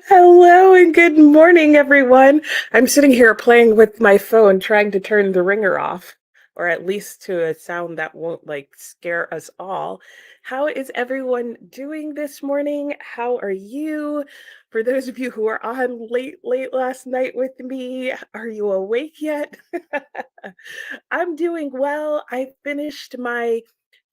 Hello and good morning, everyone. I'm sitting here playing with my phone, trying to turn the ringer off, or at least to a sound that won't like scare us all. How is everyone doing this morning? How are you? For those of you who are on late last night with me, are you awake yet? I'm doing well. I finished my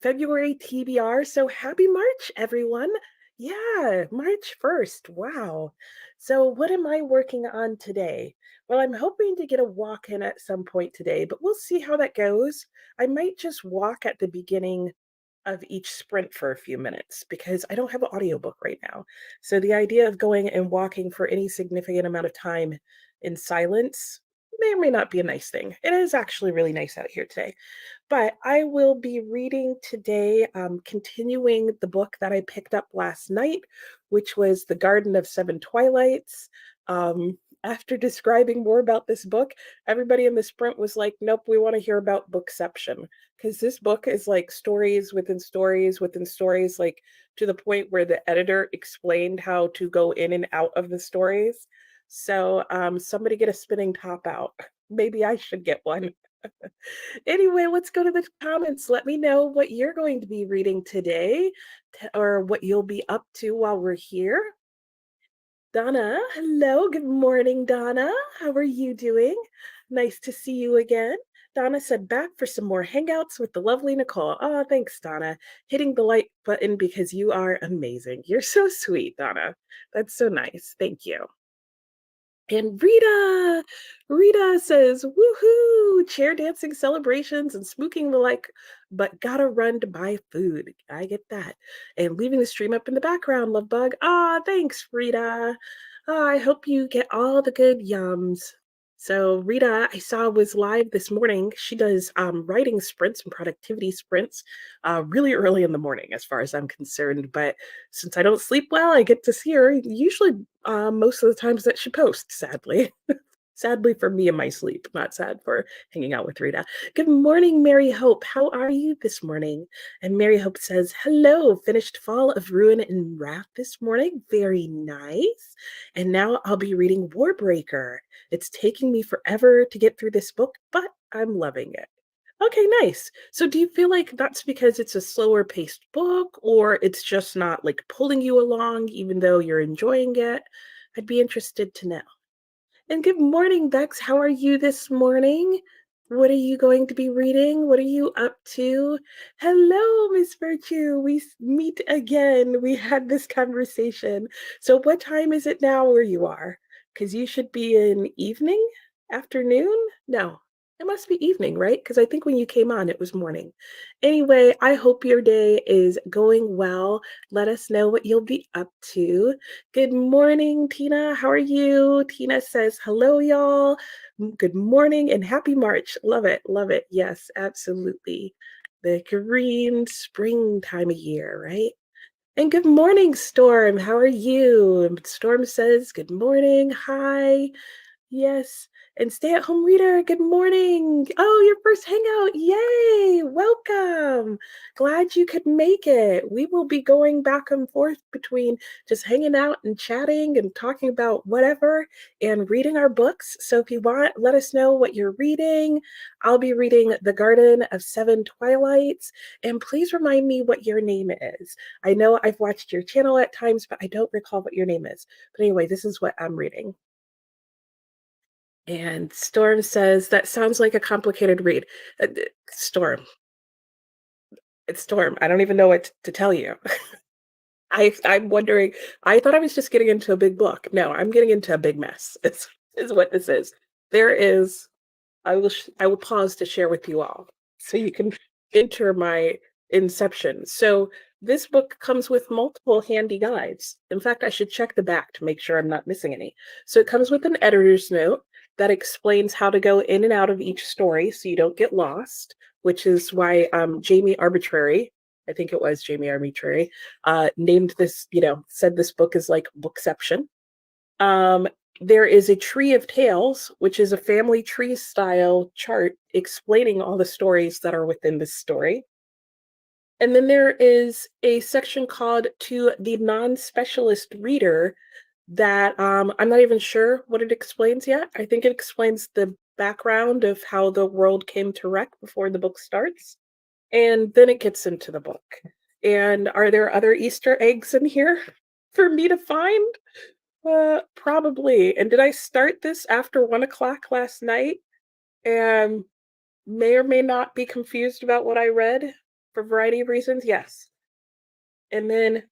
February TBR, so happy March, everyone. Yeah, March 1st. Wow. So, what am I working on today? Well, I'm hoping to get a walk in at some point today, but we'll see how that goes. I might just walk at the beginning of each sprint for a few minutes because I don't have an audiobook right now. So, the idea of going and walking for any significant amount of time in silence may or may not be a nice thing. It is actually really nice out here today. But I will be reading today, continuing the book that I picked up last night, which was The Garden of Seven Twilights. After describing more about this book, everybody in the sprint was like, nope, we want to hear about Bookception. Because this book is like stories within stories within stories, like to the point where the editor explained how to go in and out of the stories. So somebody get a spinning top out. Maybe I should get one. Anyway, let's go to the comments. Let me know what you're going to be reading today or what you'll be up to while we're here. Donna, hello. Good morning, Donna. How are you doing? Nice to see you again. Donna said, back for some more hangouts with the lovely Nicole. Oh, thanks, Donna. Hitting the like button because you are amazing. You're so sweet, Donna. That's so nice. Thank you. And Rita says, woohoo, chair dancing celebrations and spooking the like, but gotta run to buy food. I get that. And leaving the stream up in the background, love bug. Ah, thanks, Rita. I hope you get all the good yums. So Rita, I saw was live this morning. She does writing sprints and productivity sprints really early in the morning, as far as I'm concerned. But since I don't sleep well, I get to see her usually most of the times that she posts, sadly. Sadly for me in my sleep, not sad for hanging out with Rita. Good morning, Mary Hope. How are you this morning? And Mary Hope says, hello, finished Fall of Ruin and Wrath this morning. Very nice. And now I'll be reading Warbreaker. It's taking me forever to get through this book, but I'm loving it. Okay, nice. So do you feel like that's because it's a slower paced book or it's just not like pulling you along even though you're enjoying it? I'd be interested to know. And good morning, Bex. How are you this morning? What are you going to be reading? What are you up to? Hello, Miss Virtue. We meet again. We had this conversation. So, what time is it now where you are? Because you should be in evening, afternoon? No, it must be evening, right? Because I think when you came on, it was morning. Anyway, I hope your day is going well. Let us know what you'll be up to. Good morning, Tina. How are you? Tina says, hello, y'all. Good morning and happy March. Love it. Love it. Yes, absolutely. The green spring time of year, right? And good morning, Storm. How are you? And Storm says, good morning. Hi. Yes. And stay at home reader, good morning. Oh, your first hangout. Yay. Welcome. Glad you could make it. We will be going back and forth between just hanging out and chatting and talking about whatever and reading our books. So if you want, let us know what you're reading. I'll be reading The Garden of Seven Twilights. And please remind me what your name is. I know I've watched your channel at times, but I don't recall what your name is. But anyway, this is what I'm reading. And Storm says, that sounds like a complicated read. Storm, it's Storm. I don't even know what to tell you. I'm wondering, I thought I was just getting into a big book. No, I'm getting into a big mess. Is what this is. There is, I will pause to share with you all so you can enter my inception. So this book comes with multiple handy guides. In fact, I should check the back to make sure I'm not missing any. So it comes with an editor's note that explains how to go in and out of each story so you don't get lost, which is why Jamie Arbitrary, I think it was Jamie Arbitrary, named this, said this book is like Bookception. There is a Tree of Tales, which is a family tree style chart explaining all the stories that are within this story. And then there is a section called To the Non-Specialist Reader that I'm not even sure what it explains yet. I think it explains the background of how the world came to wreck before the book starts, and then it gets into the book. And are there other Easter eggs in here for me to find? Probably. And did I start this after 1 o'clock last night and may or may not be confused about what I read for a variety of reasons? Yes. And then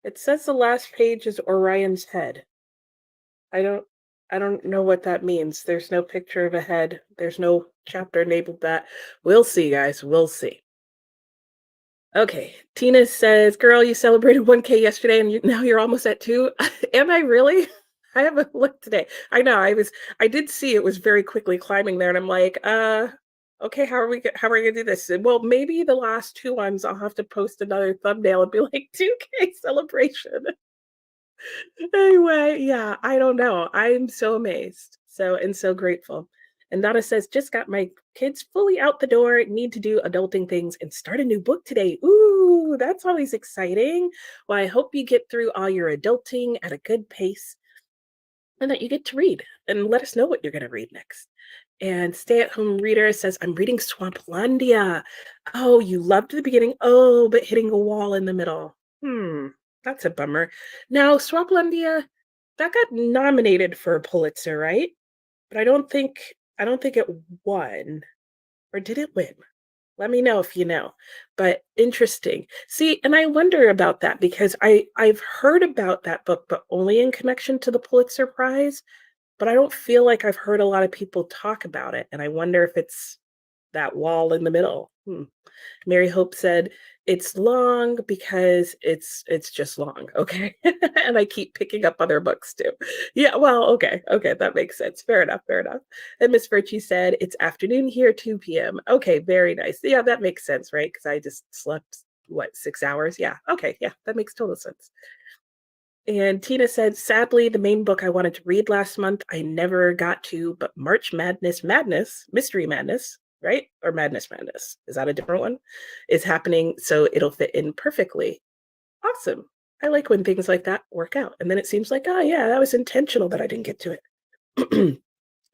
it says the last page is Orion's head. I don't I don't know what that means. There's no picture of a head. There's no chapter labeled that. We'll see, guys. We'll see. Okay. Tina says, "Girl, you celebrated 1K yesterday and now you're almost at 2." Am I really? I haven't looked today. I know. I did see it was very quickly climbing there and I'm like, okay, how are we gonna do this? Well, maybe the last two ones I'll have to post another thumbnail and be like 2K celebration. Anyway, yeah, I don't know. I'm so amazed. So grateful. And Donna says, just got my kids fully out the door, need to do adulting things and start a new book today. Ooh, that's always exciting. Well, I hope you get through all your adulting at a good pace and that you get to read and let us know what you're going to read next. And Stay at Home Reader says, I'm reading Swamplandia. Oh, you loved the beginning. Oh, but hitting a wall in the middle. That's a bummer. Now, Swamplandia, that got nominated for a Pulitzer, right? But I don't think it won. Or did it win? Let me know if you know. But interesting. See, and I wonder about that because I've heard about that book, but only in connection to the Pulitzer Prize. But I don't feel like I've heard a lot of people talk about it. And I wonder if it's that wall in the middle. Mary Hope said, it's long because it's just long, okay? And I keep picking up other books too. Yeah, well, okay, that makes sense. Fair enough, fair enough. And Miss Virtue said, it's afternoon here, 2 p.m. Okay, very nice. Yeah, that makes sense, right? Because I just slept, what, 6 hours? Yeah, okay, yeah, that makes total sense. And Tina said, sadly, the main book I wanted to read last month, I never got to, but March Madness, Mystery Madness, right? Or Madness Madness, is that a different one? Is happening, so it'll fit in perfectly. Awesome. I like when things like that work out. And then it seems like, oh, yeah, that was intentional that I didn't get to it.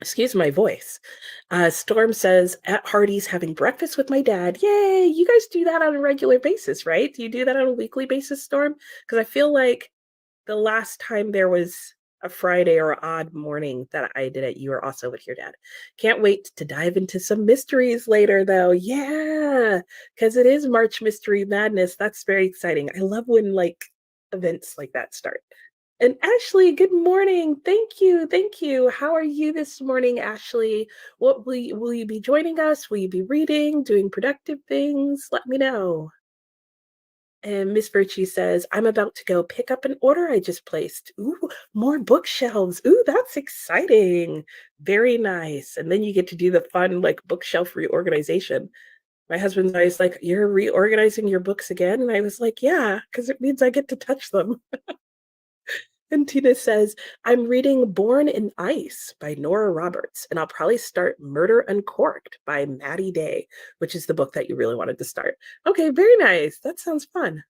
Excuse my voice. Storm says, at Hardee's having breakfast with my dad. Yay! You guys do that on a regular basis, right? Do you do that on a weekly basis, Storm? Because I feel like the last time there was a Friday or odd morning that I did it, you were also with your dad. Can't wait to dive into some mysteries later, though. Yeah, because it is March Mystery Madness. That's very exciting. I love when like events like that start. And Ashley, good morning. Thank you. Thank you. How are you this morning, Ashley? What will you be joining us? Will you be reading, doing productive things? Let me know. And Miss Virtue says, I'm about to go pick up an order I just placed. Ooh, more bookshelves. Ooh, that's exciting. Very nice. And then you get to do the fun, like, bookshelf reorganization. My husband's always like, you're reorganizing your books again? And I was like, yeah, because it means I get to touch them. And Tina says, I'm reading Born in Ice by Nora Roberts, and I'll probably start Murder Uncorked by Maddie Day, which is the book that you really wanted to start. Okay, very nice. That sounds fun.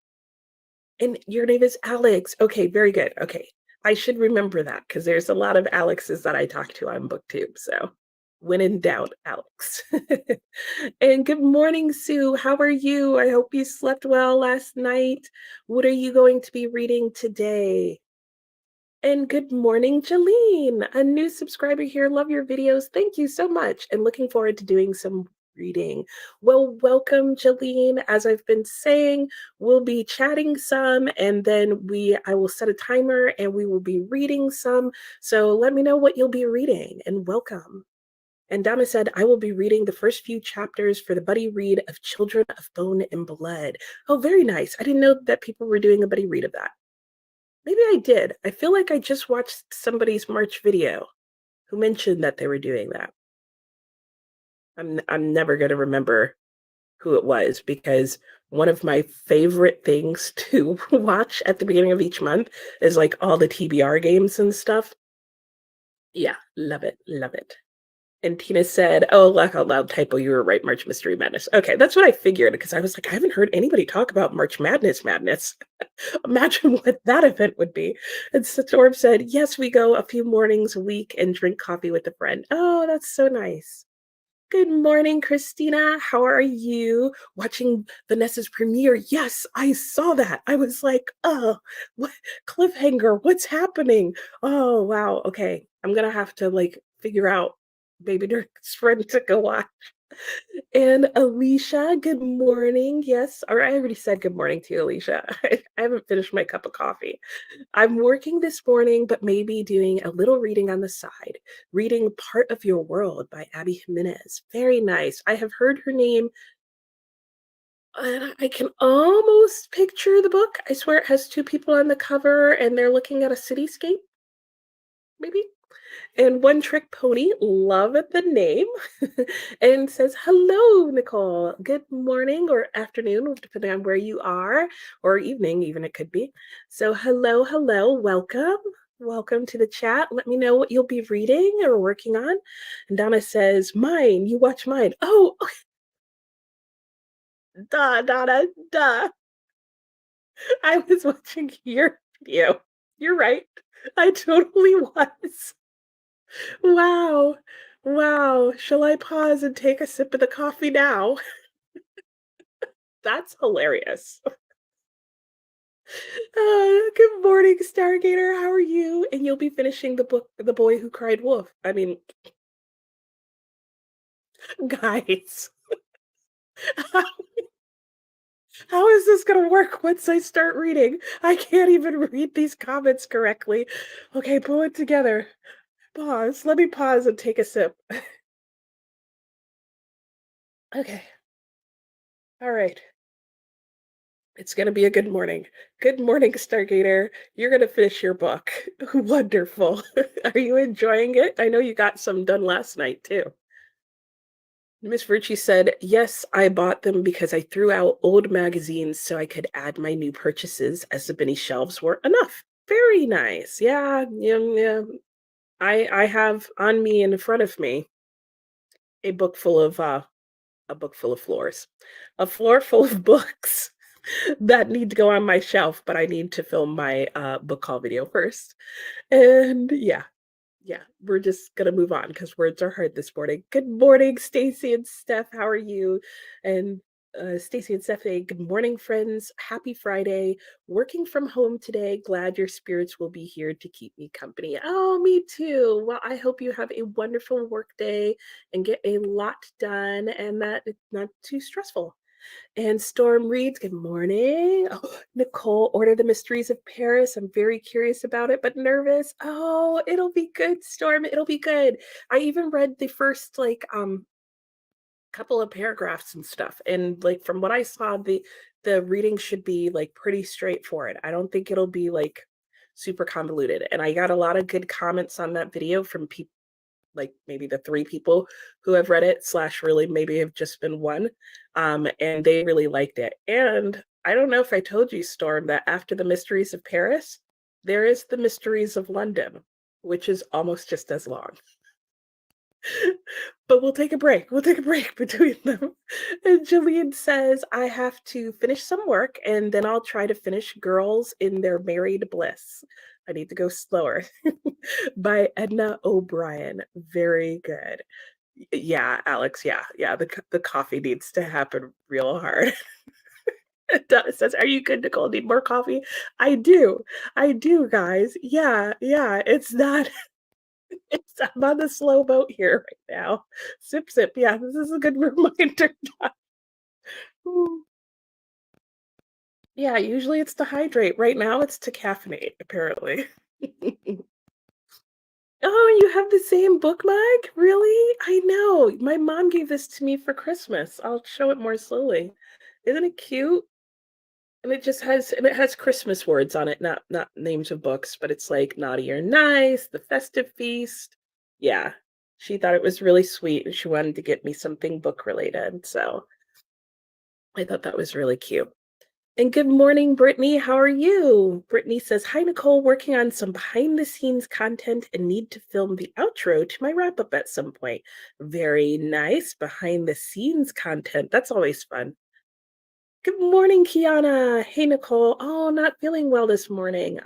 And your name is Alex. Okay, very good. Okay. I should remember that because there's a lot of Alexes that I talk to on BookTube. So when in doubt, Alex. And good morning, Sue. How are you? I hope you slept well last night. What are you going to be reading today? And good morning, Jolene, a new subscriber here. Love your videos. Thank you so much. And looking forward to doing some reading. Well, welcome, Jolene. As I've been saying, we'll be chatting some and then I will set a timer and we will be reading some. So let me know what you'll be reading and welcome. And Donna said, I will be reading the first few chapters for the buddy read of Children of Bone and Blood. Oh, very nice. I didn't know that people were doing a buddy read of that. Maybe I did. I feel like I just watched somebody's March video who mentioned that they were doing that. I'm never going to remember who it was because one of my favorite things to watch at the beginning of each month is like all the TBR games and stuff. Yeah, love it, love it. And Tina said, oh, laugh out loud typo, you were right, March Mystery Madness. Okay, that's what I figured because I was like, I haven't heard anybody talk about March Madness. Imagine what that event would be. And Storm said, "Yes, we go a few mornings a week and drink coffee with a friend." Oh, that's so nice. Good morning, Christina. How are you? Watching Vanessa's premiere. Yes, I saw that. I was like, oh, what cliffhanger? What's happening? Oh, wow. Okay. I'm gonna have to like figure out Baby Dirk's friend to go watch. And Alicia, good morning. Yes, or I already said good morning to you, Alicia. I haven't finished my cup of coffee. I'm working this morning, but maybe doing a little reading on the side. Reading Part of Your World by Abby Jimenez. Very nice. I have heard her name, and I can almost picture the book. I swear it has two people on the cover and they're looking at a cityscape, maybe. And One Trick Pony, love the name, and says, "Hello, Nicole. Good morning or afternoon, depending on where you are, or evening, even it could be. So, hello, hello, welcome. Welcome to the chat. Let me know what you'll be reading or working on." And Donna says, "Mine, you watch mine." Oh, duh, Donna, duh. I was watching your video. You're right. I totally was. Wow. Wow. Shall I pause and take a sip of the coffee now? That's hilarious. Good morning, Stargator. How are you? And you'll be finishing the book, The Boy Who Cried Wolf. I mean, guys, how, how is this going to work once I start reading? I can't even read these comments correctly. Okay, pull it together. Pause. Let me pause and take a sip. Okay. All right. It's going to be a good morning. Good morning, Stargator. You're going to finish your book. Wonderful. Are you enjoying it? I know you got some done last night, too. Miss Virtue said, "Yes, I bought them because I threw out old magazines so I could add my new purchases as the Benny shelves were enough." Very nice. Yeah, yeah, yeah. I have on me in front of me a book full of a book full of floors. A floor full of books that need to go on my shelf, but I need to film my book haul video first. And yeah, we're just gonna move on because words are hard this morning. Good morning, Stacy and Steph. How are you? And Stacy and Steph say, "Good morning, friends. Happy Friday. Working from home today. Glad your spirits will be here to keep me company." Oh, me too. Well, I hope you have a wonderful work day and get a lot done and that it's not too stressful. And Storm reads, "Good morning. Oh, Nicole, Order the Mysteries of Paris. I'm very curious about it, but nervous." Oh, it'll be good, Storm. It'll be good. I even read the first couple of paragraphs and stuff. And like from what I saw, the reading should be like pretty straightforward. I don't think it'll be like super convoluted. And I got a lot of good comments on that video from people like maybe the three people who have read it slash really maybe have just been one, and they really liked it. And I don't know if I told you, Storm, that after the Mysteries of Paris there is the Mysteries of London, which is almost just as long. But we'll take a break. We'll take a break between them. And Jillian says, "I have to finish some work and then I'll try to finish Girls in Their Married Bliss. I need to go slower." By Edna O'Brien. Very good. Yeah, Alex. Yeah, yeah. The coffee needs to happen real hard. Donna says, "Are you good, Nicole? Need more coffee?" I do. I do, guys. Yeah, yeah. It's not I'm on the slow boat here right now. Sip, sip. Yeah, this is a good reminder. Yeah, usually it's to hydrate. Right now it's to caffeinate, apparently. Oh, you have the same book mug? Really? I know. My mom gave this to me for Christmas. I'll show it more slowly. Isn't it cute? And it has Christmas words on it, not names of books, but it's like Naughty or Nice, The Festive Feast. Yeah. She thought it was really sweet and she wanted to get me something book related. So I thought that was really cute. And good morning, Brittany. How are you? Brittany says, "Hi, Nicole. Working on some behind the scenes content and need to film the outro to my wrap up at some point." Very nice. Behind the scenes content. That's always fun. Good morning, Kiana. Hey, Nicole. Oh, not feeling well this morning.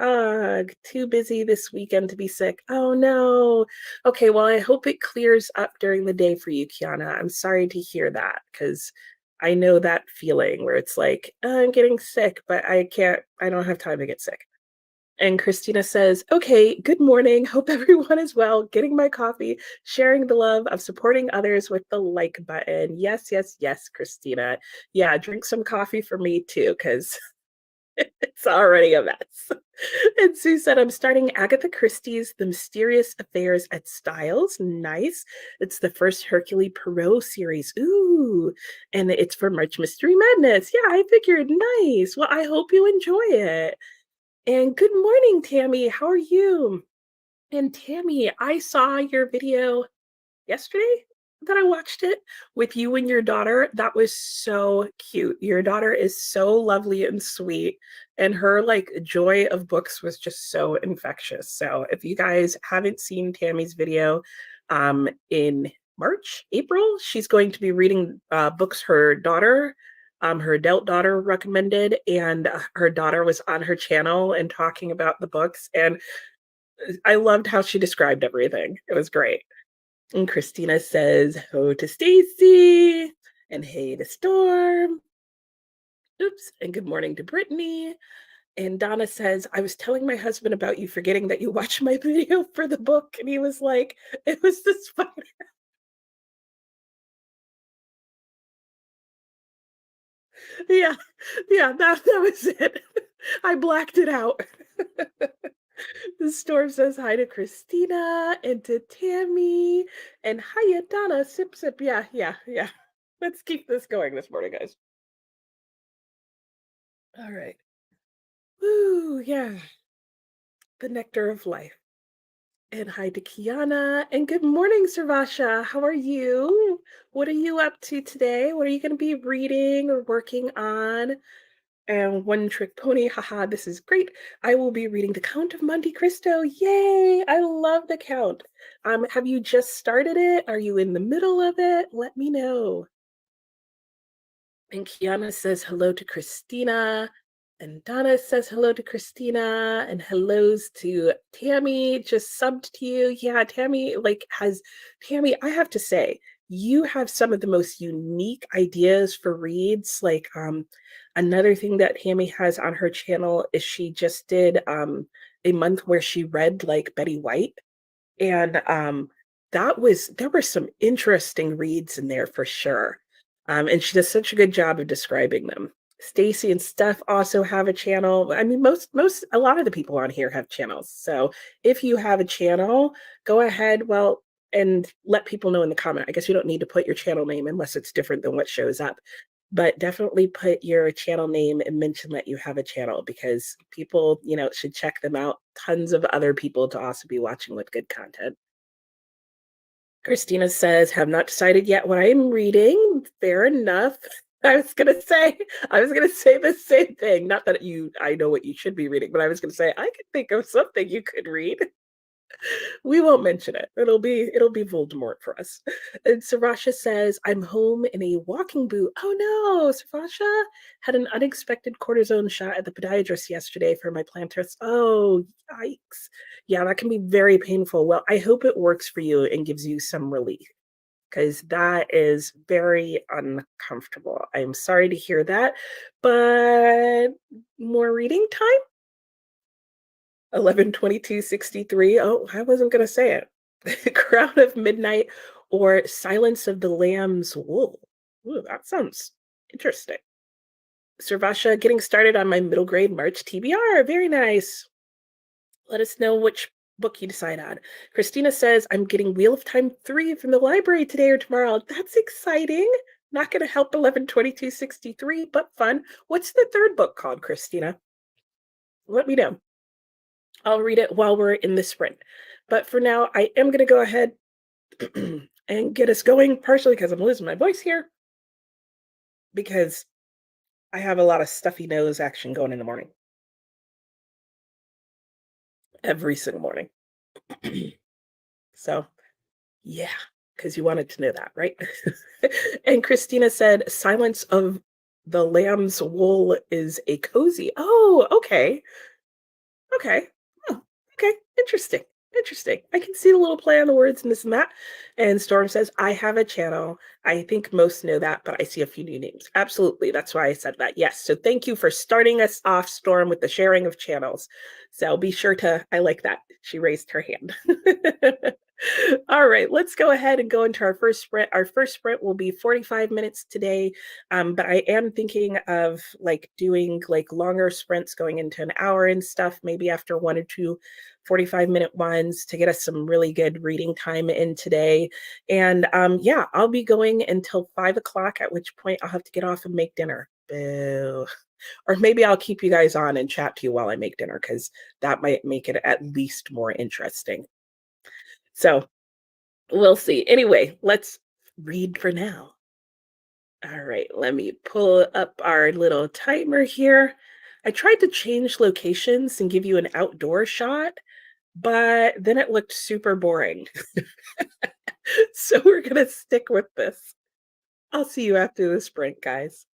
Too busy this weekend to be sick. Oh, no. Okay, well, I hope it clears up during the day for you, Kiana. I'm sorry to hear that because I know that feeling where it's like, I'm getting sick, but I don't have time to get sick. And Christina says, okay, good morning. Hope everyone is well. Getting my coffee, sharing the love of supporting others with the like button. Yes, yes, yes, Christina. Yeah, drink some coffee for me too, because it's already a mess. And Sue said, I'm starting Agatha Christie's The Mysterious Affairs at Styles. Nice. It's the first Hercule Poirot series. Ooh. And it's for March Mystery Madness. Yeah, I figured. Nice. Well, I hope you enjoy it. And good morning, Tammy. How are you? And Tammy, I saw your video yesterday that I watched it with you and your daughter. That was so cute. Your daughter is so lovely and sweet, and her like joy of books was just so infectious. So if you guys haven't seen Tammy's video in March, April, she's going to be reading books her adult daughter recommended, and her daughter was on her channel and talking about the books, and I loved how she described everything. It was great. And Christina says, ho to Stacy, and hey to Storm. Oops, and good morning to Brittany. And Donna says, I was telling my husband about you forgetting that you watched my video for the book. And he was like, it was the spider. Yeah, yeah, that was it. I blacked it out. The Storm says hi to Christina and to Tammy. And hiya, Donna. Sip, sip. Yeah, yeah, yeah. Let's keep this going this morning, guys. All right. Woo, yeah. The nectar of life. And hi to Kiana. And good morning, Sarvasha. How are you? What are you up to today? What are you going to be reading or working on? And One Trick Pony. Haha, this is great. I will be reading The Count of Monte Cristo. Yay! I love The Count. Have you just started it? Are you in the middle of it? Let me know. And Kiana says hello to Christina. And Donna says hello to Christina. And hellos to Tammy, just subbed to you. Yeah, Tammy, Tammy, I have to say, you have some of the most unique ideas for reads. Another thing that Tammy has on her channel is she just did a month where she read like Betty White. And there were some interesting reads in there for sure. And she does such a good job of describing them. Stacy and Steph also have a channel. I mean, a lot of the people on here have channels. So if you have a channel, go ahead, and let people know in the comment. I guess you don't need to put your channel name unless it's different than what shows up. But definitely put your channel name and mention that you have a channel because people, should check them out. Tons of other people to also be watching with good content. Christina says, have not decided yet what I'm reading. Fair enough. I was gonna say the same thing. Not that I know what you should be reading, but I was gonna say I could think of something you could read. We won't mention it. It'll be Voldemort for us. And Sarasha says, I'm home in a walking boot. Oh no, Sarasha had an unexpected cortisone shot at the podiatrist yesterday for my plantar. Oh, yikes. Yeah, that can be very painful. Well, I hope it works for you and gives you some relief because that is very uncomfortable. I'm sorry to hear that, but more reading time? 11/22/63. Oh, I wasn't going to say it. Crown of Midnight or Silence of the Lamb's Wool. Ooh, that sounds interesting. Servasha getting started on my middle grade March TBR. Very nice. Let us know which book you decide on. Christina says, I'm getting Wheel of Time 3 from the library today or tomorrow. That's exciting. Not going to help 11/22/63, but fun. What's the third book called, Christina? Let me know. I'll read it while we're in the sprint. But for now, I am going to go ahead and get us going, partially because I'm losing my voice here, because I have a lot of stuffy nose action going in the morning. Every single morning. So, yeah, because you wanted to know that, right? And Christina said, Silence of The lamb's wool is a cozy. Oh, okay. Okay. Oh, okay. Interesting. Interesting. I can see the little play on the words in this and that. And Storm says, I have a channel. I think most know that, but I see a few new names. Absolutely. That's why I said that. Yes. So thank you for starting us off, Storm, with the sharing of channels. So be sure to, I like that. She raised her hand. All right, let's go ahead and go into our first sprint. Our first sprint will be 45 minutes today, but I am thinking of like doing like longer sprints going into an hour and stuff, maybe after one or two 45-minute ones to get us some really good reading time in today. And yeah, I'll be going until 5 o'clock, at which point I'll have to get off and make dinner. Boo. Or maybe I'll keep you guys on and chat to you while I make dinner because that might make it at least more interesting. So we'll see. Anyway, let's read for now. All right, let me pull up our little timer here. I tried to change locations and give you an outdoor shot, but then it looked super boring. So we're going to stick with this. I'll see you after the sprint, guys.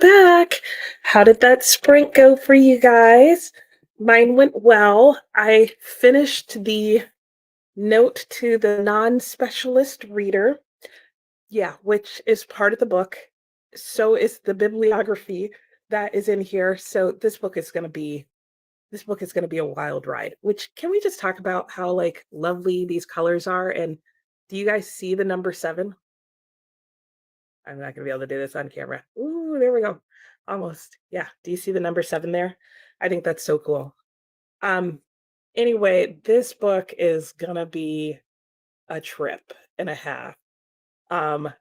back. How did that sprint go for you guys? Mine went well. I finished the note to the non-specialist reader. Yeah, which is part of the book. So is the bibliography that is in here. So this book is going to be a wild ride. Which can we just talk about how like lovely these colors are? And do you guys see the number 7? I'm not gonna be able to do this on camera. Ooh, there we go. Almost. Yeah. Do you see the number 7 there? I think that's so cool. Um, anyway, this book is gonna be a trip and a half.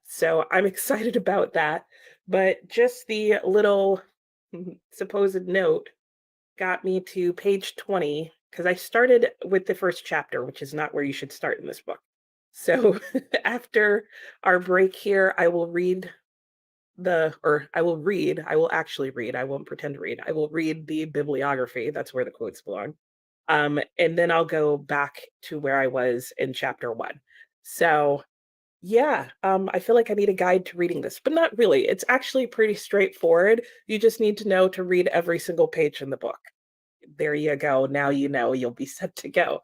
So I'm excited about that. But just the little supposed note got me to page 20 because I started with the first chapter, which is not where you should start in this book. So after our break here, I will actually read, I won't pretend to read. I will read the bibliography. That's where the quotes belong. And then I'll go back to where I was in chapter 1. So yeah, I feel like I need a guide to reading this, but not really. It's actually pretty straightforward. You just need to know to read every single page in the book. There you go. Now you know you'll be set to go.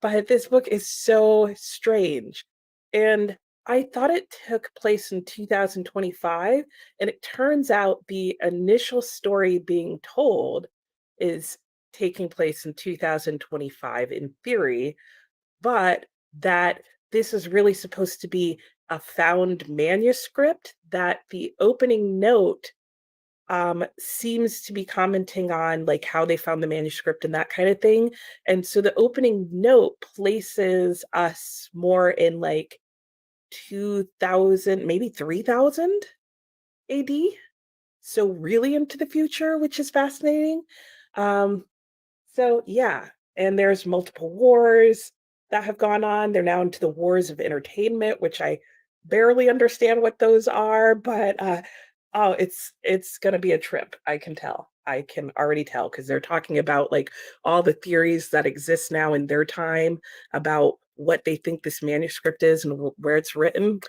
But this book is so strange. And I thought it took place in 2025, and it turns out the initial story being told is taking place in 2025 in theory, but that this is really supposed to be a found manuscript that the opening note seems to be commenting on like how they found the manuscript and that kind of thing. And so the opening note places us more in like 2000, maybe 3000 AD. So really into the future, which is fascinating. Um, so yeah, and there's multiple wars that have gone on. They're now into the wars of entertainment, which I barely understand what those are, but oh, it's gonna be a trip. I can tell. I can already tell because they're talking about like all the theories that exist now in their time about what they think this manuscript is and where it's written.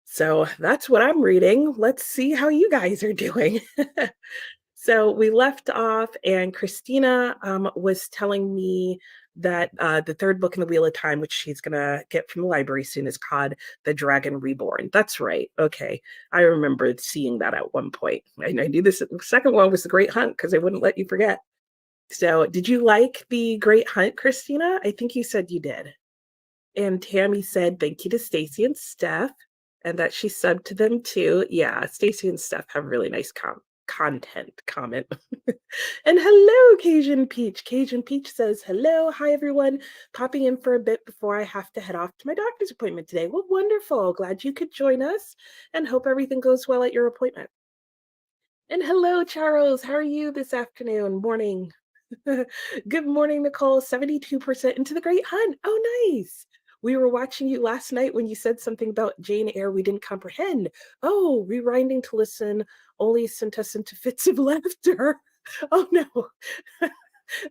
So that's what I'm reading. Let's see how you guys are doing. So we left off, and Christina was telling me that the third book in the Wheel of Time, which she's going to get from the library soon, is called The Dragon Reborn. That's right. Okay. I remember seeing that at one point. And I knew this. The second one was The Great Hunt because I wouldn't let you forget. So, did you like The Great Hunt, Christina? I think you said you did. And Tammy said thank you to Stacy and Steph, and that she subbed to them too. Yeah, Stacy and Steph have really nice content comment. And hello, Cajun Peach. Cajun Peach says, hello, hi everyone. Popping in for a bit before I have to head off to my doctor's appointment today. Well, wonderful. Glad you could join us and hope everything goes well at your appointment. And hello, Charles. How are you this afternoon, morning? Good morning, Nicole. 72% into the Great Hunt. Oh, nice. We were watching you last night when you said something about Jane Eyre we didn't comprehend. Oh, rewinding to listen only sent us into fits of laughter. Oh, no.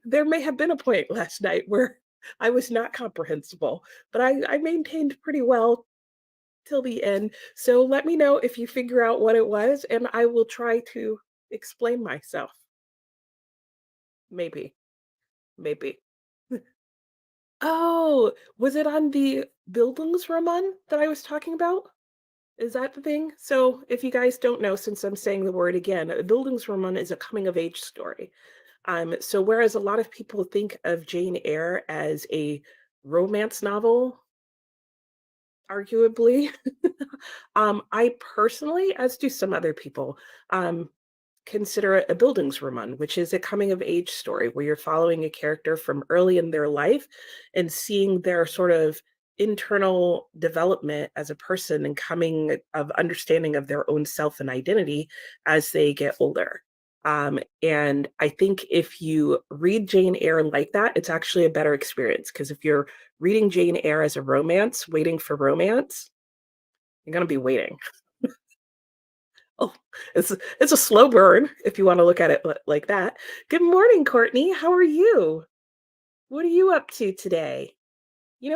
There may have been a point last night where I was not comprehensible, but I maintained pretty well till the end. So let me know if you figure out what it was, and I will try to explain myself. Maybe, maybe. Oh, was it on the Bildungsroman that I was talking about? Is that the thing? So, if you guys don't know, since I'm saying the word again, a Bildungsroman is a coming of age story. So whereas a lot of people think of Jane Eyre as a romance novel, arguably, I personally, as do some other people, um, consider it a Bildungsroman, which is a coming of age story where you're following a character from early in their life and seeing their sort of internal development as a person and coming of understanding of their own self and identity as they get older. And I think if you read Jane Eyre like that, it's actually a better experience because if you're reading Jane Eyre as a romance, waiting for romance, you're going to be waiting. Oh, it's a slow burn if you want to look at it like that. Good morning, Courtney. How are you? What are you up to today?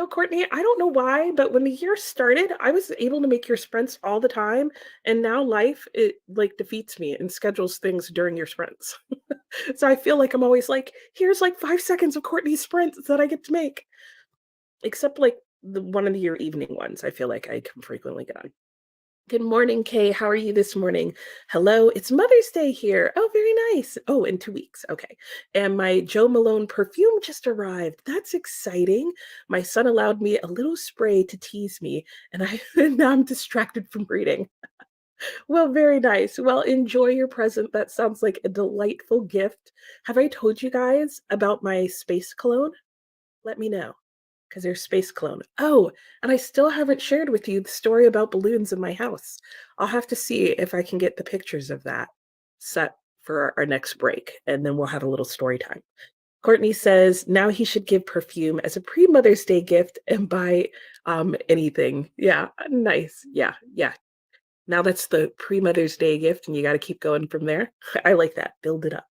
Courtney, I don't know why, but when the year started, I was able to make your sprints all the time, and now life it like defeats me and schedules things during your sprints. So I feel like I'm always like, here's like 5 seconds of Courtney's sprints that I get to make. Except like the one of your evening ones, I feel like I can frequently get on. Good morning, Kay. How are you this morning? Hello, it's Mother's Day here. Oh, very nice. Oh, in 2 weeks. Okay. And my Joe Malone perfume just arrived. That's exciting. My son allowed me a little spray to tease me, and I now I'm distracted from reading. Well, very nice. Well, enjoy your present. That sounds like a delightful gift. Have I told you guys about my space cologne? Let me know. Because there's space cologne. Oh, and I still haven't shared with you the story about balloons in my house. I'll have to see if I can get the pictures of that set for our next break, and then we'll have a little story time. Courtney says now he should give perfume as a pre-Mother's Day gift and buy anything. Yeah, nice. Yeah, yeah. Now that's the pre-Mother's Day gift, and you got to keep going from there. I like that. Build it up.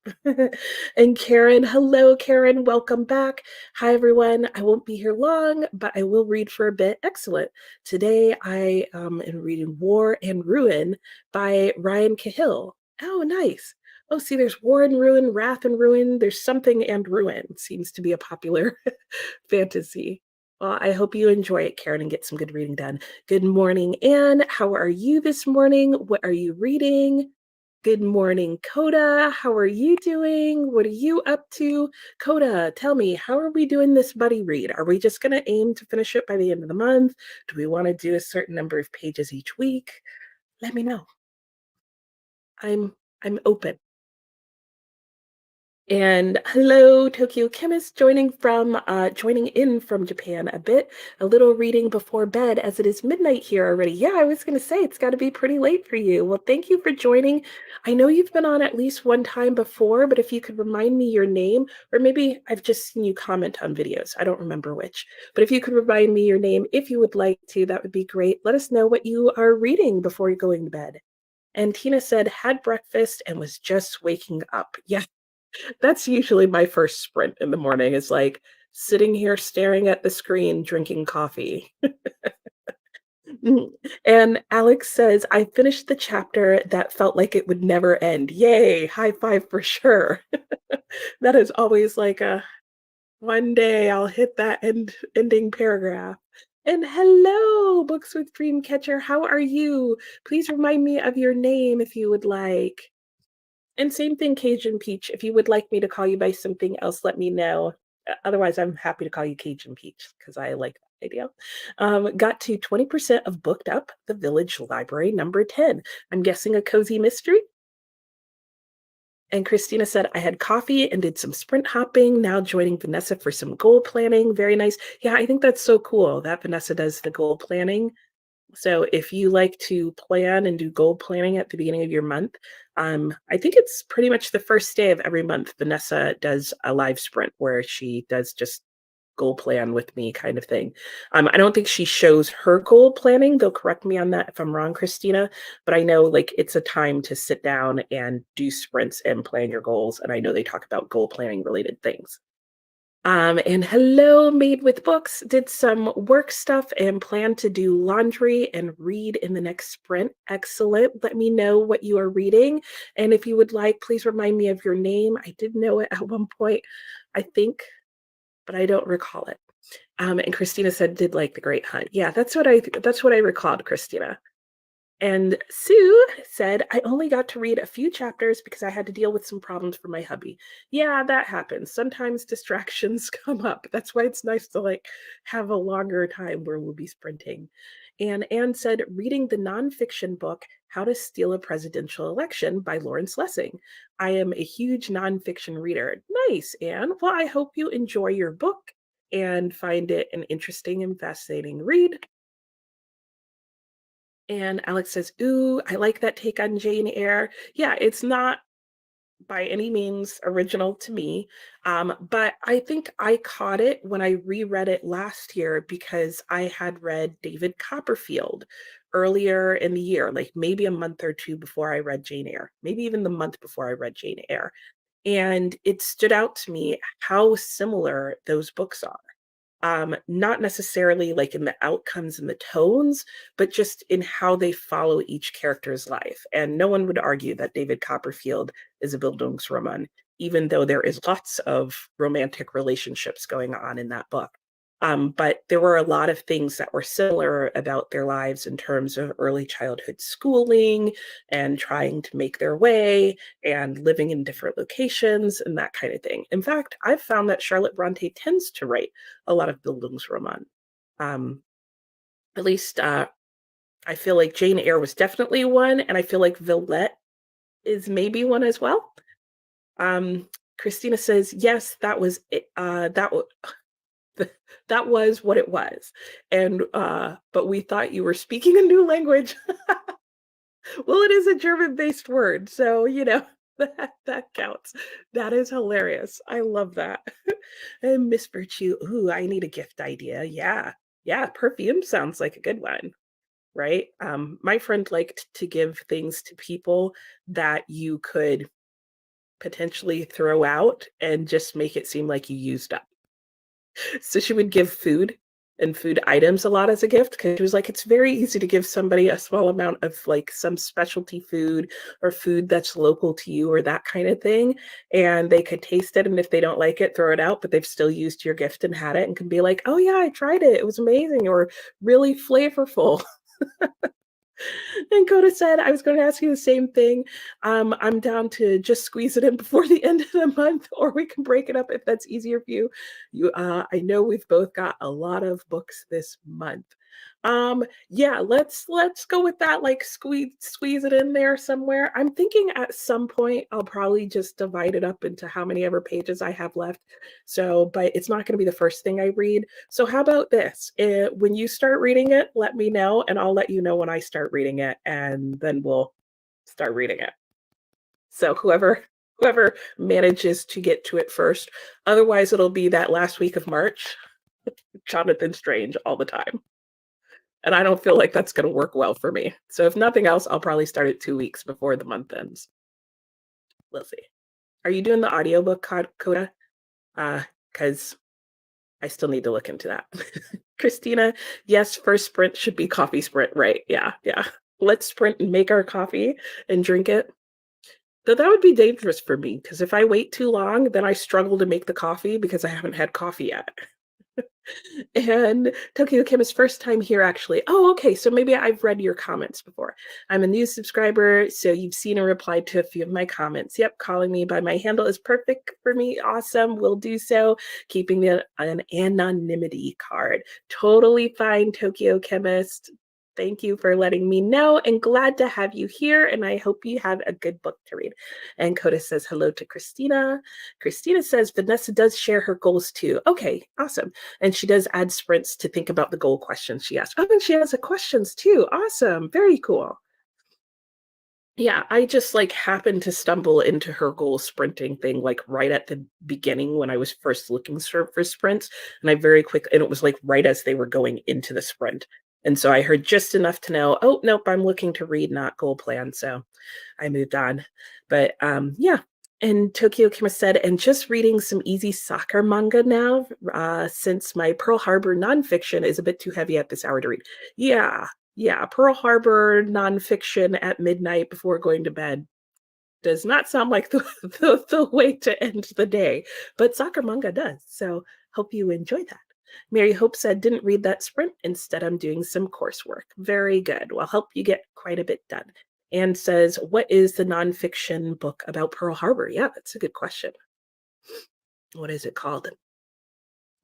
And Karen, hello, Karen. Welcome back. Hi, everyone. I won't be here long, but I will read for a bit. Excellent. Today I am reading War and Ruin by Ryan Cahill. Oh, nice. Oh, see, there's War and Ruin, Wrath and Ruin. There's something and Ruin. Seems to be a popular fantasy. Well, I hope you enjoy it, Karen, and get some good reading done. Good morning, Anne. How are you this morning? What are you reading? Good morning, Coda. How are you doing? What are you up to? Coda, tell me, how are we doing this buddy read? Are we just going to aim to finish it by the end of the month? Do we want to do a certain number of pages each week? Let me know. I'm open. And hello, Tokyo Chemist, joining in from Japan a bit. A little reading before bed as it is midnight here already. Yeah, I was going to say it's got to be pretty late for you. Well, thank you for joining. I know you've been on at least one time before, but if you could remind me your name, or maybe I've just seen you comment on videos. I don't remember which. But if you could remind me your name, if you would like to, that would be great. Let us know what you are reading before you're going to bed. And Tina said, had breakfast and was just waking up. Yeah, that's usually my first sprint in the morning is like sitting here staring at the screen, drinking coffee. And Alex says, I finished the chapter that felt like it would never end. Yay, high five for sure. That is always like a one day I'll hit that ending paragraph. And hello, Books with Dreamcatcher. How are you? Please remind me of your name if you would like. And same thing, Cajun Peach. If you would like me to call you by something else, let me know. Otherwise, I'm happy to call you Cajun Peach because I like that idea. Got to 20% of Booked Up, The Village Library, number 10. I'm guessing a cozy mystery. And Christina said, I had coffee and did some sprint hopping, now joining Vanessa for some goal planning. Very nice. Yeah, I think that's so cool that Vanessa does the goal planning. So if you like to plan and do goal planning at the beginning of your month, I think it's pretty much the first day of every month. Vanessa does a live sprint where she does just goal plan with me kind of thing. I don't think she shows her goal planning. They'll correct me on that if I'm wrong, Christina. But I know like it's a time to sit down and do sprints and plan your goals. And I know they talk about goal planning related things. And hello, Made with Books. Did some work stuff and plan to do laundry and read in the next sprint. Excellent. Let me know what you are reading. And if you would like, please remind me of your name. I did know it at one point, I think, but I don't recall it. And Christina said, did like the Great Hunt. Yeah, that's what I recalled, Christina. And Sue said, I only got to read a few chapters because I had to deal with some problems for my hubby. Yeah, that happens. Sometimes distractions come up. That's why it's nice to like have a longer time where we'll be sprinting. And Anne said, reading the nonfiction book, How to Steal a Presidential Election by Lawrence Lessing. I am a huge nonfiction reader. Nice, Anne. Well, I hope you enjoy your book and find it an interesting and fascinating read. And Alex says, ooh, I like that take on Jane Eyre. Yeah, it's not by any means original to me, but I think I caught it when I reread it last year because I had read David Copperfield earlier in the year, like maybe a month or two before I read Jane Eyre, maybe even the month before I read Jane Eyre. And it stood out to me how similar those books are. not necessarily like in the outcomes and the tones, but just in how they follow each character's life. And no one would argue that David Copperfield is a Bildungsroman, even though there is lots of romantic relationships going on in that book. But there were a lot of things that were similar about their lives in terms of early childhood schooling and trying to make their way and living in different locations and that kind of thing. In fact, I've found that Charlotte Bronte tends to write a lot of Bildungsroman. Um, at least I feel like Jane Eyre was definitely one, and I feel like Villette is maybe one as well. Christina says, yes, that was it. That was what it was. And but we thought you were speaking a new language. Well, it is a German-based word, so that counts. That is hilarious. I love that. And Miss Virtue, ooh, I need a gift idea. Yeah. Yeah, perfume sounds like a good one, right? My friend liked to give things to people that you could potentially throw out and just make it seem like you used up. So she would give food and food items a lot as a gift because she was like, it's very easy to give somebody a small amount of like some specialty food or food that's local to you or that kind of thing. And they could taste it. And if they don't like it, throw it out, but they've still used your gift and had it and can be like, oh yeah, I tried it. It was amazing or really flavorful. And Coda said, I was going to ask you the same thing. I'm down to just squeeze it in before the end of the month, or we can break it up if that's easier for you. I know we've both got a lot of books this month. Yeah, let's go with that. Like squeeze it in there somewhere. I'm thinking at some point I'll probably just divide it up into how many ever pages I have left. So, but it's not going to be the first thing I read. So how about this? When you start reading it, let me know, and I'll let you know when I start reading it, and then we'll start reading it. So whoever manages to get to it first. Otherwise, it'll be that last week of March, Jonathan Strange all the time. And I don't feel like that's going to work well for me. So if nothing else, I'll probably start it 2 weeks before the month ends. We'll see. Are you doing the audiobook, Coda? Because I still need to look into that. Christina, yes, first sprint should be coffee sprint, right? Yeah. Let's sprint and make our coffee and drink it. Though that would be dangerous for me, because if I wait too long, then I struggle to make the coffee because I haven't had coffee yet. And Tokyo Kim is first time here, actually. Oh, okay. So maybe I've read your comments before. I'm a new subscriber, so you've seen and replied to a few of my comments. Yep, calling me by my handle is perfect for me. Awesome. Will do so. Keeping an anonymity card. Totally fine, Tokyo Chemist. Thank you for letting me know and glad to have you here. And I hope you have a good book to read. And Coda says hello to Christina. Christina says Vanessa does share her goals too. Okay, awesome. And she does add sprints to think about the goal questions she asked. Oh, and she has the questions too. Awesome. Very cool. Yeah, I just like happened to stumble into her goal sprinting thing like right at the beginning when I was first looking for sprints. And I very quick, and it was like right as they were going into the sprint. And so I heard just enough to know, oh, nope, I'm looking to read, not goal plan. So I moved on. But yeah. And Tokyo Kima said, and just reading some easy soccer manga now, since my Pearl Harbor nonfiction is a bit too heavy at this hour to read. Yeah, Pearl Harbor nonfiction at midnight before going to bed does not sound like the way to end the day, but soccer manga does. So hope you enjoy that. Mary Hope said, didn't read that sprint. Instead, I'm doing some coursework. Very good. Well, help you get quite a bit done. And says, what is the nonfiction book about Pearl Harbor? Yeah, that's a good question. What is it called?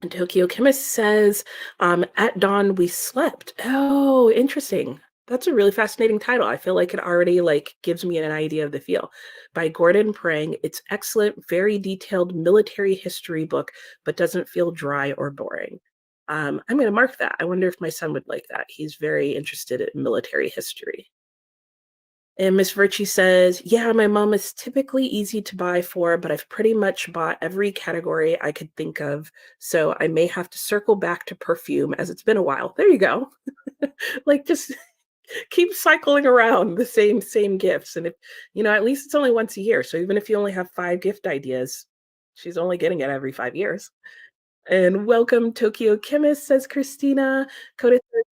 And Tokyo Chemist says, at dawn we slept. Oh, interesting. That's a really fascinating title. I feel like it already like gives me an idea of the feel. By Gordon Prang. It's excellent, very detailed military history book, but doesn't feel dry or boring. I'm going to mark that. I wonder if my son would like that. He's very interested in military history. And Miss Virtue says, yeah, my mom is typically easy to buy for, but I've pretty much bought every category I could think of. So I may have to circle back to perfume as it's been a while. There you go. Like just keep cycling around the same gifts. And if, at least it's only once a year. So even if you only have 5 gift ideas, she's only getting it every 5 years. And welcome, Tokyo Chemist, says Christina. Coda says,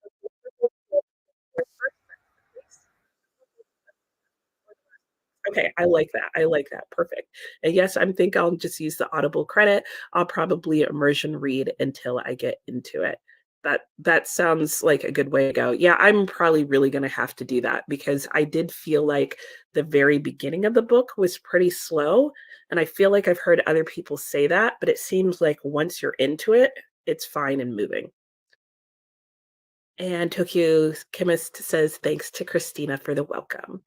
okay, I like that. I like that. Perfect. And yes, I'm think I'll just use the Audible credit. I'll probably immersion read until I get into it. That sounds like a good way to go. Yeah, I'm probably really going to have to do that because I did feel like the very beginning of the book was pretty slow, and I feel like I've heard other people say that, but it seems like once you're into it, it's fine and moving. And Tokyo Chemist says, thanks to Christina for the welcome.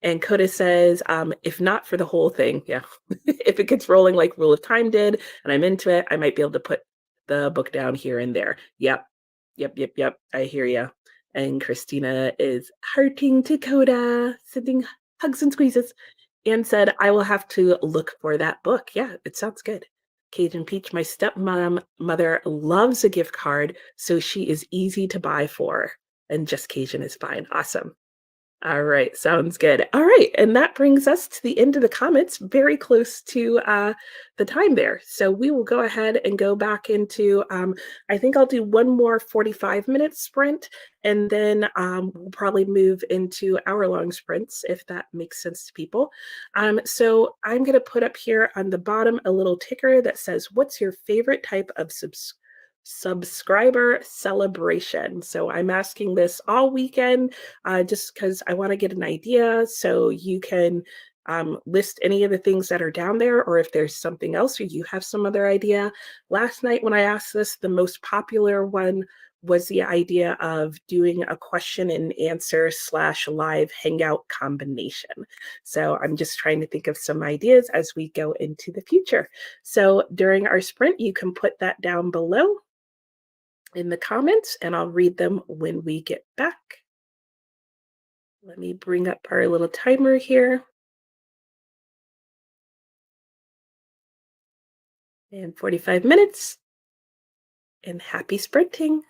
And Coda says, if not for the whole thing, yeah, if it gets rolling like Rule of Time did and I'm into it, I might be able to put the book down here and there. Yep, yep. I hear you. And Christina is hearting to Coda, sending hugs and squeezes, and said, I will have to look for that book. Yeah, it sounds good. Cajun Peach, my stepmom mother loves a gift card, so she is easy to buy for. And just Cajun is fine. Awesome. All right, sounds good. All right, and that brings us to the end of the comments, very close to the time there. So we will go ahead and go back into, I think I'll do one more 45-minute sprint, and then we'll probably move into hour-long sprints, if that makes sense to people. So I'm going to put up here on the bottom a little ticker that says, what's your favorite type of subscriber celebration? So I'm asking this all weekend just because I want to get an idea so you can list any of the things that are down there, or if there's something else or you have some other idea. Last night when I asked this, the most popular one was the idea of doing a question and answer / live hangout combination. So I'm just trying to think of some ideas as we go into the future. So during our sprint, you can put that down below in the comments and I'll read them when we get back. Let me bring up our little timer here. And 45 minutes. And happy sprinting.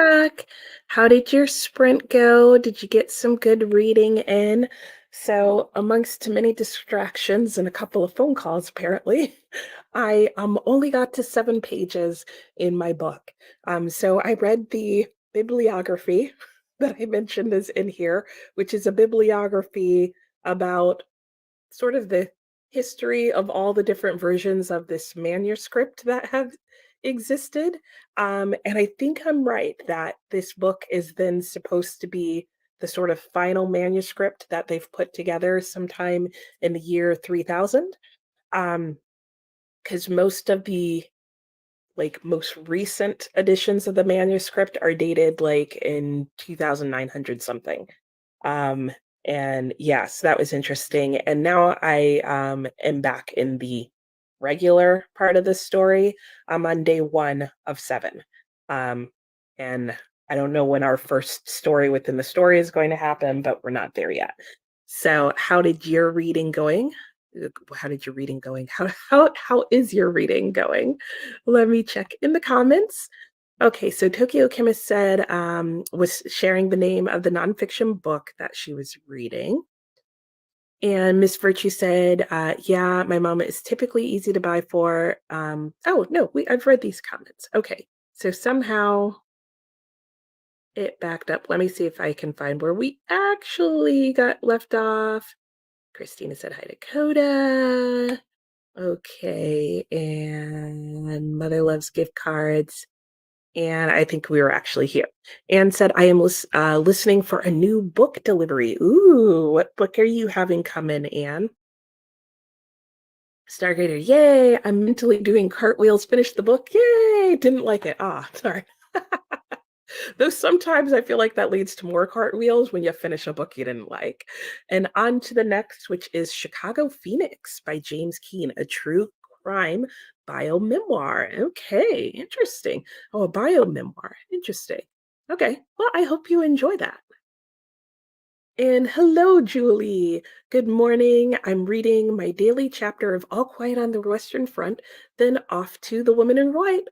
back. How did your sprint go? Did you get some good reading in? So, amongst many distractions and a couple of phone calls, apparently, I only got to 7 pages in my book. So I read the bibliography that I mentioned is in here, which is a bibliography about sort of the history of all the different versions of this manuscript that have existed. And I think I'm right that this book is then supposed to be the sort of final manuscript that they've put together sometime in the year 3000. Because most of the most recent editions of the manuscript are dated like in 2900 something. Um, and yes, that was interesting. And now I am back in the regular part of the story. I'm on day 1 of 7. Um, and I don't know when our first story within the story is going to happen, but we're not there yet. So, how did your reading going? How did your reading going? How is your reading going? Let me check in the comments. Okay, so Tokyo Chemist said was sharing the name of the nonfiction book that she was reading. And Miss Virtue said, yeah, my mom is typically easy to buy for. Oh, no, I've read these comments. Okay, so somehow it backed up. Let me see if I can find where we actually got left off. Christina said hi to Coda. Okay, and Mother loves gift cards. And I think we were actually here. Anne said, I am listening for a new book delivery. Ooh, what book are you having come in, Anne? Stargater, yay! I'm mentally doing cartwheels, finished the book. Yay! Didn't like it. Ah, sorry. Though sometimes I feel like that leads to more cartwheels when you finish a book you didn't like. And on to the next, which is Chicago Phoenix by James Keene, a true crime bio memoir. Okay, interesting. Oh, a bio memoir. Interesting. Okay, well, I hope you enjoy that. And hello, Julie. Good morning. I'm reading my daily chapter of All Quiet on the Western Front, then off to The Woman in White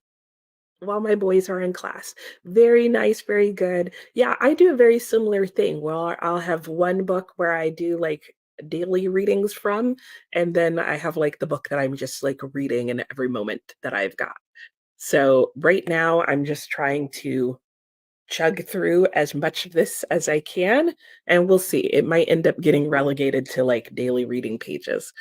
while my boys are in class. Very nice, very good. Yeah, I do a very similar thing. Well, I'll have one book where I do like daily readings from, and then I have like the book that I'm just like reading in every moment that I've got. So right now, I'm just trying to chug through as much of this as I can, and we'll see. It might end up getting relegated to like daily reading pages.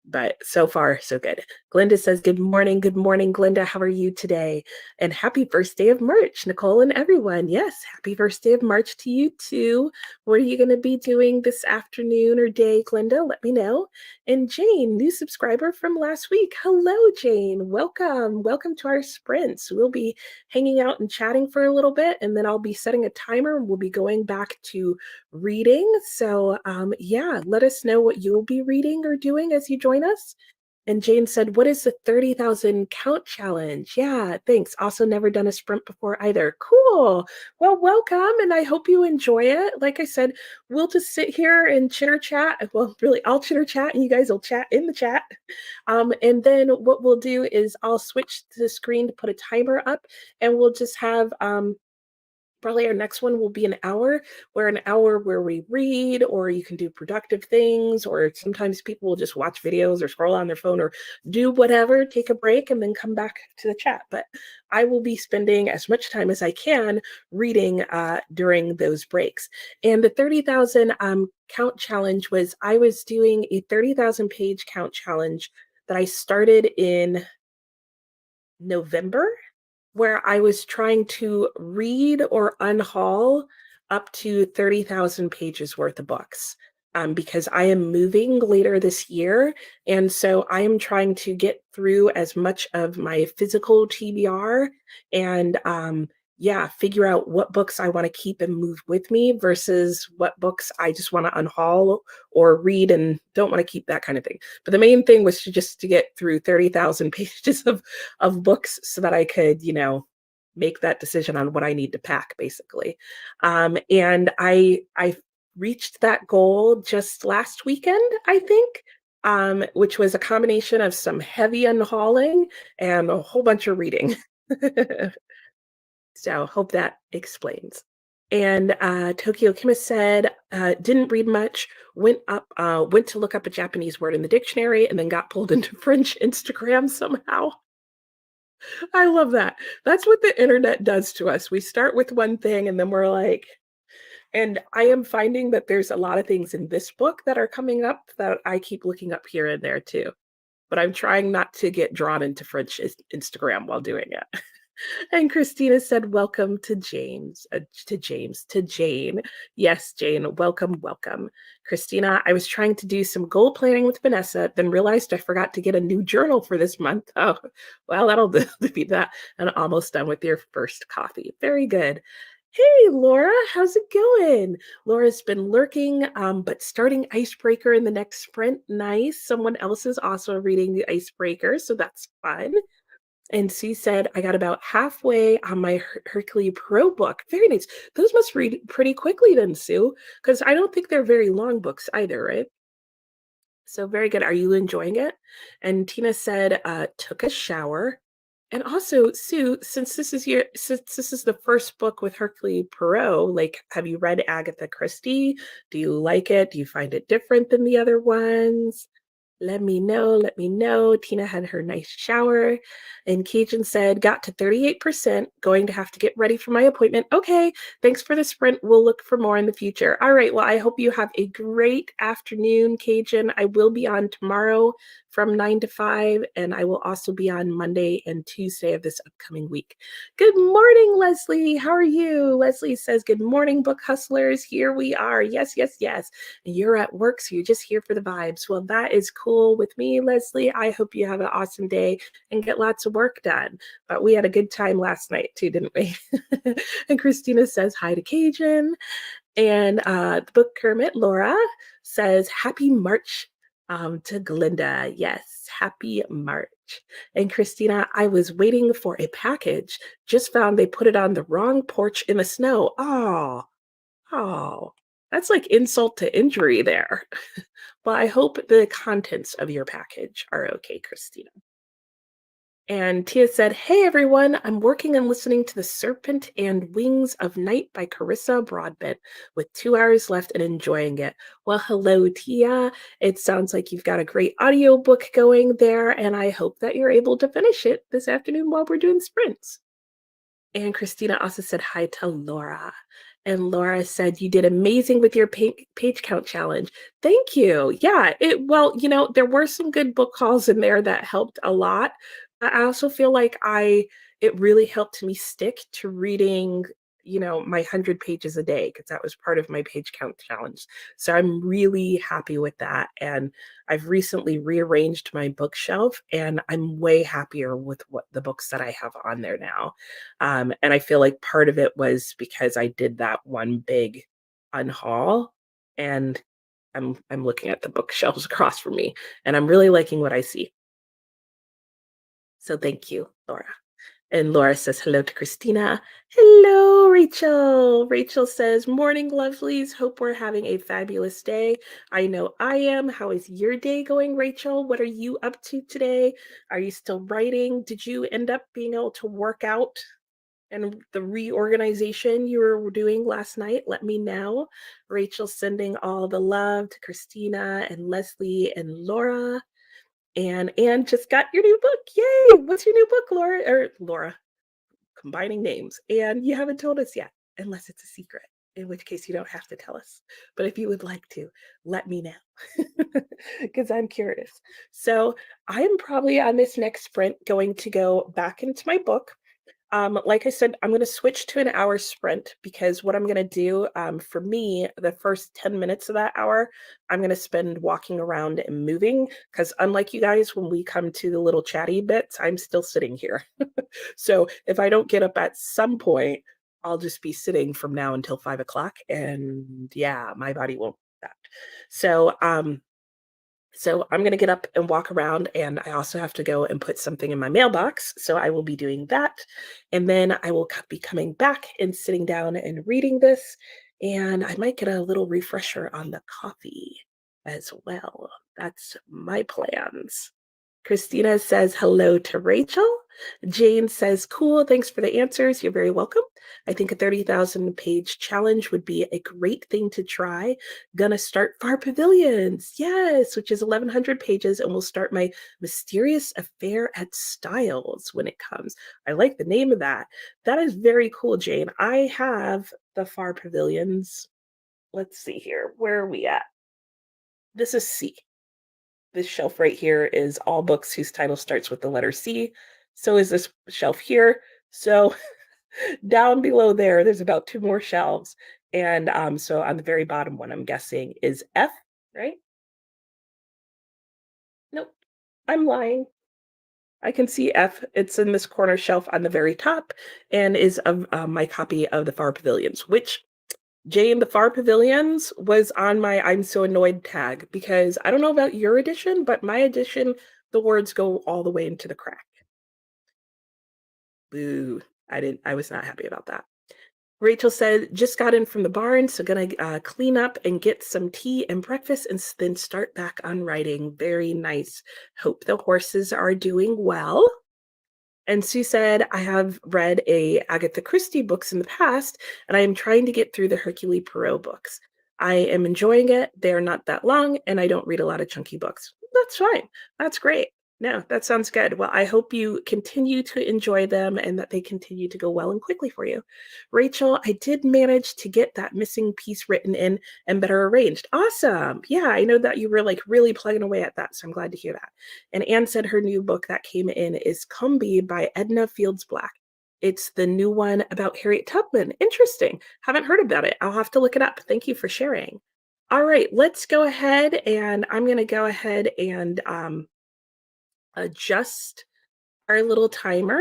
But so far, so good. Glenda says, good morning. Good morning, Glenda. How are you today? And happy first day of March, Nicole and everyone. Yes, happy first day of March to you too. What are you going to be doing this afternoon or day, Glenda? Let me know. And Jane, new subscriber from last week. Hello, Jane. Welcome. Welcome to our sprints. We'll be hanging out and chatting for a little bit, and then I'll be setting a timer. We'll be going back to reading. So, yeah, let us know what you'll be reading or doing as you join us. And Jane said, what is the 30,000 count challenge? Yeah, thanks. Also, never done a sprint before either. Cool. Well, welcome. And I hope you enjoy it. Like I said, we'll just sit here and chitter chat. Well, really, I'll chitter chat and you guys will chat in the chat. And then what we'll do is I'll switch the screen to put a timer up and we'll just have probably our next one will be an hour where we read, or you can do productive things, or sometimes people will just watch videos or scroll on their phone or do whatever, take a break, and then come back to the chat. But I will be spending as much time as I can reading during those breaks. And the 30,000 count challenge was I was doing a 30,000 page count challenge that I started in November, where I was trying to read or unhaul up to 30,000 pages worth of books. Because I am moving later this year. And so I am trying to get through as much of my physical TBR and yeah, figure out what books I want to keep and move with me versus what books I just want to unhaul or read and don't want to keep, that kind of thing. But the main thing was to get through 30,000 pages of books so that I could, make that decision on what I need to pack, basically. And I reached that goal just last weekend, I think, which was a combination of some heavy unhauling and a whole bunch of reading. So hope that explains. And Tokyo Chemist said, didn't read much, went to look up a Japanese word in the dictionary and then got pulled into French Instagram somehow. I love that. That's what the internet does to us. We start with one thing and then we're like, and I am finding that there's a lot of things in this book that are coming up that I keep looking up here and there too. But I'm trying not to get drawn into French Instagram while doing it. And Christina said, welcome to to Jane. Yes, Jane, welcome, welcome. Christina, I was trying to do some goal planning with Vanessa, then realized I forgot to get a new journal for this month. Oh, well, that'll defeat that. And almost done with your first coffee. Very good. Hey, Laura, how's it going? Laura's been lurking, but starting Icebreaker in the next sprint. Nice. Someone else is also reading the Icebreaker, so that's fun. And Sue said, I got about halfway on my Hercule Pro book. Very nice. Those must read pretty quickly then, Sue, because I don't think they're very long books either, right? So very good. Are you enjoying it? And Tina said, took a shower. And also, Sue, since this is the first book with Hercule Poirot, like, have you read Agatha Christie? Do you like it? Do you find it different than the other ones? Let me know. Let me know. Tina had her nice shower. And Cajun said, got to 38%, going to have to get ready for my appointment. Okay, thanks for the sprint. We'll look for more in the future. All right, well, I hope you have a great afternoon, Cajun. I will be on tomorrow from 9 to 5, and I will also be on Monday and Tuesday of this upcoming week. Good morning, Leslie. How are you? Leslie says, good morning, book hustlers. Here we are. Yes, yes, yes. You're at work, so you're just here for the vibes. Well, that is cool with me, Leslie. I hope you have an awesome day and get lots of work done. But we had a good time last night too, didn't we? And Christina says hi to Cajun. And the book Kermit, Laura, says happy March to Glinda. Yes, happy March. And Christina, I was waiting for a package. Just found they put it on the wrong porch in the snow. Oh, that's like insult to injury there. Well, I hope the contents of your package are okay, Christina. And Tia said, hey everyone, I'm working and listening to The Serpent and Wings of Night by Carissa Broadbent with 2 hours left and enjoying it. Well, hello, Tia. It sounds like you've got a great audiobook going there, and I hope that you're able to finish it this afternoon while we're doing sprints. And Christina also said hi to Laura. And Laura said, you did amazing with your page count challenge. Thank you. Yeah, there were some good book calls in there that helped a lot. I also feel like it really helped me stick to reading, my 100 pages a day, because that was part of my page count challenge. So I'm really happy with that. And I've recently rearranged my bookshelf and I'm way happier with what the books that I have on there now. And I feel like part of it was because I did that one big unhaul, and I'm looking at the bookshelves across from me and I'm really liking what I see. So thank you, Laura. And Laura says hello to Christina. Hello, Rachel. Rachel says, morning, lovelies. Hope we're having a fabulous day. I know I am. How is your day going, Rachel? What are you up to today? Are you still writing? Did you end up being able to work out and the reorganization you were doing last night? Let me know. Rachel's sending all the love to Christina and Leslie and Laura. And Anne just got your new book. Yay! What's your new book, Laura? Or Laura, combining names. And you haven't told us yet, unless it's a secret, in which case you don't have to tell us. But if you would like to, let me know, because I'm curious. So I am probably on this next sprint going to go back into my book. Like I said, I'm going to switch to an hour sprint, because what I'm going to do, for me, the first 10 minutes of that hour, I'm going to spend walking around and moving, because unlike you guys, when we come to the little chatty bits, I'm still sitting here. So if I don't get up at some point, I'll just be sitting from now until 5 o'clock. And yeah, my body won't do that. So I'm going to get up and walk around, and I also have to go and put something in my mailbox. So I will be doing that. And then I will be coming back and sitting down and reading this. And I might get a little refresher on the coffee as well. That's my plans. Christina says hello to Rachel. Jane says, cool, thanks for the answers. You're very welcome. I think a 30,000 page challenge would be a great thing to try. Gonna start Far Pavilions. Yes, which is 1,100 pages, and will start my mysterious affair at Styles when it comes. I like the name of that. That is very cool, Jane. I have the Far Pavilions. Let's see here. Where are we at? This is C. This shelf right here is all books whose title starts with the letter C. So is this shelf here. So down below there, there's about two more shelves. And so on the very bottom one, I'm guessing is F, right? Nope, I'm lying. I can see F. It's in this corner shelf on the very top and is of my copy of the Far Pavilions, which Jane, the Far Pavilions was on my I'm so annoyed tag because I don't know about your edition, but my edition, the words go all the way into the crack. Boo. I was not happy about that. Rachel said, just got in from the barn, so gonna clean up and get some tea and breakfast and then start back on writing. Very nice. Hope the horses are doing well. And Sue said, I have read a Agatha Christie books in the past, and I am trying to get through the Hercule Poirot books. I am enjoying it. They're not that long, and I don't read a lot of chunky books. That's fine. That's great. No, that sounds good. Well, I hope you continue to enjoy them and that they continue to go well and quickly for you. Rachel, I did manage to get that missing piece written in and better arranged. Awesome. Yeah, I know that you were like really plugging away at that, so I'm glad to hear that. And Anne said her new book that came in is Cumby by Edna Fields Black. It's the new one about Harriet Tubman. Interesting. Haven't heard about it. I'll have to look it up. Thank you for sharing. All right, let's go ahead and I'm going to go ahead and adjust our little timer.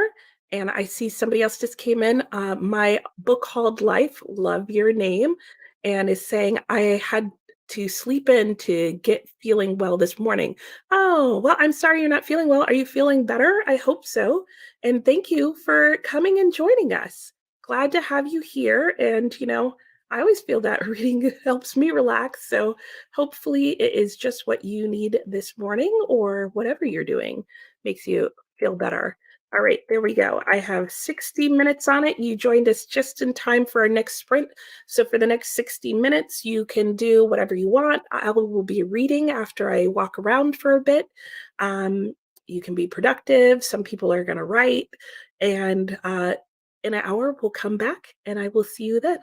And I see somebody else just came in. My book called Life, Love Your Name, and is saying I had to sleep in to get feeling well this morning. Oh, well, I'm sorry you're not feeling well. Are you feeling better? I hope so. And thank you for coming and joining us. Glad to have you here. And, I always feel that reading helps me relax. So hopefully it is just what you need this morning or whatever you're doing makes you feel better. All right, there we go. I have 60 minutes on it. You joined us just in time for our next sprint. So for the next 60 minutes, you can do whatever you want. I will be reading after I walk around for a bit. You can be productive. Some people are going to write. And in an hour, we'll come back and I will see you then.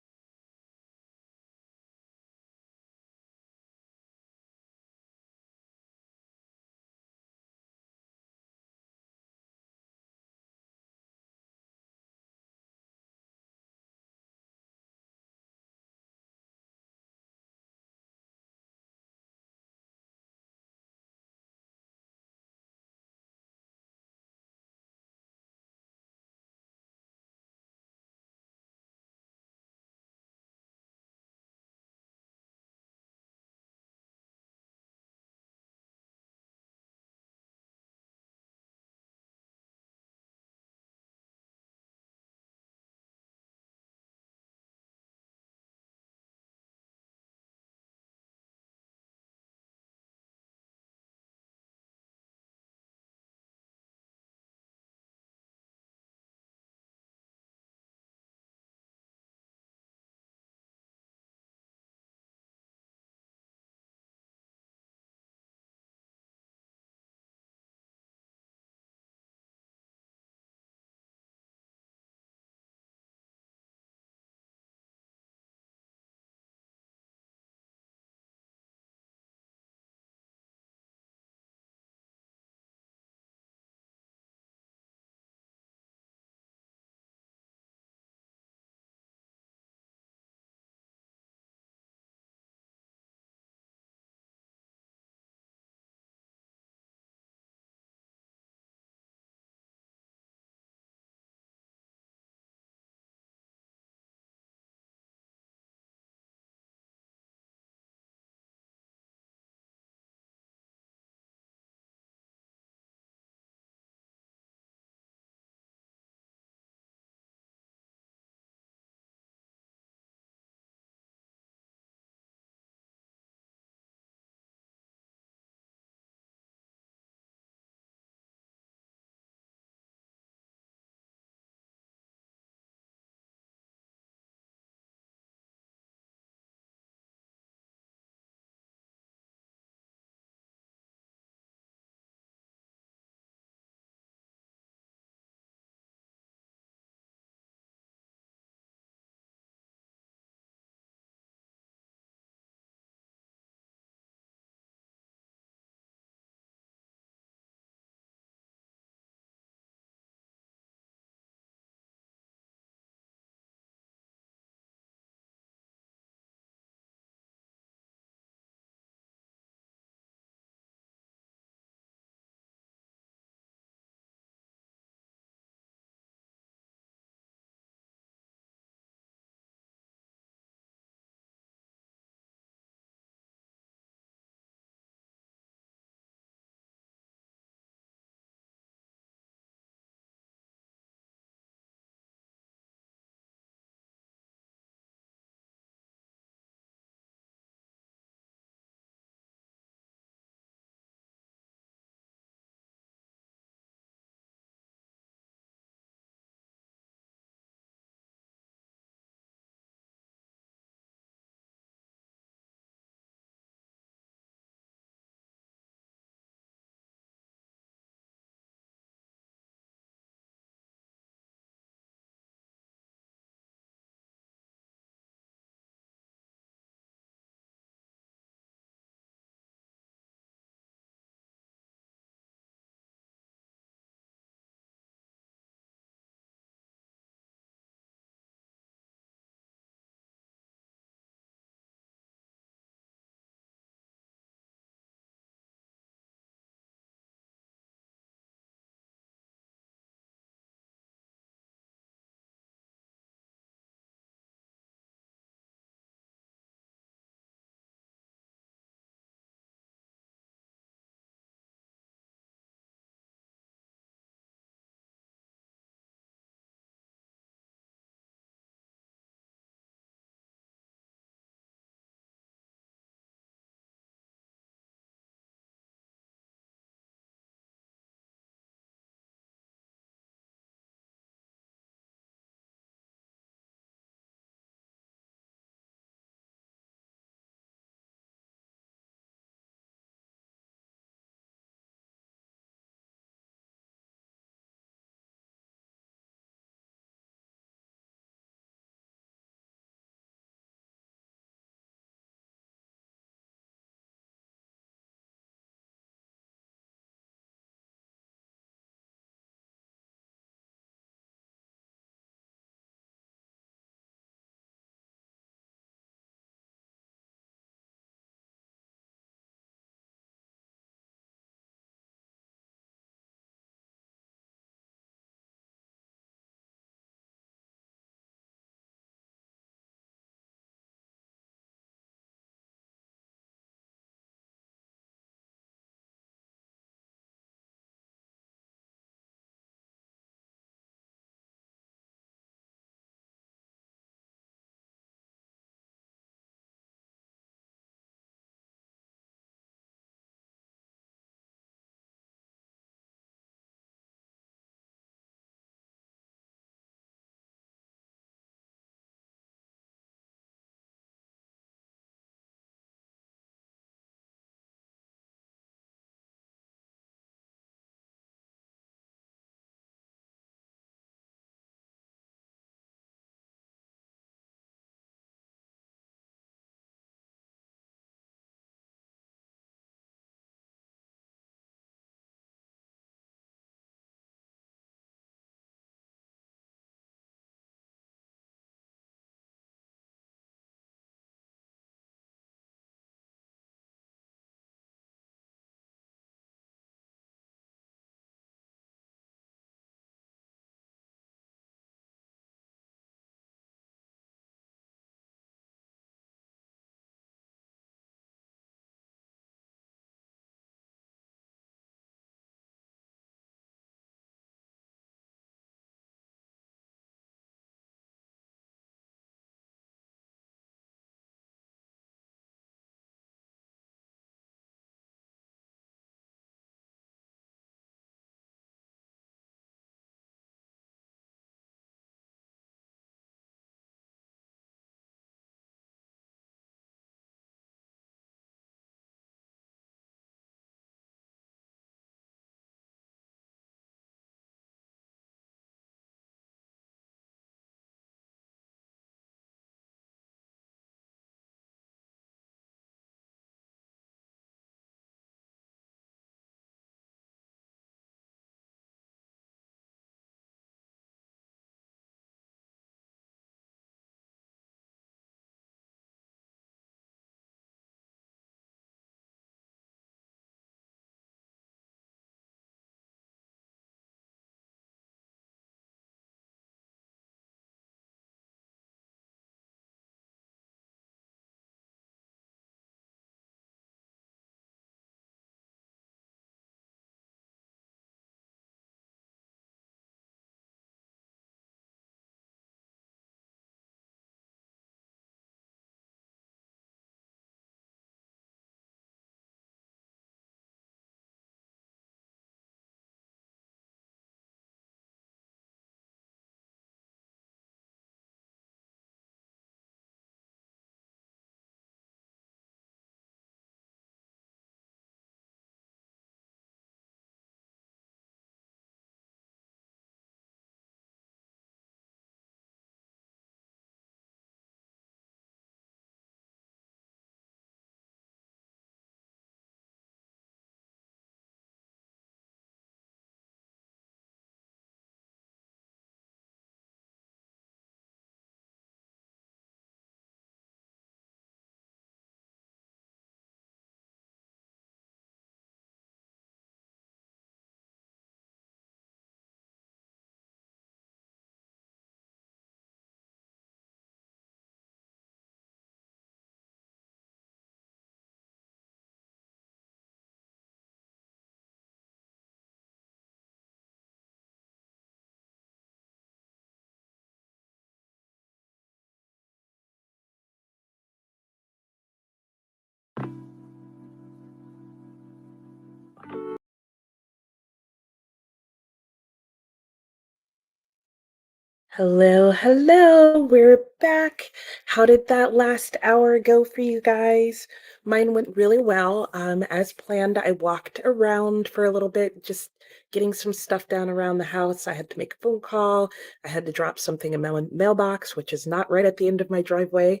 Hello, hello. We're back. How did that last hour go for you guys? Mine went really well. As planned, I walked around for a little bit, just getting some stuff down around the house. I had to make a phone call. I had to drop something in my mailbox, which is not right at the end of my driveway.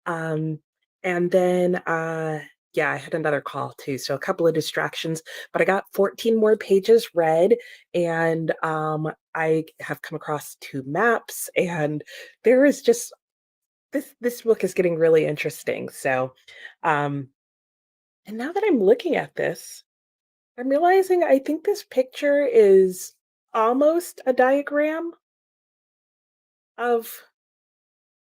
Um, and then, yeah, I had another call too. So a couple of distractions, but I got 14 more pages read, and I have come across two maps, and there is just this book is getting really interesting. So, um, and now that I'm looking at this, I'm realizing I think this picture is almost a diagram of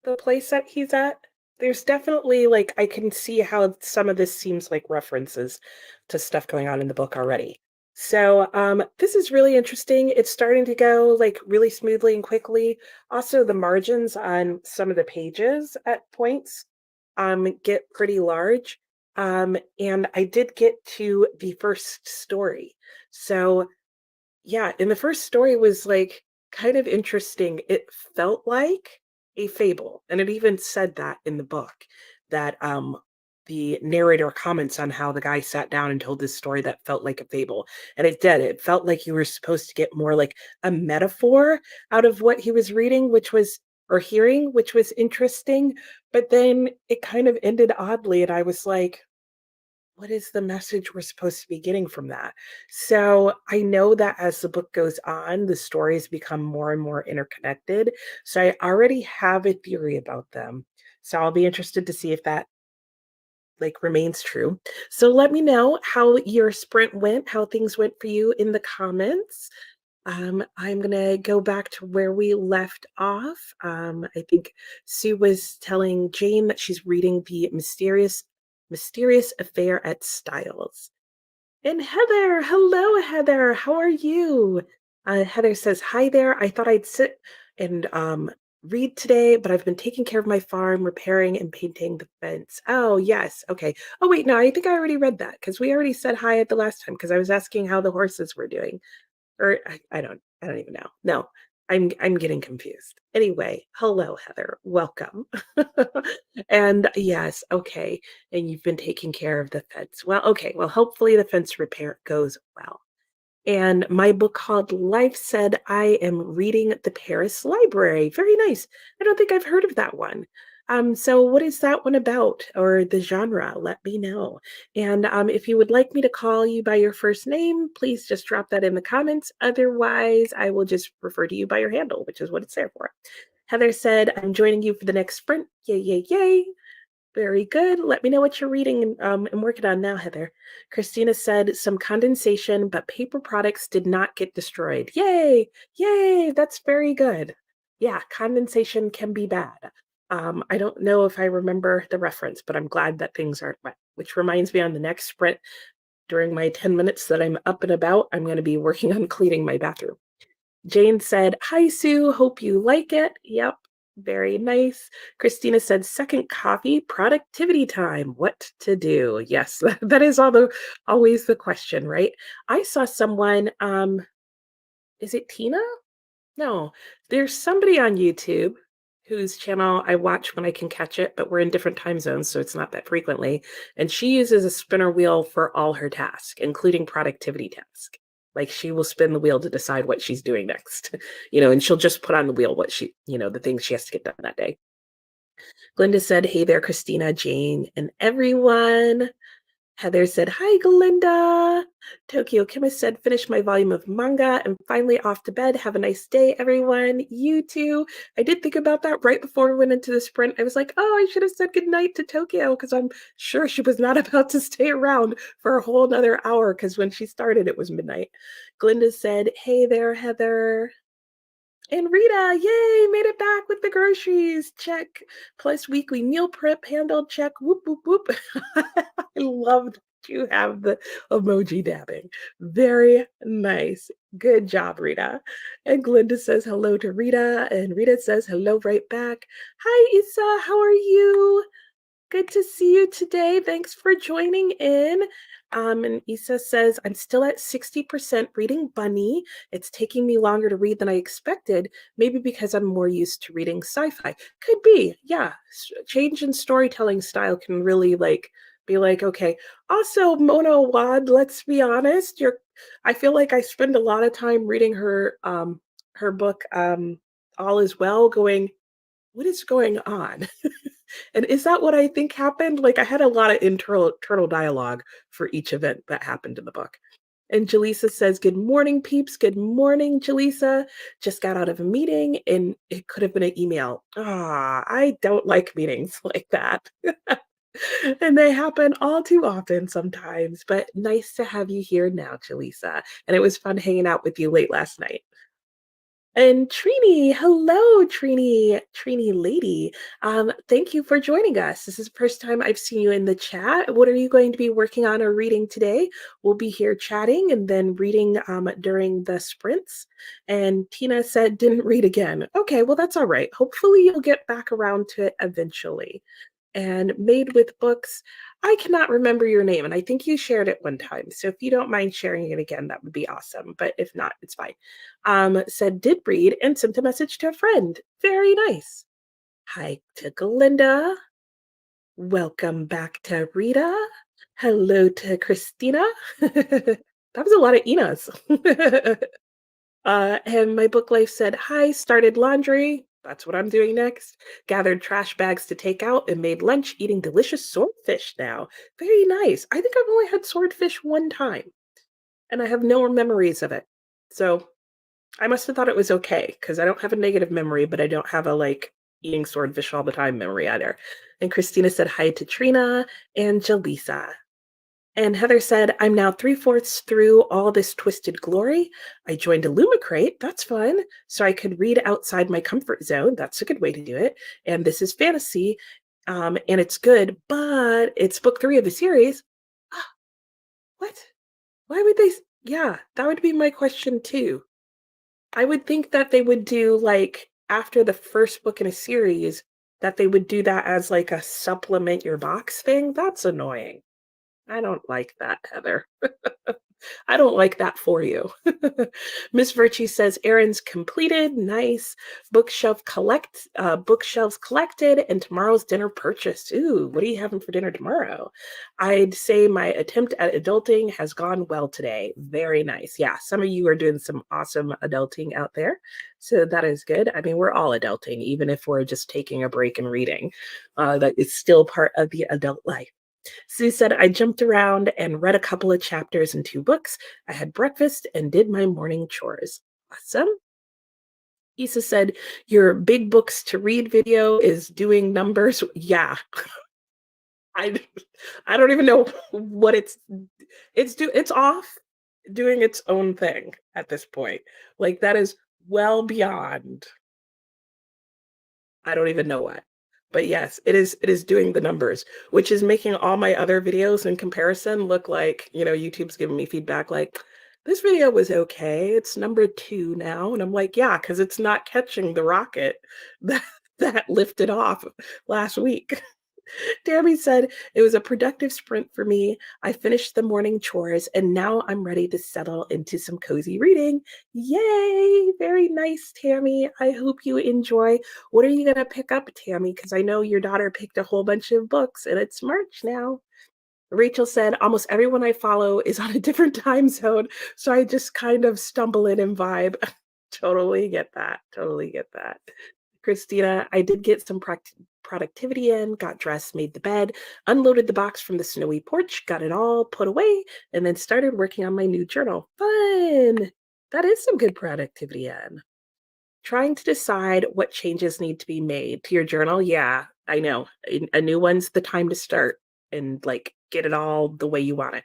the place that he's at. There's definitely like I can see how some of this seems like references to stuff going on in the book already. So this is really interesting. It's starting to go like really smoothly and quickly. Also, the margins on some of the pages at points get pretty large. And I did get to the first story. So yeah, and the first story was, like, kind of interesting. It felt like a fable, and it even said that in the book, that, the narrator comments on how the guy sat down and told this story that felt like a fable, and it did. It felt like you were supposed to get more like a metaphor out of what he was reading, which was or hearing, which was interesting, but then it kind of ended oddly, and I was like, what is the message we're supposed to be getting from that? So I know that as the book goes on, the stories become more and more interconnected. So I already have a theory about them. So I'll be interested to see if that like remains true. So let me know how your sprint went, how things went for you in the comments. I'm gonna go back to where we left off. I think Sue was telling Jane that she's reading the Mysterious Affair at Styles. And Heather, hello, Heather. How are you? Heather says, "Hi there. I thought I'd sit and read today, but I've been taking care of my farm, repairing and painting the fence." Oh, yes. Okay. Oh, wait, no, I think I already read that because we already said hi at the last time because I was asking how the horses were doing. Or I don't even know. No, I'm getting confused. Anyway, hello, Heather. Welcome. And yes, okay. And you've been taking care of the fence. Well, okay. Well, hopefully the fence repair goes well. And my book called Life said I am reading the Paris Library. Very nice. I don't think I've heard of that one. So what is that one about or the genre? Let me know. And if you would like me to call you by your first name, please just drop that in the comments. Otherwise, I will just refer to you by your handle, which is what it's there for. Heather said, I'm joining you for the next sprint. Yay, yay, yay. Very good. Let me know what you're reading and working on now, Heather. Christina said some condensation, but paper products did not get destroyed. Yay! Yay! That's very good. Yeah, condensation can be bad. I don't know if I remember the reference, but I'm glad that things aren't wet, which reminds me on the next sprint during my 10 minutes that I'm up and about, I'm going to be working on cleaning my bathroom. Jane said, "Hi, Sue. Hope you like it." Yep, very nice. Christina said, "Second coffee, productivity time. What to do?" Yes, that is always the question, right? I saw someone, is it Tina? No, there's somebody on YouTube whose channel I watch when I can catch it, but we're in different time zones, so it's not that frequently. And she uses a spinner wheel for all her tasks, including productivity tasks. Like she will spin the wheel to decide what she's doing next, and she'll just put on the wheel what the things she has to get done that day. Glinda said, "Hey there, Christina, Jane, and everyone." Heather said, "Hi, Glinda." Tokyo Chemist said, "Finished my volume of manga and finally off to bed. Have a nice day, everyone." You too. I did think about that right before we went into the sprint. I was like, oh, I should have said goodnight to Tokyo because I'm sure she was not about to stay around for a whole another hour because when she started, it was midnight. Glinda said, "Hey there, Heather." And Rita, yay, made it back with the groceries. Check. Plus weekly meal prep handled. Check. Whoop, whoop, whoop. I love that you have the emoji dabbing. Very nice. Good job, Rita. And Glinda says hello to Rita. And Rita says hello right back. Hi, Issa. How are you? Good to see you today. Thanks for joining in. And Isa says, I'm still at 60% reading Bunny. It's taking me longer to read than I expected, maybe because I'm more used to reading sci-fi. Could be, yeah. Change in storytelling style can really like be like, okay. Also, Mona Wad, let's be honest, I feel like I spend a lot of time reading her book, All Is Well, going, what is going on? And is that what I think happened? Like I had a lot of internal dialogue for each event that happened in the book. And Jaleesa says, good morning, peeps. Good morning, Jaleesa. Just got out of a meeting and it could have been an email. I don't like meetings like that. And they happen all too often sometimes, but nice to have you here now, Jaleesa. And it was fun hanging out with you late last night. And Trini, hello, Trini lady. Thank you for joining us. This is the first time I've seen you in the chat. What are you going to be working on or reading today? We'll be here chatting and then reading during the sprints. And Tina said, didn't read again. Okay, well, that's all right. Hopefully, you'll get back around to it eventually. And Made with Books, I cannot remember your name, and I think you shared it one time. So if you don't mind sharing it again, that would be awesome. But if not, it's fine. Said did read and sent a message to a friend. Very nice. Hi to Glinda. Welcome back to Rita. Hello to Christina. That was a lot of Inas. And my book life said, hi, started laundry. That's what I'm doing next. Gathered trash bags to take out and made lunch eating delicious swordfish now. Very nice. I think I've only had swordfish one time and I have no memories of it. So I must have thought it was okay because I don't have a negative memory, but I don't have a like eating swordfish all the time memory either. And Christina said hi to Trina and Jaleesa. And Heather said, I'm now 3/4 through all this twisted glory. I joined Illumicrate. That's fun. So I could read outside my comfort zone. That's a good way to do it. And this is fantasy. And it's good, but it's book 3 of the series. Ah, what? Why would they? Yeah, that would be my question too. I would think that they would do like after the first book in a series, that they would do that as like a supplement your box thing. That's annoying. I don't like that, Heather. I don't like that for you. Miss Virtue says errands completed. Nice. Bookshelves collected, and tomorrow's dinner purchased. Ooh, what are you having for dinner tomorrow? I'd say my attempt at adulting has gone well today. Very nice. Yeah, some of you are doing some awesome adulting out there. So that is good. I mean, we're all adulting, even if we're just taking a break and reading. That is still part of the adult life. Sue said, I jumped around and read a couple of chapters in 2 books. I had breakfast and did my morning chores. Awesome. Issa said, your big books to read video is doing numbers. Yeah. I I don't even know what it's off doing its own thing at this point. Like that is well beyond I don't even know what. But yes, it is doing the numbers, which is making all my other videos in comparison look like, YouTube's giving me feedback like this video was okay. It's number 2 now. And I'm like, yeah, because it's not catching the rocket that that lifted off last week. Tammy said, it was a productive sprint for me. I finished the morning chores and now I'm ready to settle into some cozy reading. Yay! Very nice, Tammy. I hope you enjoy. What are you going to pick up, Tammy? Because I know your daughter picked a whole bunch of books and it's March now. Rachel said, almost everyone I follow is on a different time zone. So I just kind of stumble in and vibe. Totally get that. Totally get that. Christina, I did get some productivity in, got dressed, made the bed, unloaded the box from the snowy porch, got it all put away, and then started working on my new journal. Fun! That is some good productivity in. Trying to decide what changes need to be made to your journal. Yeah, I know. A new one's the time to start and like get it all the way you want it.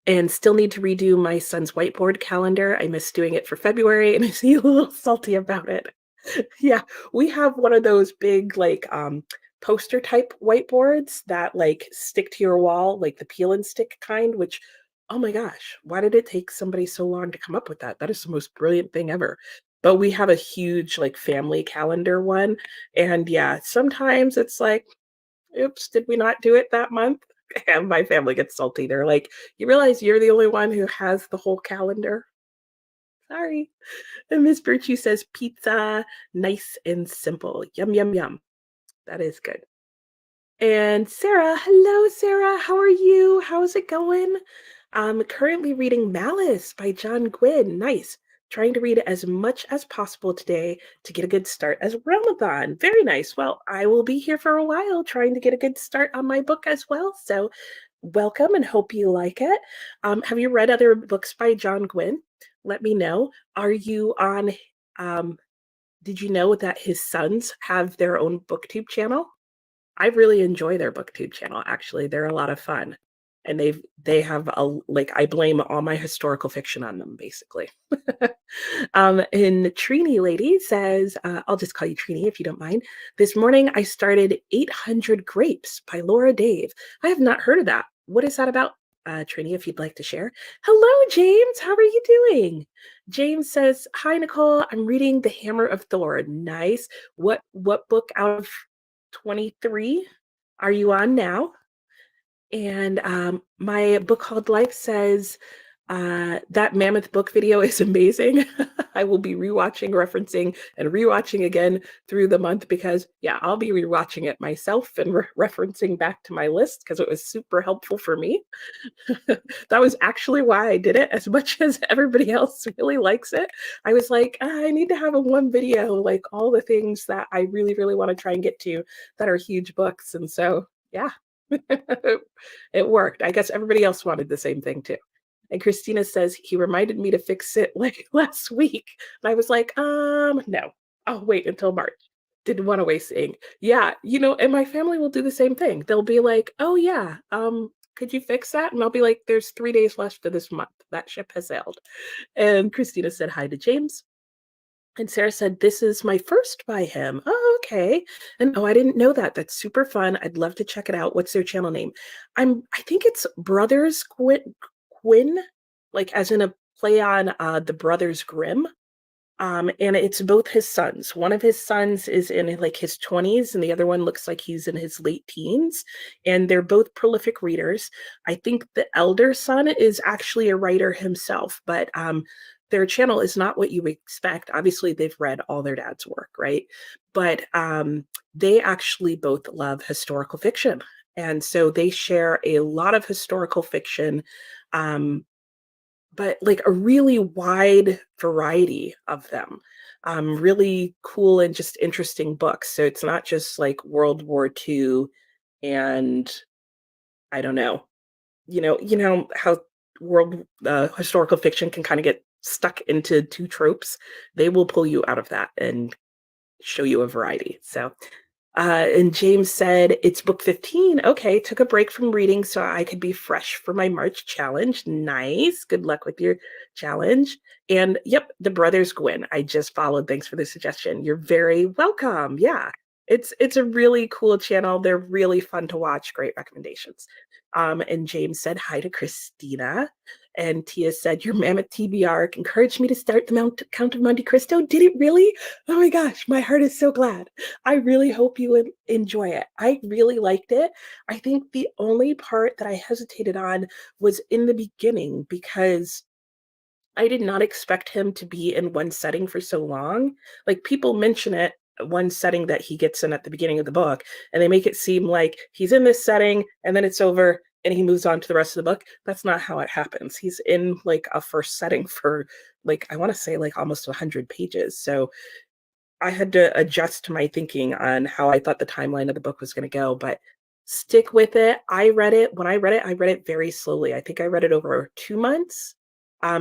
And still need to redo my son's whiteboard calendar. I missed doing it for February and I feel a little salty about it. Yeah, we have one of those big like poster type whiteboards that like stick to your wall, like the peel and stick kind, which oh my gosh, why did it take somebody so long to come up with that? That is the most brilliant thing ever. But we have a huge like family calendar one. And yeah, sometimes it's like, oops, did we not do it that month? And my family gets salty. They're like, "You realize you're the only one who has the whole calendar?" Sorry. And Miss Birchie says, "Pizza, nice and simple. Yum, yum, yum." That is good. And Sarah, hello, Sarah. How are you? How's it going? I'm currently reading Malice by John Gwynne. Nice. Trying to read as much as possible today to get a good start as Ramadan. Very nice. Well, I will be here for a while trying to get a good start on my book as well. So, welcome and hope you like it. Have you read other books by John Gwynne? Let me know. Are you on? Um, did you know that his sons have their own booktube channel? I really enjoy their booktube channel, actually. They're a lot of fun. And they have I blame all my historical fiction on them, basically. And Trini Lady says, I'll just call you Trini if you don't mind. This morning I started 800 Grapes by Laura Dave. I have not heard of that. What is that about? Trini, if you'd like to share. Hello, James. How are you doing? James says, "Hi, Nicole. I'm reading The Hammer of Thor." Nice. What book out of 23 are you on now? And my book called Life says that mammoth book video is amazing. I will be rewatching, referencing, and rewatching again through the month because, yeah, I'll be rewatching it myself and referencing back to my list because it was super helpful for me. That was actually why I did it. As much as everybody else really likes it, I was like, I need to have a one video, like all the things that I really, really want to try and get to that are huge books. And so, yeah, it worked. I guess everybody else wanted the same thing too. And Christina says he reminded me to fix it like last week. And I was like, no, I'll wait until March. Didn't want to waste ink. Yeah, and my family will do the same thing. They'll be like, oh yeah, could you fix that? And I'll be like, there's 3 days left of this month. That ship has sailed. And Christina said hi to James. And Sarah said, this is my first by him. Oh, okay. And oh, I didn't know that. That's super fun. I'd love to check it out. What's their channel name? I think it's Brothers Quinn, like as in a play on the Brothers Grimm. And it's both his sons. One of his sons is in like his 20s, and the other one looks like he's in his late teens. And they're both prolific readers. I think the elder son is actually a writer himself, but their channel is not what you expect. Obviously, they've read all their dad's work, right? But they actually both love historical fiction. And so they share a lot of historical fiction. But like a really wide variety of them. Really cool and just interesting books. So it's not just like World War II and I don't know, how world historical fiction can kind of get stuck into two tropes. They will pull you out of that and show you a variety. So and James said, it's book 15. Okay, took a break from reading so I could be fresh for my March challenge. Nice. Good luck with your challenge. And yep, the Brothers Gwyn. I just followed. Thanks for the suggestion. You're very welcome. Yeah. It's a really cool channel. They're really fun to watch. Great recommendations. And James said hi to Christina. And Tia said, your mammoth TBR encouraged me to start the Count of Monte Cristo. Did it really? Oh my gosh, my heart is so glad. I really hope you enjoy it. I really liked it. I think the only part that I hesitated on was in the beginning because I did not expect him to be in one setting for so long. Like people mention it, one setting that he gets in at the beginning of the book, and they make it seem like he's in this setting and then it's over and he moves on to the rest of the book. That's not how it happens. He's in like a first setting for like, I want to say like almost 100 pages. So I had to adjust my thinking on how I thought the timeline of the book was going to go, but stick with it. I read it. When I read it very slowly. I think I read it over 2 months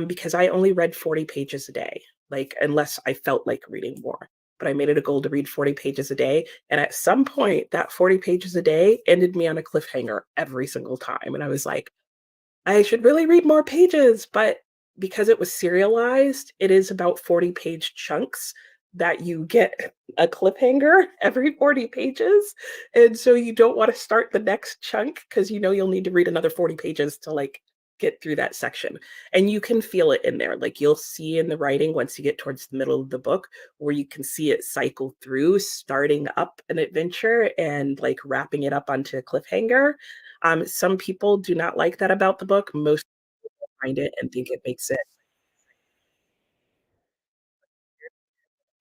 because I only read 40 pages a day, like unless I felt like reading more. But I made it a goal to read 40 pages a day. And at some point, that 40 pages a day ended me on a cliffhanger every single time. And I was like, I should really read more pages, but because it was serialized, it is about 40-page chunks that you get a cliffhanger every 40 pages. And so you don't want to start the next chunk because you'll need to read another 40 pages to like get through that section. And you can feel it in there. Like you'll see in the writing once you get towards the middle of the book where you can see it cycle through starting up an adventure and like wrapping it up onto a cliffhanger. Some people do not like that about the book. Most people find it and think it makes it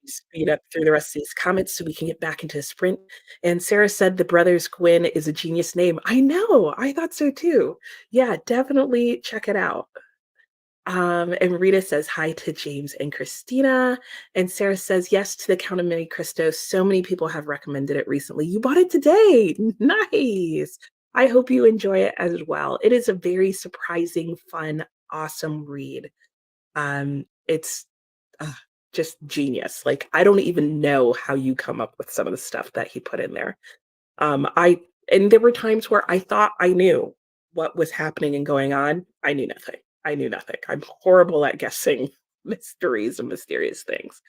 speed up through the rest of these comments so we can get back into sprint. And Sarah said the Brothers Gwyn is a genius name. I know. I thought so too. Yeah, definitely check it out. And Rita says hi to James and Christina. And Sarah says yes to the Count of Monte Cristo. So many people have recommended it recently. You bought it today. Nice. I hope you enjoy it as well. It is a very surprising, fun, awesome read. It's uh, just genius. Like I don't even know how you come up with some of the stuff that he put in there. I and there were times where I thought I knew what was happening and going on. I knew nothing. I knew nothing. I'm horrible at guessing mysteries and mysterious things.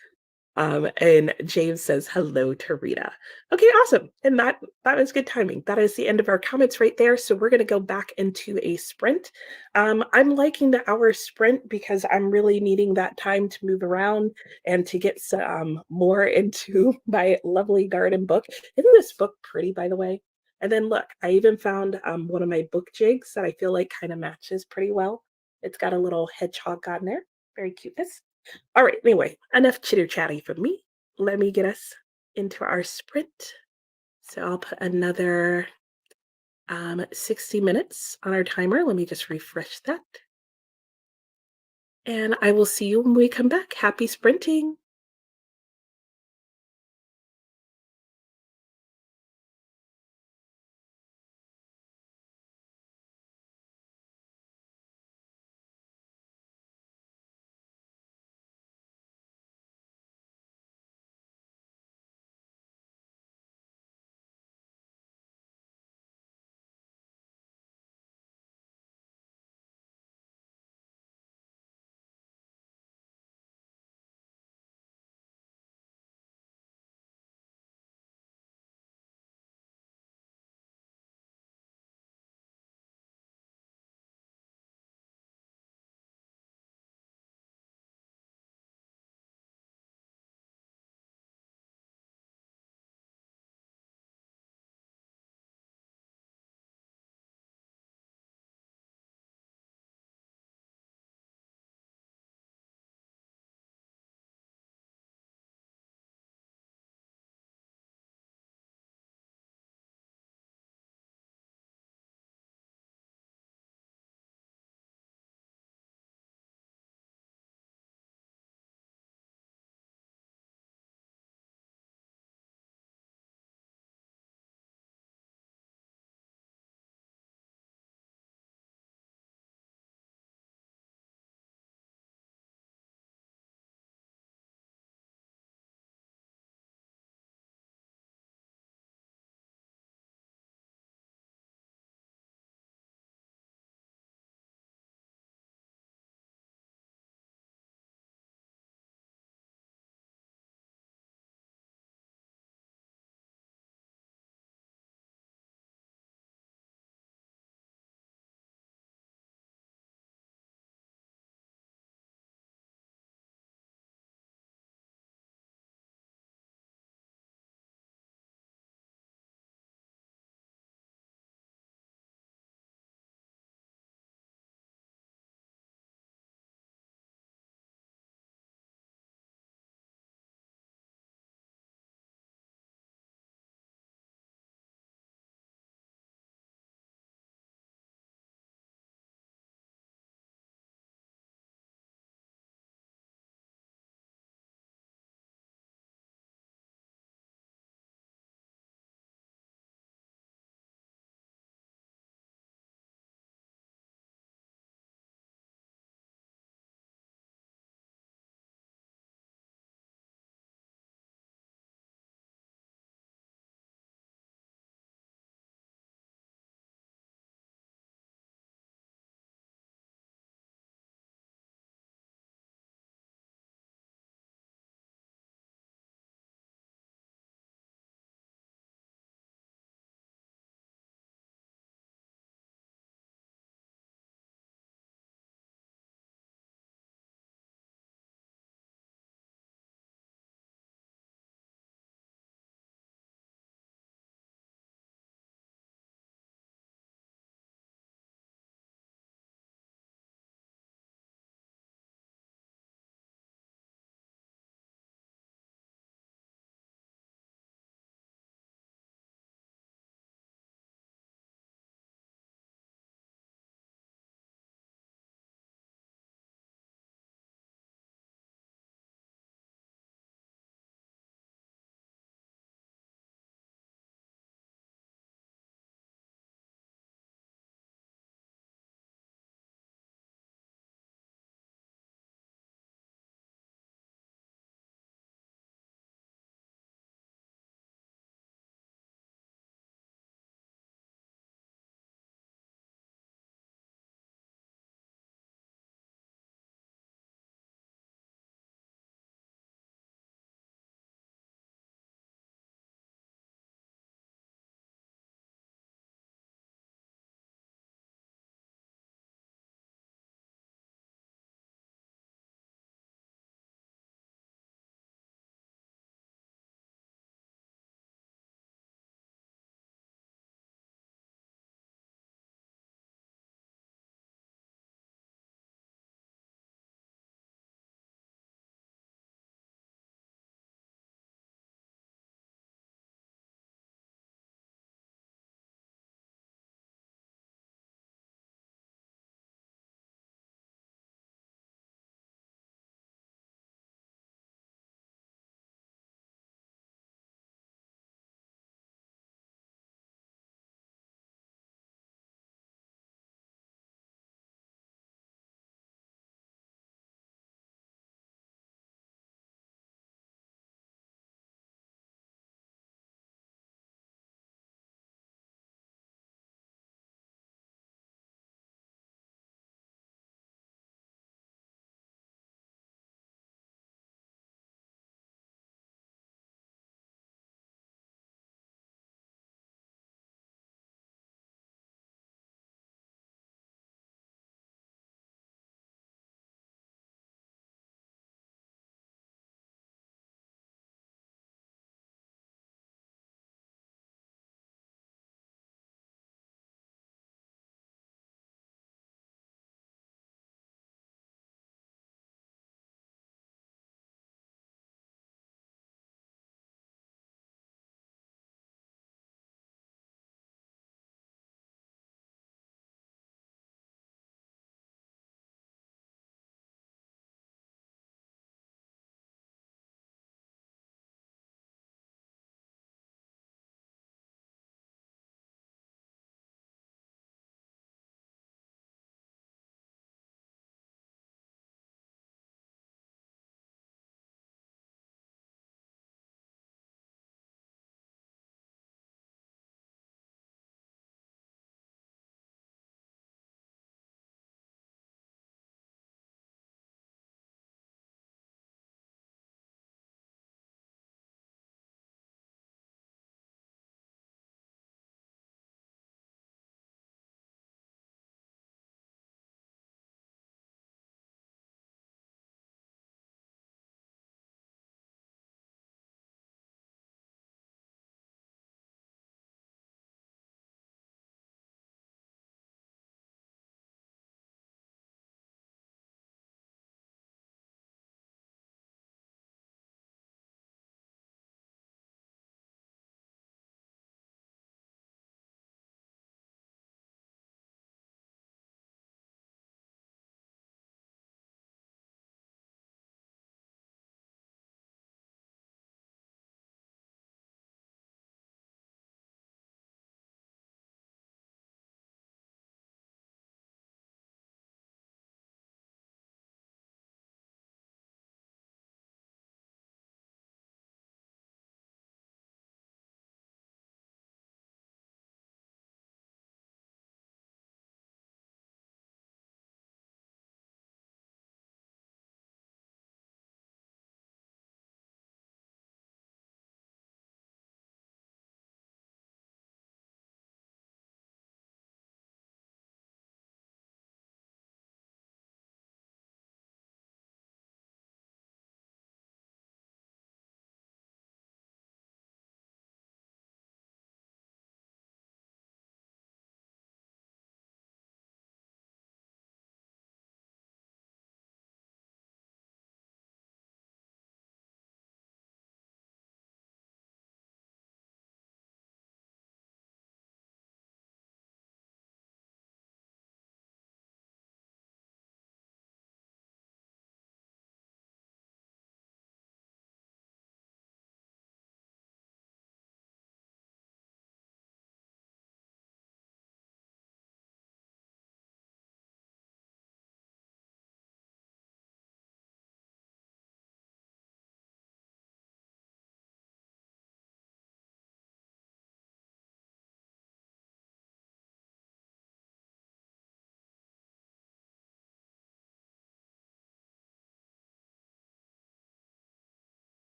And James says hello to Rita. Okay, awesome. And that was good timing. That is the end of our comments right there. So we're gonna go back into a sprint. I'm liking the hour sprint because I'm really needing that time to move around and to get some more into my lovely garden book. Isn't this book pretty, by the way? And then look, I even found one of my book jigs that I feel like kind of matches pretty well. It's got a little hedgehog on there. Very cuteness. All right, anyway, enough chitter chatty from me. Let me get us into our sprint. So I'll put another 60 minutes on our timer. Let me just refresh that. And I will see you when we come back. Happy sprinting.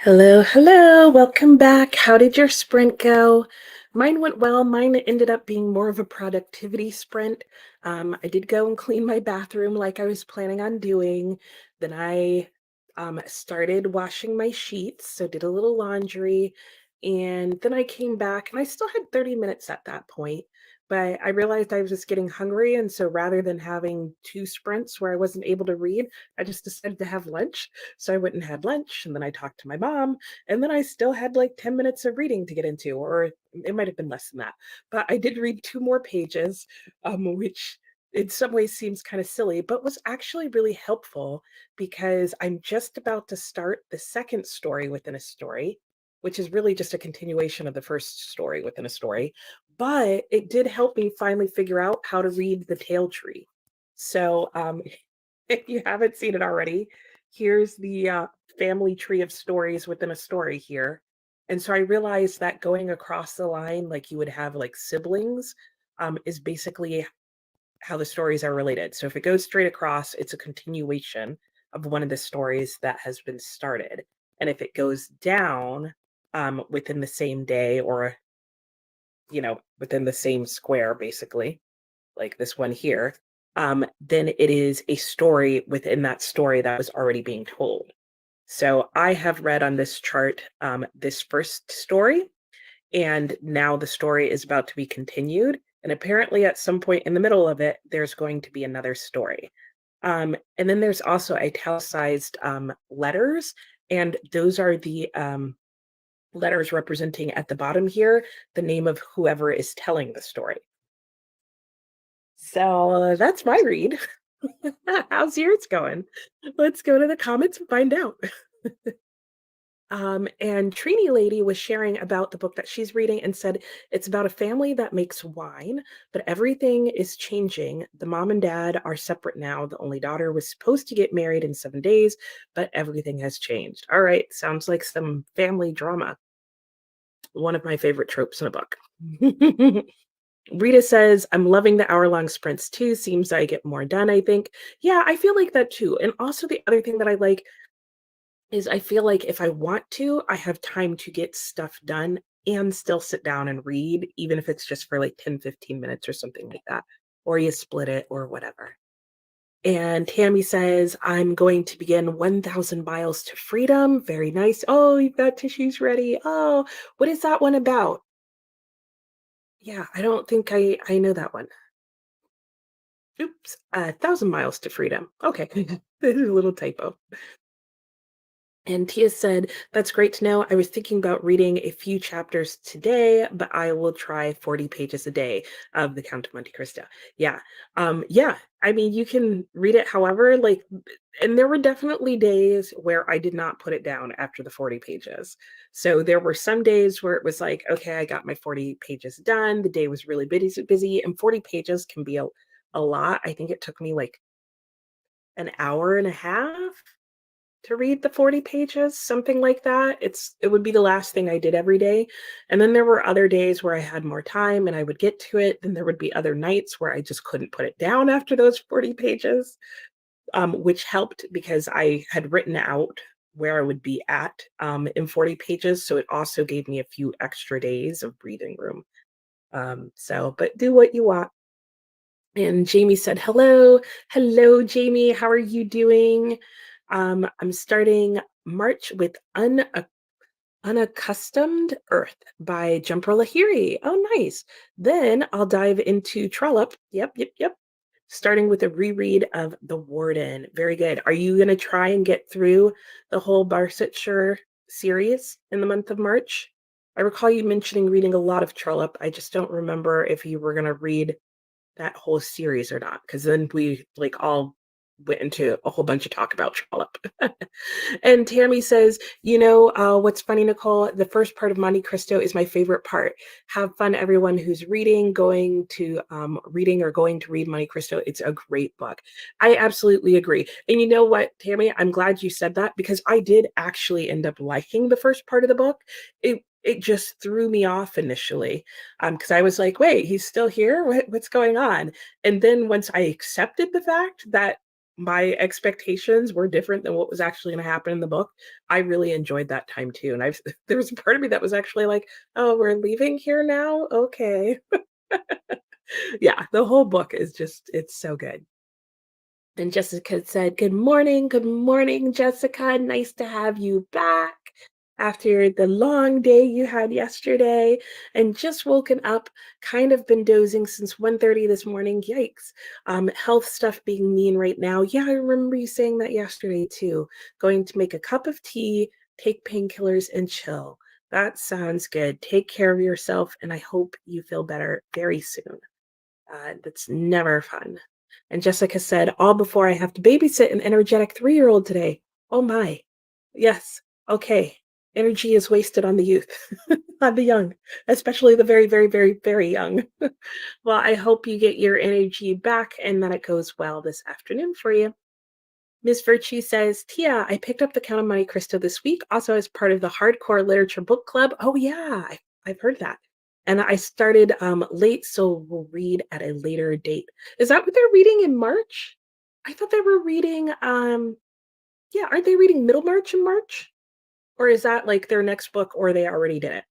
Hello, hello. Welcome back. How did your sprint go? Mine went well. Mine ended up being more of a productivity sprint. I did go and clean my bathroom like I was planning on doing. Then I started washing my sheets, so did a little laundry. And then I came back and I still had 30 minutes at that point. But I realized I was just getting hungry. And so rather than having two sprints where I wasn't able to read, I just decided to have lunch. So I went and had lunch, and then I talked to my mom, and then I still had like 10 minutes of reading to get into, or it might have been less than that. But I did read two more pages, which in some ways seems kind of silly, but was actually really helpful because I'm just about to start the second story within a story, which is really just a continuation of the first story within a story. But it did help me finally figure out how to read the tail tree. So if you haven't seen it already, here's the family tree of stories within a story here. And so I realized that going across the line, like you would have like siblings, is basically how the stories are related. So if it goes straight across, it's a continuation of one of the stories that has been started. And if it goes down within the same day or, within the same square, basically, like this one here, then it is a story within that story that was already being told. So I have read on this chart this first story, and now the story is about to be continued. And apparently, at some point in the middle of it, there's going to be another story. And then there's also italicized letters, and those are the letters representing at the bottom here the name of whoever is telling the story. So that's my read. How's yours going? Let's go to the comments and find out. And Trini Lady was sharing about the book that she's reading and said it's about a family that makes wine, but everything is changing. The mom and dad are separate now. The only daughter was supposed to get married in 7 days, but everything has changed. All right, sounds like some family drama. One of my favorite tropes in a book. Rita says, I'm loving the hour-long sprints too. Seems I get more done, I think. Yeah, I feel like that too. And also the other thing that I like is I feel like if I want to, I have time to get stuff done and still sit down and read, even if it's just for like 10, 15 minutes or something like that. Or you split it or whatever. And Tammy says, I'm going to begin 1,000 miles to freedom. Very nice. Oh, you've got tissues ready. Oh, what is that one about? Yeah, I don't think I know that one. Oops, 1,000 miles to freedom. Okay, there's a little typo. And Tia said, that's great to know. I was thinking about reading a few chapters today, but I will try 40 pages a day of The Count of Monte Cristo. Yeah. Yeah. I mean, you can read it however, like, and there were definitely days where I did not put it down after the 40 pages. So there were some days where it was like, okay, I got my 40 pages done. The day was really busy, and 40 pages can be a lot. I think it took me like an hour and a half to read the 40 pages, something like that. It would be the last thing I did every day. And then there were other days where I had more time and I would get to it. Then there would be other nights where I just couldn't put it down after those 40 pages, which helped because I had written out where I would be at in 40 pages. So it also gave me a few extra days of breathing room. But do what you want. And Jamie said, hello. Hello, Jamie. How are you doing? I'm starting March with Unaccustomed Earth by Jumper Lahiri. Oh, nice. Then I'll dive into Trollope. Yep. Starting with a reread of The Warden. Very good. Are you going to try and get through the whole Barsetshire series in the month of March? I recall you mentioning reading a lot of Trollope. I just don't remember if you were going to read that whole series or not, because then we like all went into a whole bunch of talk about Trollope. And Tammy says, what's funny, Nicole? The first part of Monte Cristo is my favorite part. Have fun, everyone who's going to read Monte Cristo. It's a great book. I absolutely agree. And you know what, Tammy? I'm glad you said that because I did actually end up liking the first part of the book. It just threw me off initially because I was like, wait, he's still here? What's going on? And then once I accepted the fact that my expectations were different than what was actually going to happen in the book, I really enjoyed that time too. And I've there was a part of me that was actually like, oh, we're leaving here now? Okay. Yeah, the whole book is just it's so good. And Jessica said, good morning. Good morning, Jessica. Nice to have you back after the long day you had yesterday and just woken up, kind of been dozing since 1:30 this morning. Yikes. Health stuff being mean right now. Yeah, I remember you saying that yesterday too. Going to make a cup of tea, take painkillers, and chill. That sounds good. Take care of yourself, and I hope you feel better very soon. That's never fun. And Jessica said, all before I have to babysit an energetic 3-year-old today. Oh my. Yes. Okay. Energy is wasted on the youth, on the young, especially the very, very, very, very young. Well, I hope you get your energy back and that it goes well this afternoon for you. Miss Virtue says, Tia, I picked up The Count of Monte Cristo this week, also as part of the Hardcore Literature Book Club. Oh, yeah, I've heard that. And I started late, so we'll read at a later date. Is that what they're reading in March? I thought they were reading, yeah, aren't they reading Middlemarch in March? Or is that like their next book or they already did it?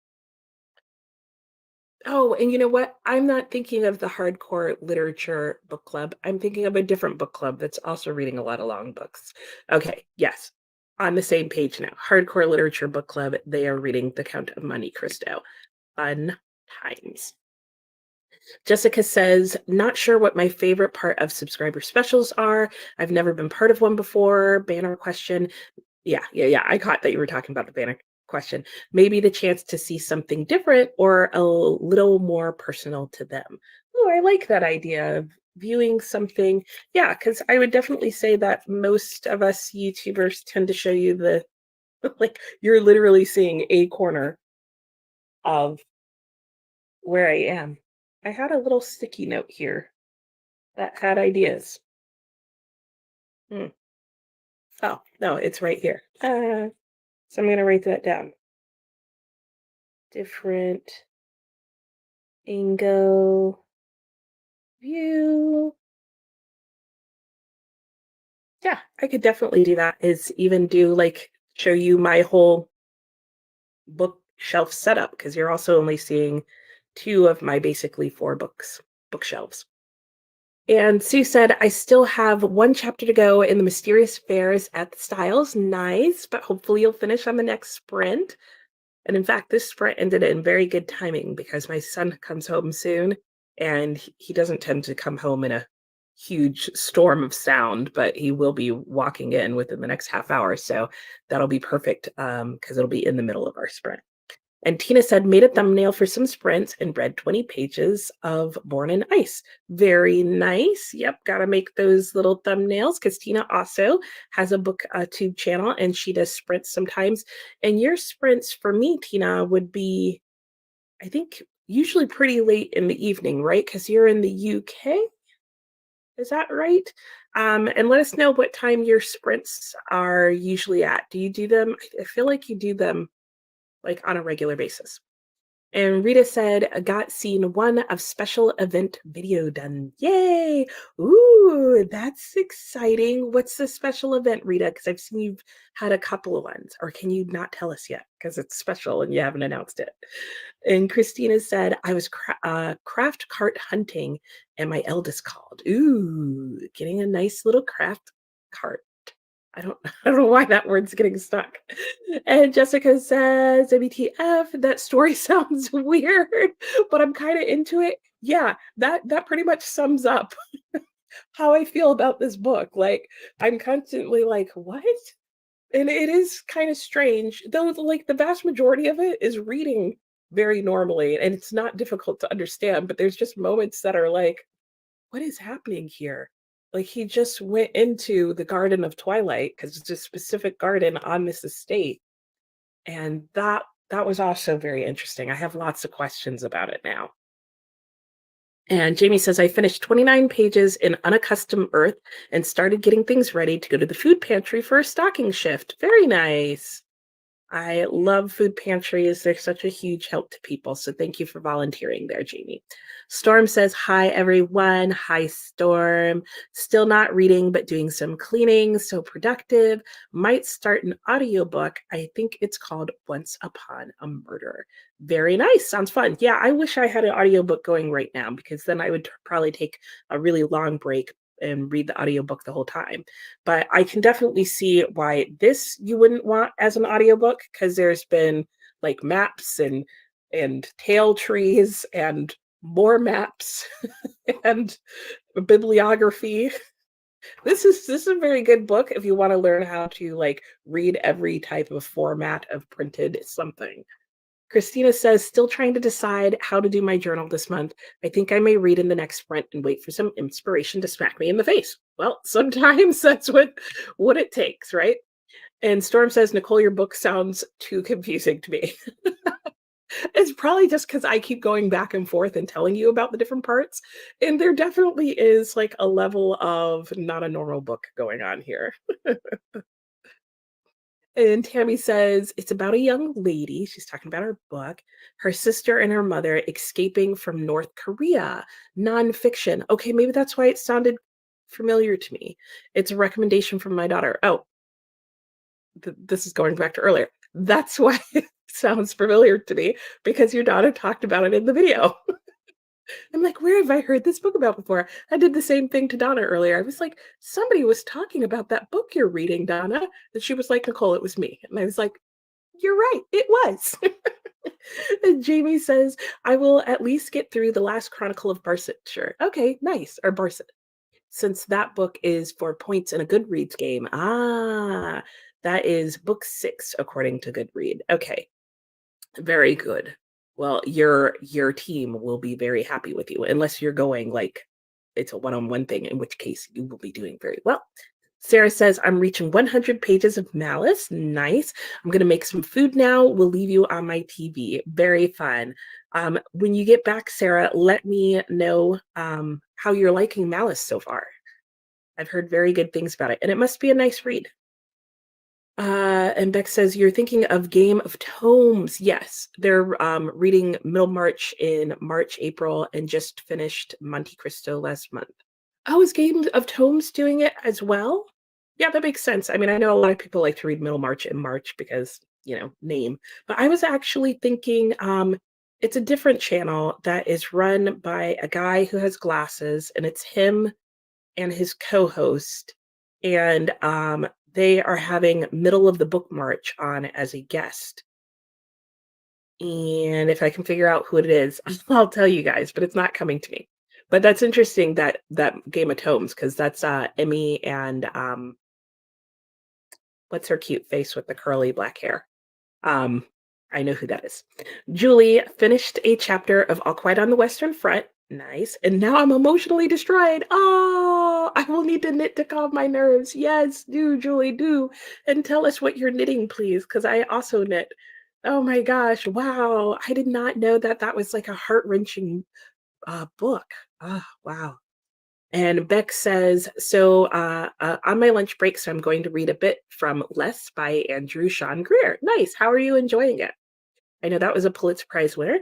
Oh, and you know what? I'm not thinking of the Hardcore Literature Book Club. I'm thinking of a different book club that's also reading a lot of long books. Okay, yes. On the same page now. Hardcore Literature Book Club, they are reading The Count of Monte Cristo. Fun times. Jessica says, not sure what my favorite part of subscriber specials are. I've never been part of one before. Banner question. Yeah. I caught that you were talking about the banner question. Maybe the chance to see something different or a little more personal to them. Oh, I like that idea of viewing something. Yeah, because I would definitely say that most of us YouTubers tend to show you the, like, you're literally seeing a corner of where I am. I had a little sticky note here that had ideas. Hmm. Oh, no, it's right here. So I'm going to write that down. Different angle view. Yeah, I could definitely do that. Is even do like show you my whole bookshelf setup because you're also only seeing 2 of my basically 4 bookshelves. And Sue said, I still have 1 chapter to go in the Mysterious Fairs at the Styles. Nice, but hopefully you'll finish on the next sprint. And in fact, this sprint ended in very good timing because my son comes home soon and he doesn't tend to come home in a huge storm of sound, but he will be walking in within the next half hour. So that'll be perfect because it'll be in the middle of our sprint. And Tina said, made a thumbnail for some sprints and read 20 pages of Born in Ice. Very nice. Yep, got to make those little thumbnails because Tina also has a booktube channel and she does sprints sometimes. And your sprints for me, Tina, would be, I think, usually pretty late in the evening, right? Because you're in the UK. Is that right? And let us know what time your sprints are usually at. Do you do them? I feel like you do them like on a regular basis. And Rita said, got scene 1 of special event video done. Yay! Ooh, that's exciting. What's the special event, Rita? Because I've seen you've had a couple of ones. Or can you not tell us yet? Because it's special and you haven't announced it. And Christina said, I was craft cart hunting and my eldest called. Ooh, getting a nice little craft cart. I don't know why that word's getting stuck. And Jessica says, WTF, that story sounds weird, but I'm kind of into it. Yeah, that pretty much sums up how I feel about this book. Like, I'm constantly like, what? And it is kind of strange, though, like the vast majority of it is reading very normally, and it's not difficult to understand, but there's just moments that are like, what is happening here? Like he just went into the Garden of Twilight because it's a specific garden on this estate. And that was also very interesting. I have lots of questions about it now. And Jamie says, I finished 29 pages in Unaccustomed Earth and started getting things ready to go to the food pantry for a stocking shift. Very nice. I love food pantries. They're such a huge help to people. So thank you for volunteering there, Jamie. Storm says, hi, everyone. Hi, Storm. Still not reading, but doing some cleaning. So productive. Might start an audiobook. I think it's called Once Upon a Murder. Very nice. Sounds fun. Yeah, I wish I had an audiobook going right now because then I would probably take a really long break and read the audiobook the whole time. But I can definitely see why this you wouldn't want as an audiobook because there's been like maps and tail trees and more maps and bibliography. This is a very good book if you want to learn how to like read every type of format of printed something. Christina says, still trying to decide how to do my journal this month. I think I may read in the next sprint and wait for some inspiration to smack me in the face. Well, sometimes that's what it takes, right? And Storm says, Nicole, your book sounds too confusing to me. It's probably just because I keep going back and forth and telling you about the different parts. And there definitely is like a level of not a normal book going on here. And Tammy says it's about a young lady. She's talking about her book, her sister and her mother escaping from North Korea, nonfiction. Okay, maybe that's why it sounded familiar to me. It's a recommendation from my daughter. Oh, this is going back to earlier. That's why it sounds familiar to me because your daughter talked about it in the video. I'm like, where have I heard this book about before? I did the same thing to Donna earlier. I was like, somebody was talking about that book you're reading, Donna. And she was like, Nicole, it was me. And I was like, you're right, it was. And Jamie says, I will at least get through the last Chronicle of Barsetshire. Okay, nice. Or Barset. Since that book is for points in a Goodreads game. Ah, that is book 6, according to Goodread. Okay, very good. Well, your team will be very happy with you, unless you're going like it's a one-on-one thing, in which case you will be doing very well. Sarah says, I'm reaching 100 pages of Malice. Nice. I'm going to make some food now. We'll leave you on my TV. Very fun. When you get back, Sarah, let me know how you're liking Malice so far. I've heard very good things about it, and it must be a nice read. And Beck says, you're thinking of Game of Tomes. Yes, they're reading Middlemarch in March, April, and just finished Monte Cristo last month. Oh, is Game of Tomes doing it as well? Yeah, that makes sense. I mean, I know a lot of people like to read Middlemarch in March because, name. But I was actually thinking it's a different channel that is run by a guy who has glasses, and it's him and his co-host. And they are having Middle of the Book March on as a guest. And if I can figure out who it is, I'll tell you guys, but it's not coming to me. But that's interesting that Game of Tomes, because that's Emmy and what's her cute face with the curly black hair? I know who that is. Julie finished a chapter of All Quiet on the Western Front. Nice. And now I'm emotionally destroyed. Oh, I will need to knit to calm my nerves. Yes, do, Julie, do. And tell us what you're knitting, please, because I also knit. Oh my gosh. Wow. I did not know that was like a heart-wrenching book. Oh, wow. And Beck says, so on my lunch break, so I'm going to read a bit from Less by Andrew Sean Greer. Nice. How are you enjoying it? I know that was a Pulitzer Prize winner.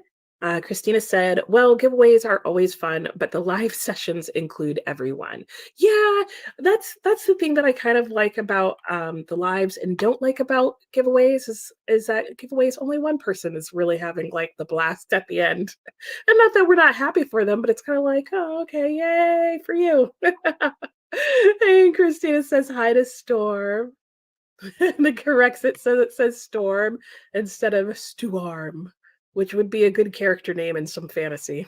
Christina said, well, giveaways are always fun, but the live sessions include everyone. Yeah, that's the thing that I kind of like about the lives and don't like about giveaways is that giveaways, only one person is really having like the blast at the end. And not that we're not happy for them, but it's kind of like, oh, okay, yay for you. And Christina says hi to Storm. And it corrects it says Storm instead of Stuarm, which would be a good character name in some fantasy.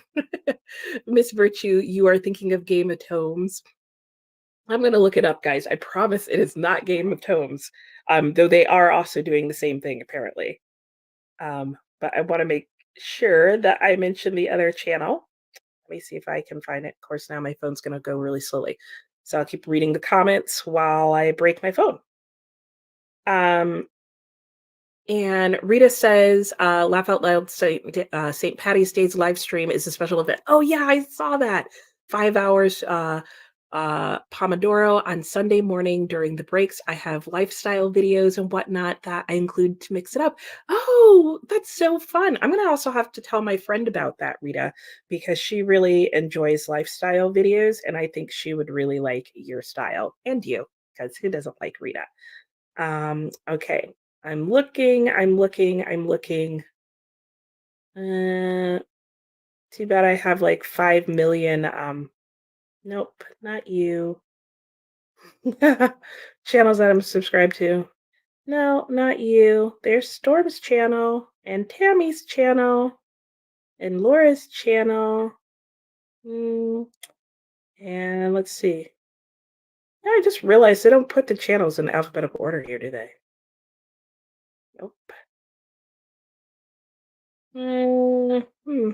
Miss Virtue, you are thinking of Game of Tomes. I'm going to look it up, guys. I promise it is not Game of Tomes, though they are also doing the same thing, apparently. But I want to make sure that I mention the other channel. Let me see if I can find it. Of course, now my phone's going to go really slowly. So I'll keep reading the comments while I break my phone. And Rita says, Laugh Out Loud St. Patty's Day's live stream is a special event. Oh, yeah, I saw that. 5 hours Pomodoro on Sunday morning during the breaks. I have lifestyle videos and whatnot that I include to mix it up. Oh, that's so fun. I'm going to also have to tell my friend about that, Rita, because she really enjoys lifestyle videos. And I think she would really like your style and you, because who doesn't like Rita? Okay. I'm looking. Uh, Too bad I have like 5 million. Nope, not you. Channels that I'm subscribed to. No, not you. There's Storm's channel and Tammy's channel and Laura's channel. Mm, and let's see. I just realized they don't put the channels in alphabetical order here, do they? Nope. Mm, hmm.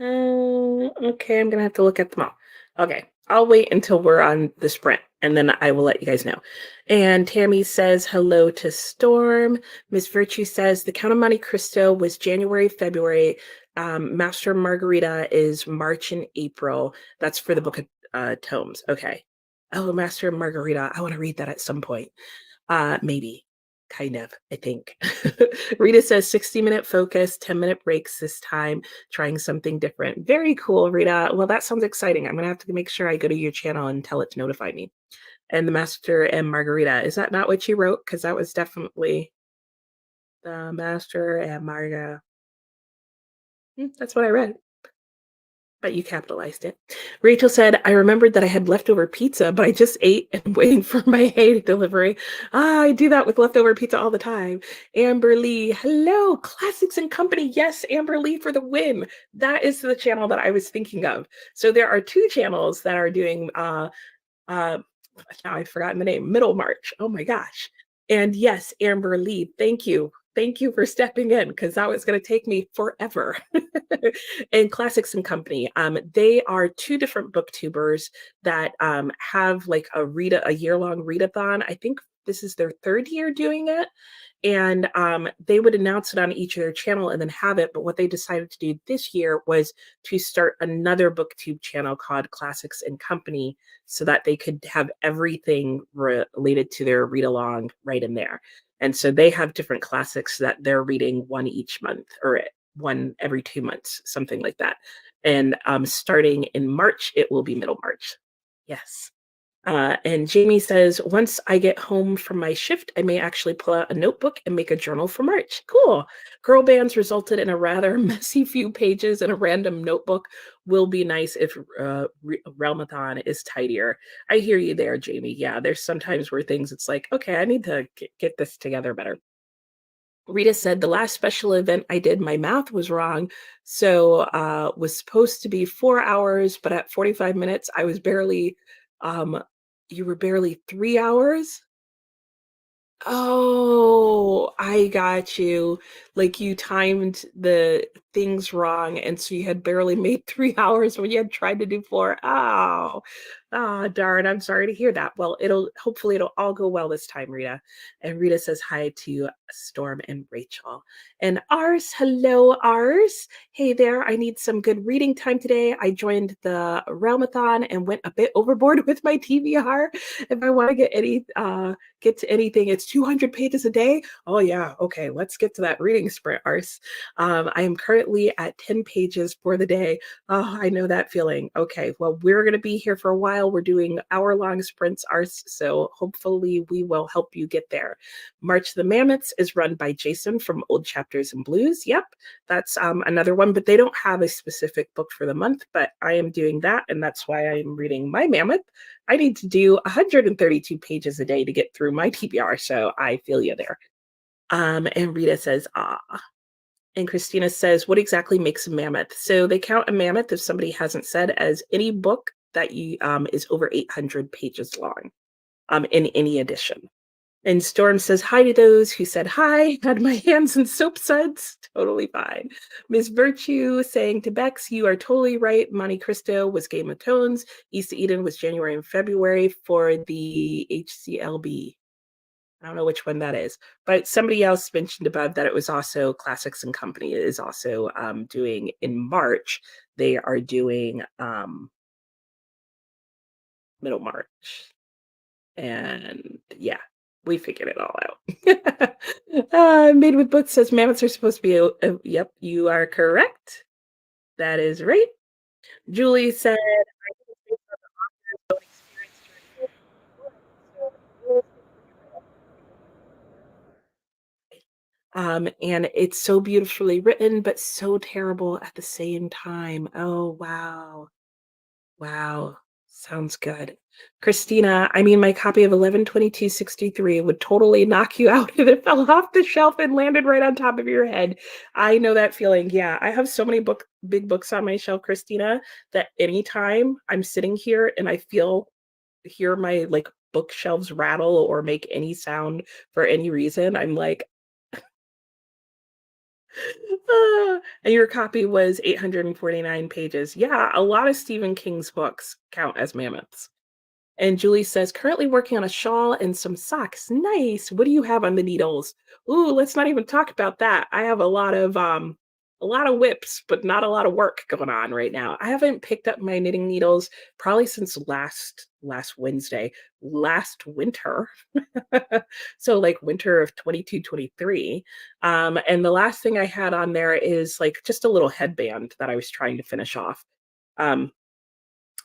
Okay, I'm gonna have to look at them all. Okay, I'll wait until we're on the sprint, and then I will let you guys know. And Tammy says hello to Storm. Miss Virtue says the Count of Monte Cristo was January, February. Master Margarita is March and April. That's for the book of tomes. Okay. Oh, Master Margarita. I want to read that at some point. Maybe. Kind of, I think. Rita says 60-minute focus, 10-minute breaks this time, trying something different. Very cool, Rita. Well, that sounds exciting. I'm going to have to make sure I go to your channel and tell it to notify me. And the Master and Margarita. Is that not what you wrote? Because that was definitely the Master and Marga. That's what I read. But you capitalized it. Rachel said, I remembered that I had leftover pizza, but I just ate and waiting for my hay delivery. I do that with leftover pizza all the time. Amber Lee, hello, Classics and Company. Yes, Amber Lee for the win. That is the channel that I was thinking of. So there are two channels that are doing uh, now I've forgotten the name, Middlemarch. Oh my gosh. And yes, Amber Lee, thank you. Thank you for stepping in because that was going to take me forever. And Classics and Company, they are two different booktubers that have like a year-long readathon. I think this is their third year doing it, and they would announce it on each of their channel and then have it. But what they decided to do this year was to start another booktube channel called Classics and Company so that they could have everything related to their read along right in there. And so they have different classics that they're reading one each month or one every 2 months, something like that. And starting in March, it will be Middlemarch. Yes. And Jamie says, once I get home from my shift, I may actually pull out a notebook and make a journal for March. Cool. Girl bands resulted in a rather messy few pages and a random notebook. Will be nice if Realmathon is tidier. I hear you there, Jamie. Yeah, there's sometimes where things, it's like, okay, I need to get this together better. Rita said the last special event I did, my math was wrong. So was supposed to be 4 hours, but at 45 minutes, I was barely, you were barely 3 hours. Oh, I got you. Like you timed the things wrong, and so you had barely made 3 hours when you had tried to do four. Oh, darn. I'm sorry to hear that. Well, hopefully it'll all go well this time, Rita. And Rita says hi to Storm and Rachel. And Ars, hello, Ars. Hey there. I need some good reading time today. I joined the Realmathon and went a bit overboard with my TBR. If I want to get to anything, it's 200 pages a day. Oh yeah, okay, let's get to that reading sprint, Ars. I am currently at 10 pages for the day. Oh, I know that feeling. Okay, well, we're going to be here for a while. We're doing hour-long sprints, Ars, so hopefully we will help you get there. March the Mammoths is run by Jason from Old Chapters and Blues. Yep, that's another one, but they don't have a specific book for the month, but I am doing that, and that's why I'm reading my Mammoth. I need to do 132 pages a day to get through my TBR, so I feel you there. And Rita says, ah. And Christina says, what exactly makes a mammoth? So they count a mammoth, if somebody hasn't said, as any book that is over 800 pages long in any edition. And Storm says hi to those who said hi, had my hands in soap suds. Totally fine. Miss Virtue saying to Bex, you are totally right. Monte Cristo was Game of Thrones. East of Eden was January and February for the HCLB. I don't know which one that is, but somebody else mentioned above that it was also Classics and Company is also doing in March. They are doing middle March. And yeah, we figured it all out. Made with Books says mammoths are supposed to be. Yep, you are correct. That is right. Julie said, I think it's based on the author's own experience during World War II, so and it's so beautifully written, but so terrible at the same time. Oh, wow. Wow. Sounds good. Christina, I mean, my copy of 11/22/63 would totally knock you out if it fell off the shelf and landed right on top of your head. I know that feeling. Yeah, I have so many big books on my shelf, Christina, that anytime I'm sitting here and I hear my like bookshelves rattle or make any sound for any reason, I'm like, and your copy was 849 pages. Yeah, a lot of Stephen King's books count as mammoths. And Julie says, currently working on a shawl and some socks. Nice. What do you have on the needles? Ooh, let's not even talk about that. I have a lot of whips, but not a lot of work going on right now. I haven't picked up my knitting needles probably since last Wednesday, last winter. So like winter of 22-23. And the last thing I had on there is like just a little headband that I was trying to finish off. Um,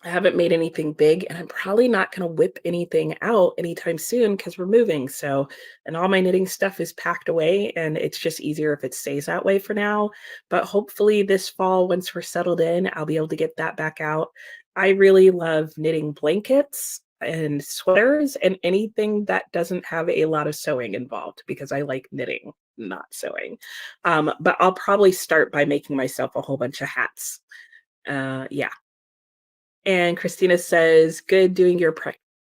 I haven't made anything big, and I'm probably not going to whip anything out anytime soon because we're moving. So, and all my knitting stuff is packed away, and it's just easier if it stays that way for now. But hopefully, this fall, once we're settled in, I'll be able to get that back out. I really love knitting blankets and sweaters and anything that doesn't have a lot of sewing involved because I like knitting, not sewing. But I'll probably start by making myself a whole bunch of hats. Yeah, and Christina says, good doing your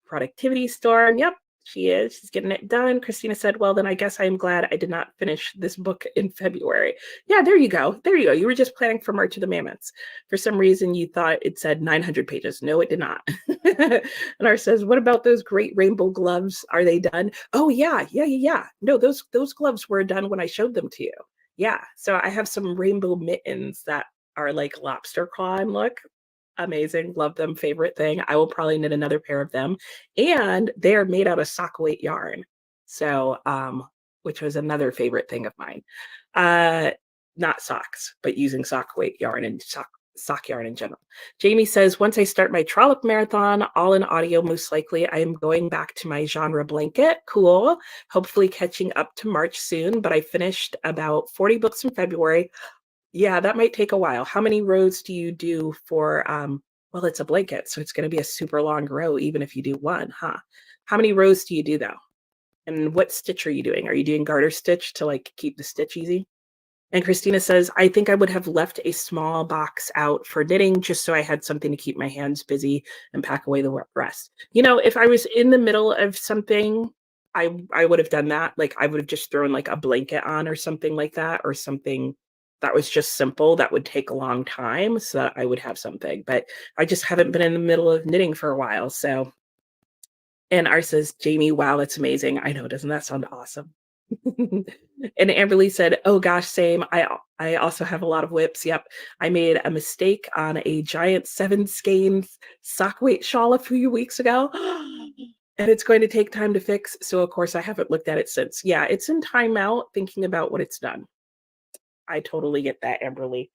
productivity storm. Yep, she is. She's getting it done. Christina said, well, then I guess I'm glad I did not finish this book in February. Yeah, there you go. There you go. You were just planning for March of the Mammoths. For some reason, you thought it said 900 pages. No, it did not. And our says, what about those great rainbow gloves? Are they done? Oh, yeah. No, those gloves were done when I showed them to you. Yeah, so I have some rainbow mittens that are like lobster claw and look amazing. Love them. Favorite thing. I will probably knit another pair of them. And they are made out of sock weight yarn. So, which was another favorite thing of mine. Uh, not socks, but using sock weight yarn and sock yarn in general. Jamie says, once I start my trollop marathon, all in audio, most likely I am going back to my genre blanket. Cool. Hopefully catching up to March soon, but I finished about 40 books in February. Yeah, that might take a while. How many rows do you do for, well, it's a blanket, so it's gonna be a super long row even if you do one, huh? How many rows do you do though? And what stitch are you doing? Are you doing garter stitch to like keep the stitch easy? And Christina says, I think I would have left a small box out for knitting just so I had something to keep my hands busy and pack away the rest. You know, if I was in the middle of something, I would have done that. Like I would have just thrown like a blanket on or something like that, or something that was just simple that would take a long time so that I would have something. But I just haven't been in the middle of knitting for a while. So, and ours says, Jamie, wow, that's amazing. I know, doesn't that sound awesome? And Amberly said, "Oh gosh, same. I also have a lot of whips. Yep, I made a mistake on a giant 7 skeins sock weight shawl a few weeks ago, and it's going to take time to fix. So of course I haven't looked at it since. Yeah, it's in timeout, thinking about what it's done. I totally get that, Amberly.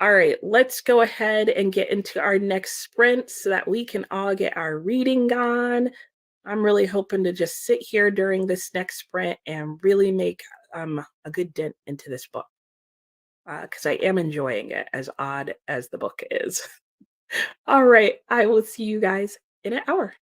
All right, let's go ahead and get into our next sprint so that we can all get our reading on. I'm really hoping to just sit here during this next sprint and really make a good dent into this book because I am enjoying it, as odd as the book is. All right, I will see you guys in an hour.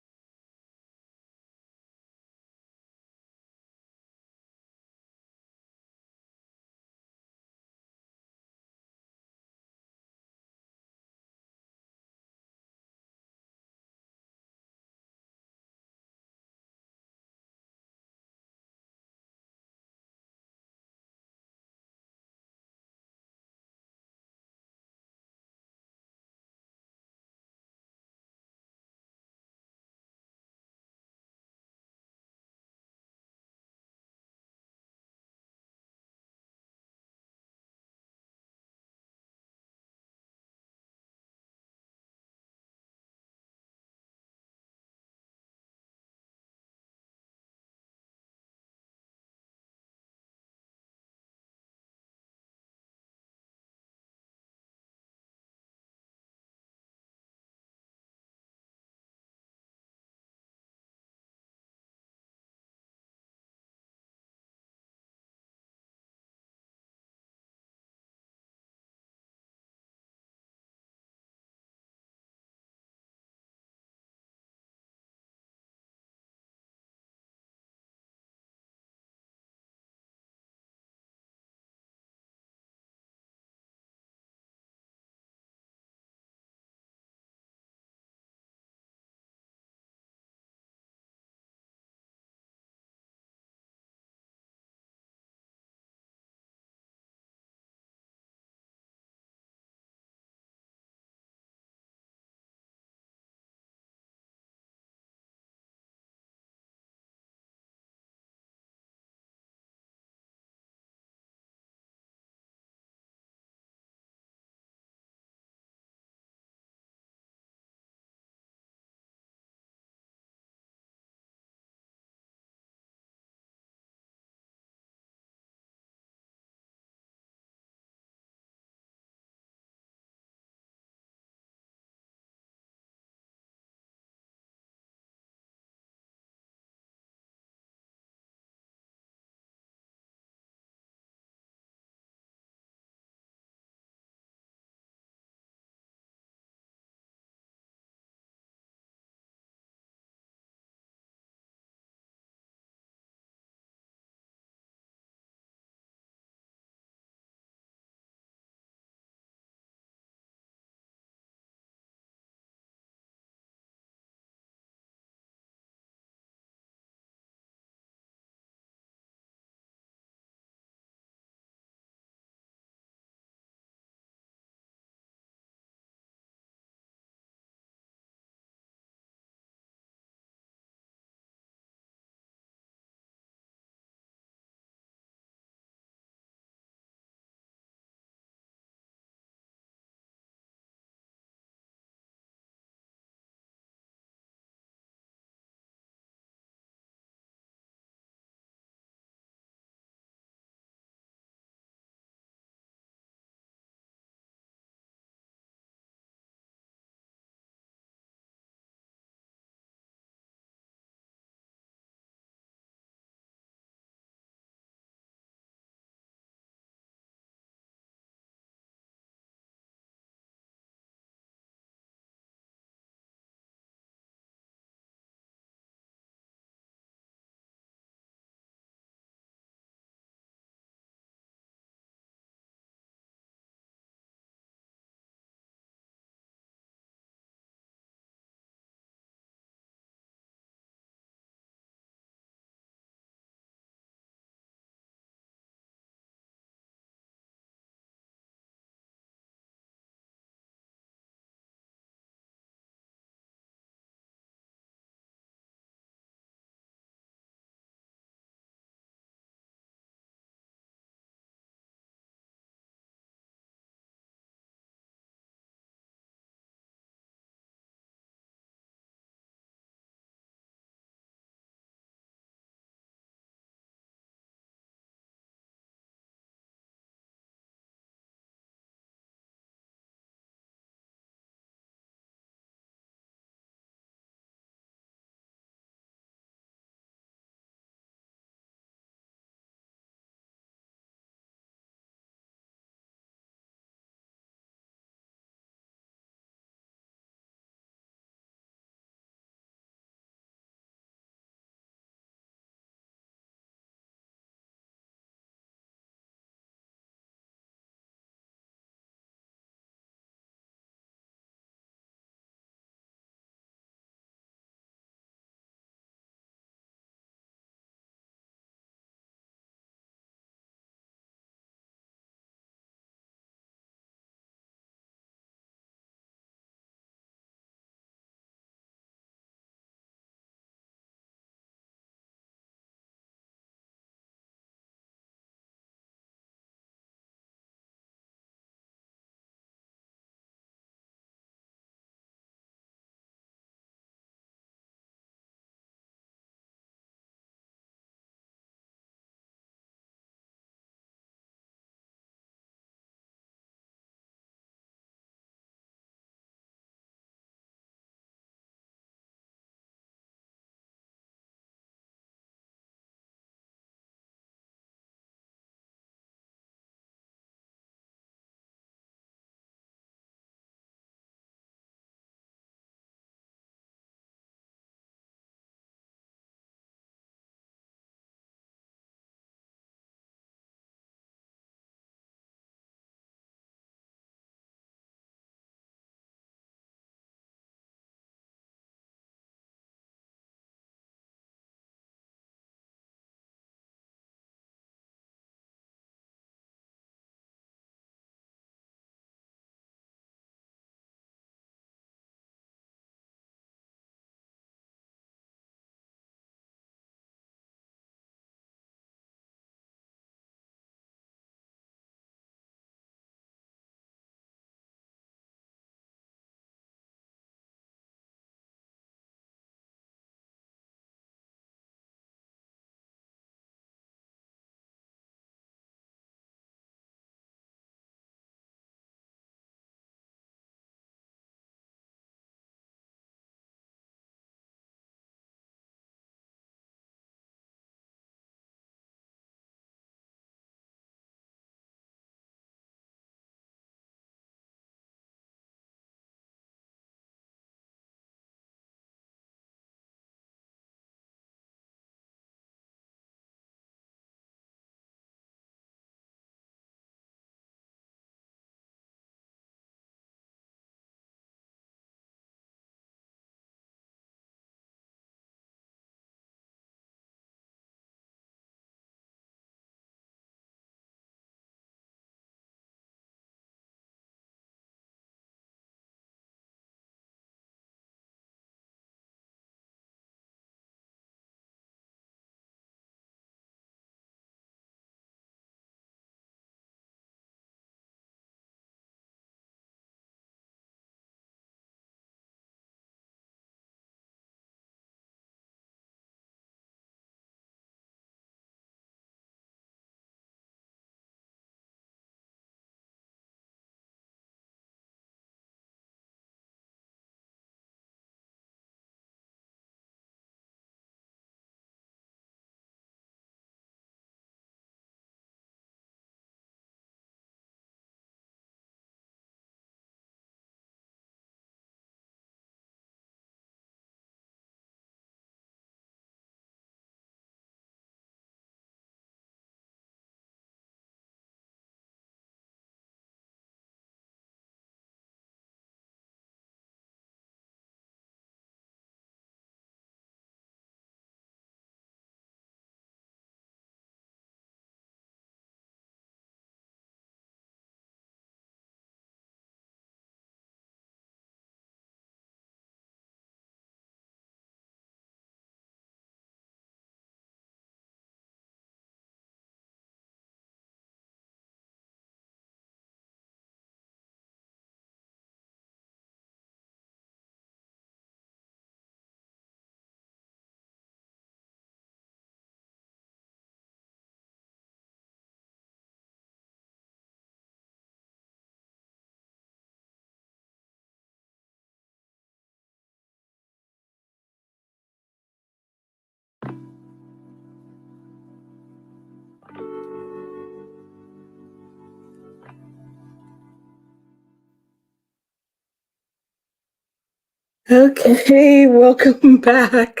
Okay, welcome back.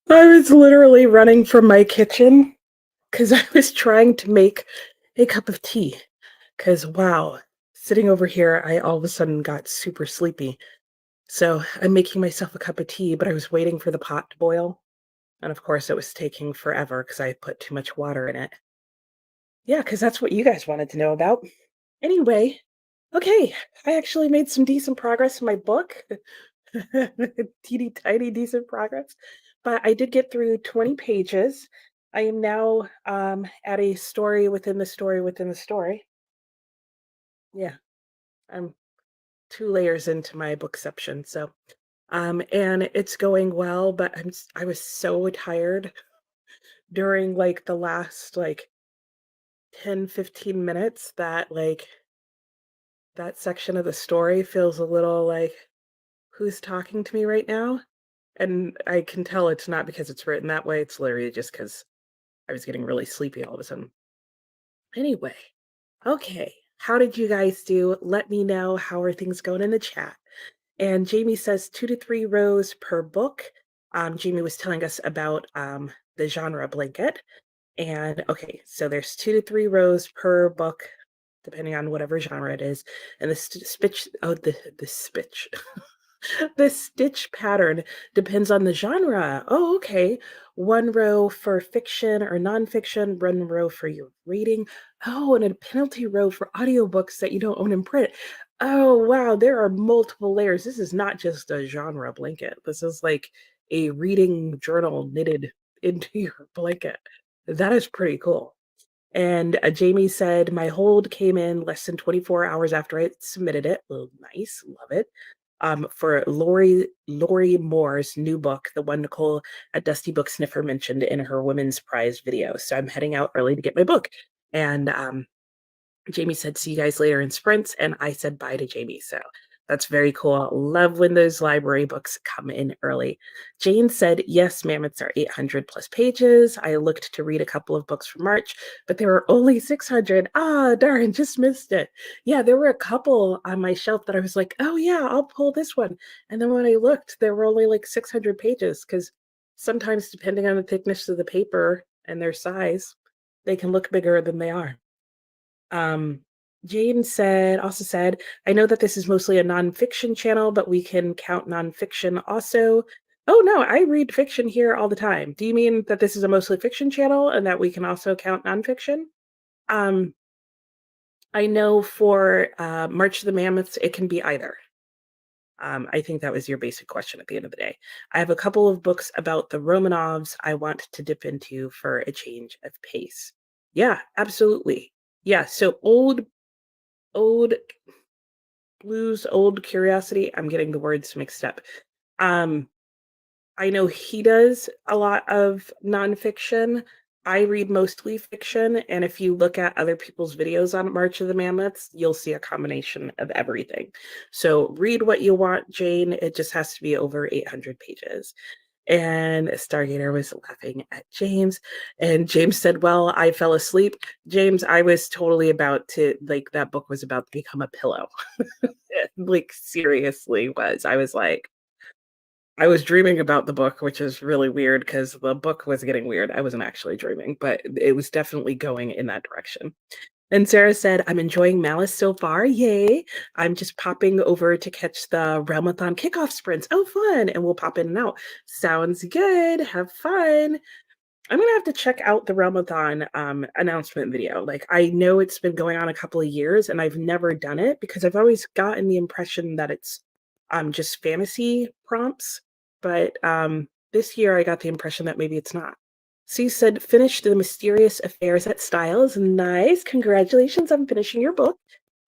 I was literally running from my kitchen because I was trying to make a cup of tea. Because, wow, sitting over here, I all of a sudden got super sleepy. So I'm making myself a cup of tea, but I was waiting for the pot to boil. And of course, it was taking forever because I put too much water in it. Yeah, because that's what you guys wanted to know about. Anyway, okay, I actually made some decent progress in my book. Teeny tiny decent progress. But I did get through 20 pages. I am now at a story within the story within the story. Yeah, I'm 2 layers into my bookception. So, and it's going well, but I was so tired during like the last like 10, 15 minutes that like that section of the story feels a little like who's talking to me right now? And I can tell it's not because it's written that way. It's literally just because I was getting really sleepy all of a sudden. Anyway, okay. How did you guys do? Let me know how are things going in the chat. And Jamie says 2 to 3 rows per book. Jamie was telling us about the genre blanket. And okay, so there's 2 to 3 rows per book, depending on whatever genre it is. And the stitch, oh, the stitch. The stitch pattern depends on the genre. Oh, okay. 1 row for fiction or nonfiction, 1 row for your reading. Oh, and a penalty row for audiobooks that you don't own in print. Oh, wow. There are multiple layers. This is not just a genre blanket. This is like a reading journal knitted into your blanket. That is pretty cool. And Jamie said, my hold came in less than 24 hours after I submitted it. Oh, nice. Love it. For Lori Moore's new book, the one Nicole at Dusty Book Sniffer mentioned in her Women's Prize video. So I'm heading out early to get my book. And Jamie said, see you guys later in sprints. And I said bye to Jamie. So that's very cool. Love when those library books come in early. Jane said, yes, Mammoths are 800 plus pages. I looked to read a couple of books for March, but there were only 600. Ah, darn, just missed it. Yeah, there were a couple on my shelf that I was like, oh, yeah, I'll pull this one. And then when I looked, there were only like 600 pages because sometimes, depending on the thickness of the paper and their size, they can look bigger than they are. Um, Jane also said, I know that this is mostly a nonfiction channel, but we can count nonfiction also. Oh no, I read fiction here all the time. Do you mean that this is a mostly fiction channel and that we can also count nonfiction? Um, I know for March of the Mammoths, it can be either. I think that was your basic question at the end of the day. I have a couple of books about the Romanovs I want to dip into for a change of pace. Yeah, absolutely. Yeah, so old blues, old curiosity. I'm getting the words mixed up. Um, I know he does a lot of nonfiction. I read mostly fiction, and if you look at other people's videos on March of the Mammoths, you'll see a combination of everything. So read what you want, Jane. It just has to be over 800 pages. And Stargater was laughing at James. And James said, well, I fell asleep. James, I was totally about to, like, that book was about to become a pillow. Like, seriously was. I was like, I was dreaming about the book, which is really weird because the book was getting weird. I wasn't actually dreaming, but it was definitely going in that direction. And Sarah said, I'm enjoying Malice so far. Yay. I'm just popping over to catch the Realmathon kickoff sprints. Oh, fun. And we'll pop in and out. Sounds good. Have fun. I'm gonna have to check out the Realmathon announcement video. Like, I know it's been going on a couple of years and I've never done it because I've always gotten the impression that it's just fantasy prompts. But this year I got the impression that maybe it's not. Sue said, finished The Mysterious Affairs at Styles. Nice. Congratulations on finishing your book.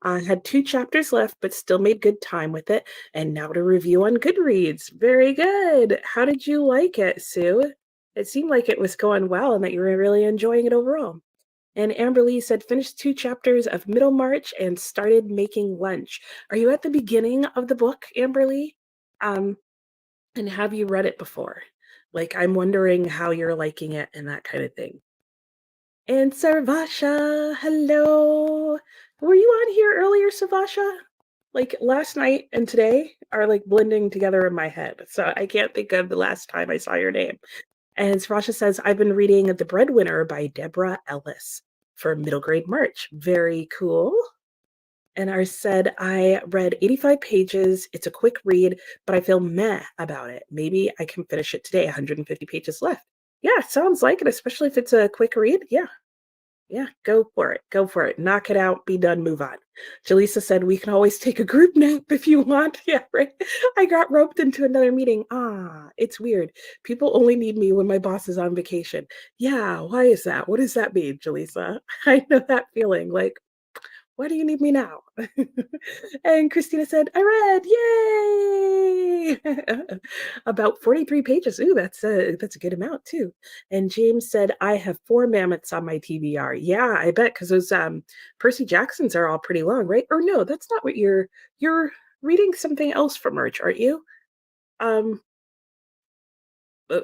I had 2 chapters left, but still made good time with it. And now to review on Goodreads. Very good. How did you like it, Sue? It seemed like it was going well and that you were really enjoying it overall. And Amber Lee said, finished 2 chapters of Middlemarch and started making lunch. Are you at the beginning of the book, Amber Lee? And have you read it before? Like, I'm wondering how you're liking it and that kind of thing. And Sarvasha, hello. Were you on here earlier, Savasha? Like last night and today are like blending together in my head. So I can't think of the last time I saw your name. And Srasha says, I've been reading The Breadwinner by Deborah Ellis for middle grade March. Very cool. And I said, I read 85 pages. It's a quick read, but I feel meh about it. Maybe I can finish it today. 150 pages left. Yeah, sounds like it, especially if it's a quick read. Yeah, yeah, go for it. Go for it. Knock it out. Be done. Move on. Jaleesa said, we can always take a group nap if you want. Yeah, right. I got roped into another meeting. It's weird. People only need me when my boss is on vacation. Yeah, why is that? What does that mean, Jaleesa? I know that feeling. Like, why do you need me now? And Christina said, I read, yay! About 43 pages. Ooh, that's a good amount too. And James said, I have 4 mammoths on my TBR. Yeah, I bet because those Percy Jacksons are all pretty long, right? Or no, that's not what you're reading something else for March, aren't you? Um,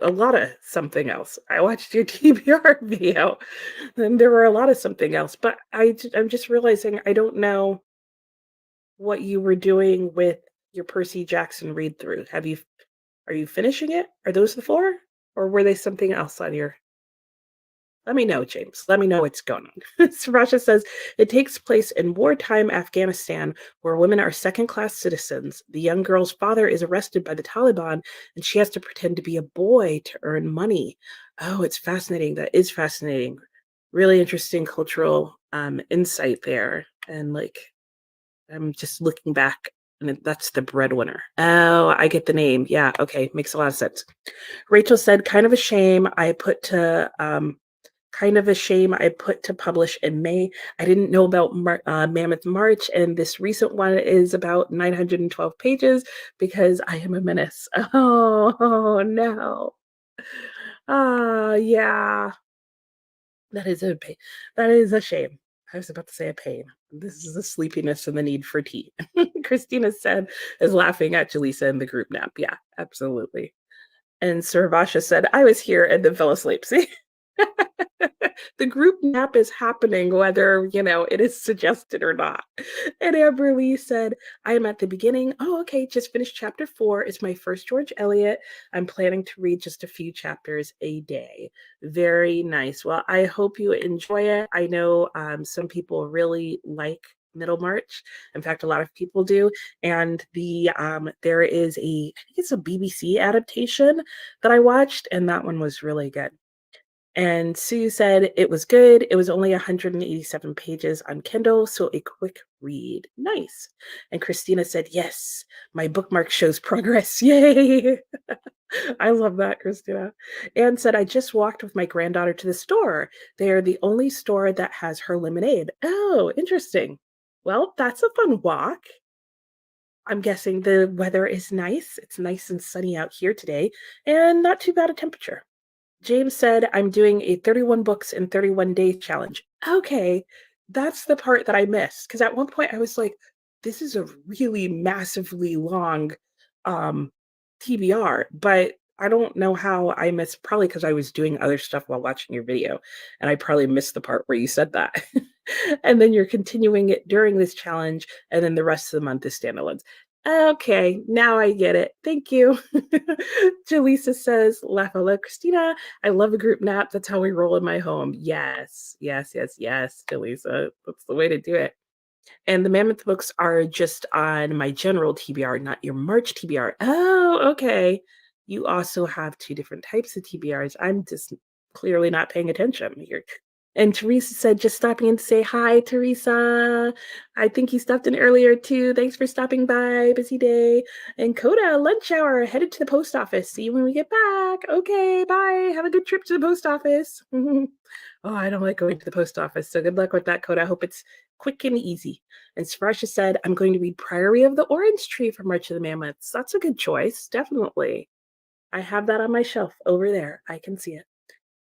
a lot of something else. I watched your TBR video, and there were a lot of something else. But I'm just realizing I don't know what you were doing with your Percy Jackson read through. Are you finishing it? Are those the 4? Or were they something else on your let me know, James. Let me know what's going on. Sarasha says it takes place in wartime Afghanistan where women are second class citizens. The young girl's father is arrested by the Taliban and she has to pretend to be a boy to earn money. Oh, it's fascinating. That is fascinating. Really interesting cultural insight there. And like I'm just looking back and that's the breadwinner. Oh, I get the name. Yeah, okay, makes a lot of sense. Rachel said, kind of a shame I put to publish in May. I didn't know about Mammoth March, and this recent one is about 912 pages because I am a menace. Oh no. Yeah, that is a pain. That is a shame. I was about to say a pain. This is the sleepiness and the need for tea. Christina said, is laughing at Jaleesa in the group nap. Yeah, absolutely. And Sarvasha said, I was here and then fell asleep. See? The group nap is happening whether, it is suggested or not. And Amber Lee said, I am at the beginning. Oh, okay, just finished chapter 4. It's my first George Eliot. I'm planning to read just a few chapters a day. Very nice. Well, I hope you enjoy it. I know some people really like Middlemarch. In fact, a lot of people do. And there is I think it's a BBC adaptation that I watched, and that one was really good. And Sue said it was good. It was only 187 pages on Kindle, so a quick read. Nice. And Christina said, yes, my bookmark shows progress. Yay. I love that, Christina. Anne said, I just walked with my granddaughter to the store. They are the only store that has her lemonade. Oh, interesting. Well, that's a fun walk. I'm guessing the weather is nice. It's nice and sunny out here today, and not too bad a temperature. James said, I'm doing a 31 books in 31 days challenge. Okay, that's the part that I missed. Because at one point I was like, this is a really massively long um, TBR, but I don't know how I missed, probably because I was doing other stuff while watching your video. And I probably missed the part where you said that. And then you're continuing it during this challenge. And then the rest of the month is standalones. Okay, now I get it. Thank you. Jaleesa says, La Hola Christina. I love a group nap. That's how we roll in my home. Yes, yes, yes, yes, Jaleesa. That's the way to do it. And the Mammoth books are just on my general TBR, not your March TBR. Oh, okay. You also have 2 different types of TBRs. I'm just clearly not paying attention here. And Teresa said, just stopping in to say hi, Teresa. I think you stopped in earlier too. Thanks for stopping by. Busy day. And Coda, lunch hour, headed to the post office. See you when we get back. Okay, bye. Have a good trip to the post office. Oh, I don't like going to the post office. So good luck with that, Coda. I hope it's quick and easy. And Sparasha said, I'm going to read Priory of the Orange Tree for March of the Mammoths. That's a good choice, definitely. I have that on my shelf over there. I can see it.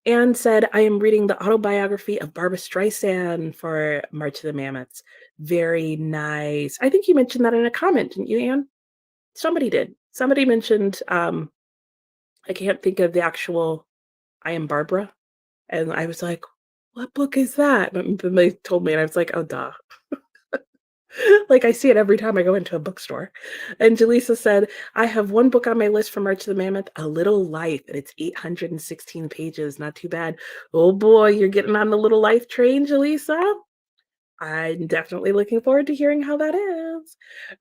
Anne said, I am reading the autobiography of Barbara Streisand for March of the Mammoths. Very nice. I think you mentioned that in a comment, didn't you, Anne? Somebody did. Somebody mentioned, I can't think of the actual I Am Barbara. And I was like, what book is that? And then they told me, and I was like, oh, duh. Like, I see it every time I go into a bookstore. And Jaleesa said, I have one book on my list for March of the Mammoth, A Little Life, and it's 816 pages. Not too bad. Oh boy, you're getting on the Little Life train, Jaleesa. I'm definitely looking forward to hearing how that is.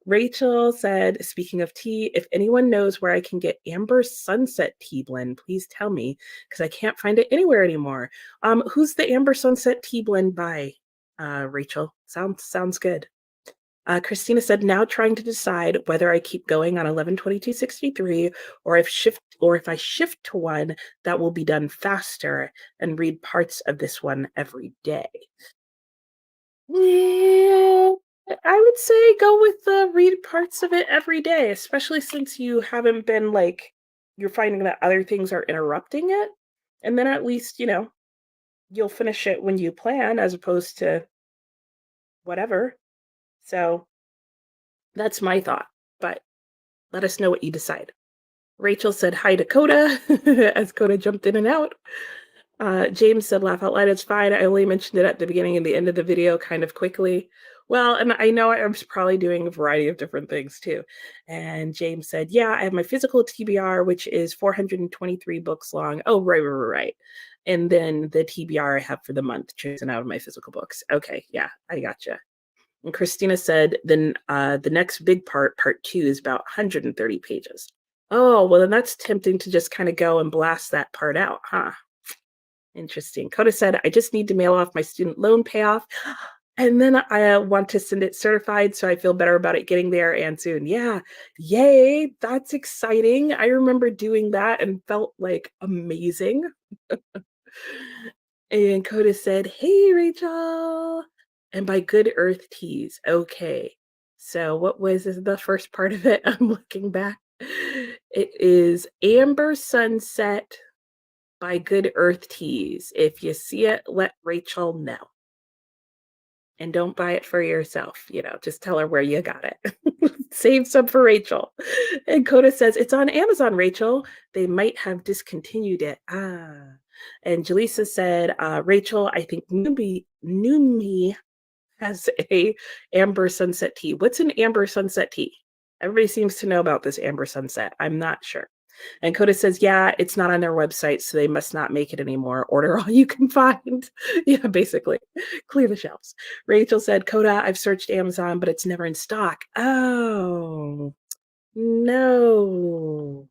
Rachel said, speaking of tea, if anyone knows where I can get Amber Sunset tea blend, please tell me because I can't find it anywhere anymore. Who's the Amber Sunset tea blend by? Rachel. Sounds good. Christina said, now trying to decide whether I keep going on 11/22/63 or if I shift to one that will be done faster and read parts of this one every day. Yeah, I would say go with the read parts of it every day, especially since you haven't been like you're finding that other things are interrupting it. And then at least, you'll finish it when you plan as opposed to whatever. So that's my thought. But let us know what you decide. Rachel said hi to Coda as Coda jumped in and out. James said, laugh out loud, it's fine. I only mentioned it at the beginning and the end of the video kind of quickly. Well, and I know I was probably doing a variety of different things too. And James said, yeah, I have my physical TBR, which is 423 books long. Oh, right. And then the TBR I have for the month chosen out of my physical books. Okay, yeah, I gotcha. And Christina said, then the next big part 2, is about 130 pages. Oh, well, then that's tempting to just kind of go and blast that part out, huh? Interesting. Coda said, I just need to mail off my student loan payoff. And then I want to send it certified so I feel better about it getting there and soon. Yeah. Yay. That's exciting. I remember doing that and felt like amazing. And Coda said, hey, Rachel. And by Good Earth Teas. Okay. So what was the first part of it? I'm looking back. It is Amber Sunset by Good Earth Teas. If you see it, let Rachel know. And don't buy it for yourself. Just tell her where you got it. Save some for Rachel. And Coda says, it's on Amazon, Rachel. They might have discontinued it. Ah. And Jaleesa said, Rachel, I think Numi has a Amber Sunset tea. What's an Amber Sunset tea? Everybody seems to know about this Amber Sunset. I'm not sure. And Coda says, yeah, it's not on their website, so they must not make it anymore. Order all you can find. Yeah, basically, clear the shelves. Rachel said, Coda, I've searched Amazon, but it's never in stock. Oh, no.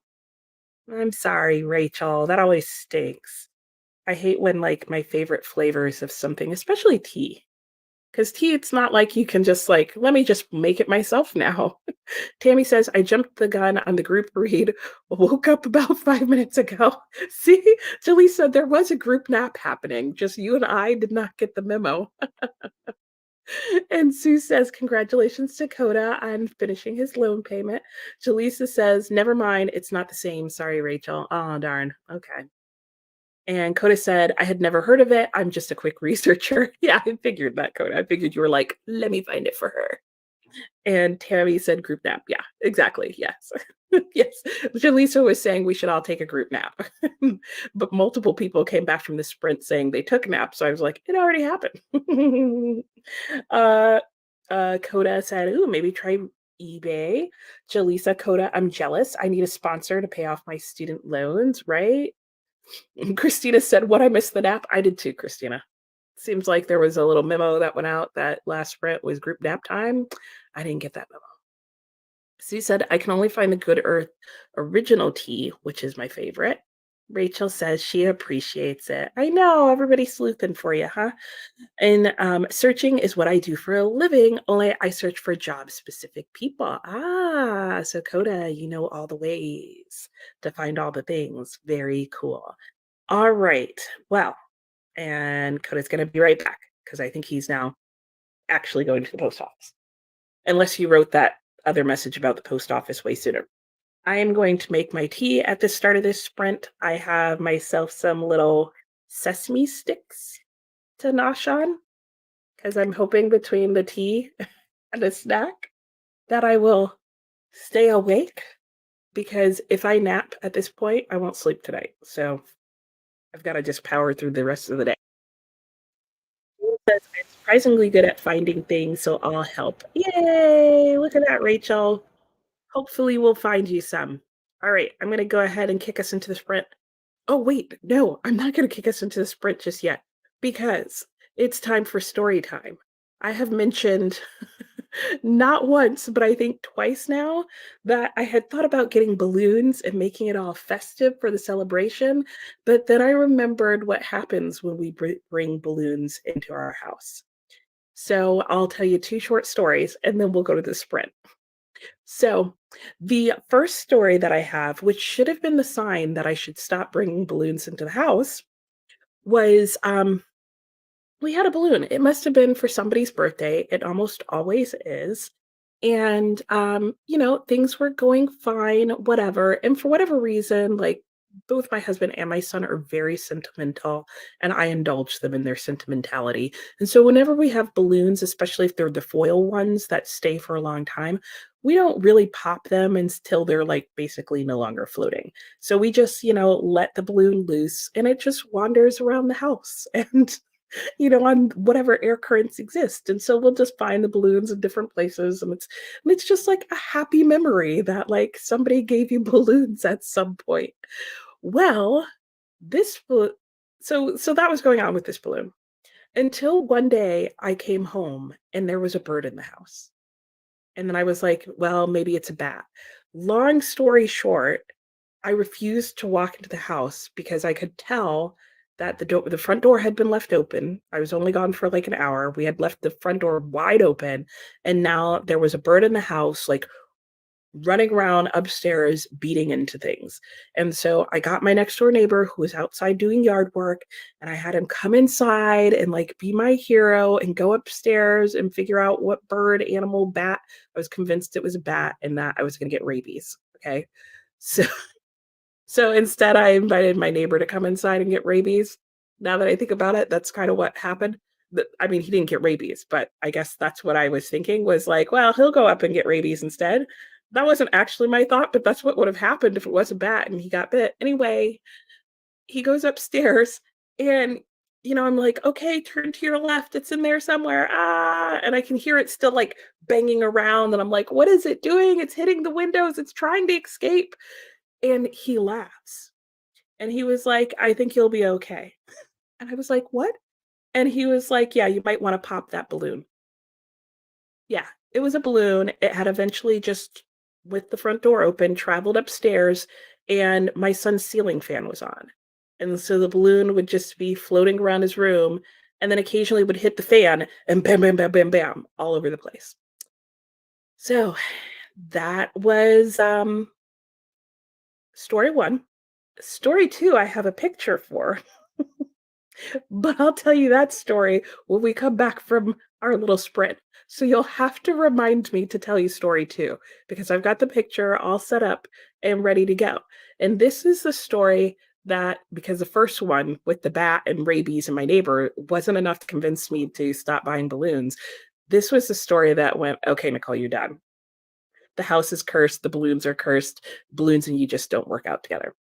I'm sorry, Rachel. That always stinks. I hate when, like, my favorite flavors of something, especially tea. Because tea, it's not like you can just, like, let me just make it myself now. Tammy says, I jumped the gun on the group read, woke up about 5 minutes ago. See, Jaleesa, there was a group nap happening. Just you and I did not get the memo. And Sue says, congratulations to Coda on finishing his loan payment. Jaleesa says, never mind, it's not the same. Sorry, Rachel. Oh, darn. Okay. And Coda said, I had never heard of it. I'm just a quick researcher. Yeah, I figured that, Coda. I figured you were like, let me find it for her. And Tammy said group nap. Yeah, exactly. Yes. Yes. Jaleesa was saying we should all take a group nap. But multiple people came back from the sprint saying they took naps. So I was like, it already happened. uh, Coda said, ooh, maybe try eBay. Jaleesa, Coda, I'm jealous. I need a sponsor to pay off my student loans, right? And Christina said, what, I missed the nap? I did too, Christina. Seems like there was a little memo that went out that last sprint was group nap time. I didn't get that memo. Sue said, I can only find the Good Earth original tea, which is my favorite. Rachel says she appreciates it. I know, everybody's sleuthing for you, huh? And searching is what I do for a living, only I search for job-specific people. Ah, so Coda, you know all the ways to find all the things. Very cool. All right. Well, and Coda's going to be right back because I think he's now actually going to the post office. Unless you wrote that other message about the post office way sooner. I am going to make my tea at the start of this sprint. I have myself some little sesame sticks to nosh on because I'm hoping between the tea and a snack that I will stay awake because if I nap at this point, I won't sleep tonight. So I've got to just power through the rest of the day. Says, I'm surprisingly good at finding things, so I'll help. Yay! Look at that, Rachel. Hopefully, we'll find you some. All right, I'm gonna go ahead and kick us into the sprint. Oh, wait, no, I'm not gonna kick us into the sprint just yet because it's time for story time. I have mentioned not once, but I think twice now that I had thought about getting balloons and making it all festive for the celebration, but then I remembered what happens when we bring balloons into our house. So I'll tell you two short stories and then we'll go to the sprint. So, the first story that I have, which should have been the sign that I should stop bringing balloons into the house, was we had a balloon. It must have been for somebody's birthday. It almost always is. And things were going fine, whatever. And for whatever reason, like both my husband and my son are very sentimental, and I indulge them in their sentimentality. And so whenever we have balloons, especially if they're the foil ones that stay for a long time, we don't really pop them until they're like basically no longer floating. So we just, let the balloon loose and it just wanders around the house. And on whatever air currents exist. And so we'll just find the balloons in different places. And it's just like a happy memory that like somebody gave you balloons at some point. Well, this bal- so that was going on with this balloon until one day I came home and there was a bird in the house. And then I was like, well, maybe it's a bat. Long story short, I refused to walk into the house because I could tell that the front door had been left open. I was only gone for like an hour. We had left the front door wide open, and now there was a bird in the house, like running around upstairs beating into things. And so I got my next door neighbor who was outside doing yard work, and I had him come inside and like be my hero and go upstairs and figure out what bird, animal, bat. I was convinced it was a bat and that I was going to get rabies. Okay. So so instead, I invited my neighbor to come inside and get rabies. Now that I think about it, that's kind of what happened. I mean, he didn't get rabies, but I guess that's what I was thinking was like, well, he'll go up and get rabies instead. That wasn't actually my thought, but that's what would have happened if it was a bat and he got bit. Anyway, he goes upstairs and I'm like, okay, turn to your left. It's in there somewhere. Ah, and I can hear it still like banging around. And I'm like, what is it doing? It's hitting the windows. It's trying to escape. And he laughs. And he was like, "I think you'll be okay." And I was like, "What?" And he was like, "Yeah, you might wanna pop that balloon." Yeah, it was a balloon. It had eventually just, with the front door open, traveled upstairs, and my son's ceiling fan was on. And so the balloon would just be floating around his room, and then occasionally would hit the fan, and bam, bam, bam, bam, bam, all over the place. So, that was, story 1. Story 2, I have a picture for. But I'll tell you that story when we come back from our little sprint. So you'll have to remind me to tell you story 2 because I've got the picture all set up and ready to go. And this is the story that because the first one with the bat and rabies and my neighbor wasn't enough to convince me to stop buying balloons. This was the story that went, okay, Nicole, you're done. The house is cursed, the balloons are cursed, balloons and you just don't work out together.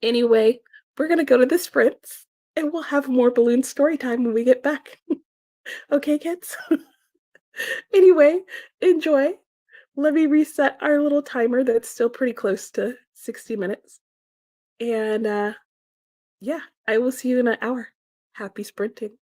Anyway, we're gonna go to the sprints and we'll have more balloon story time when we get back. Okay, kids? Anyway, enjoy. Let me reset our little timer that's still pretty close to 60 minutes. And yeah, I will see you in an hour. Happy sprinting.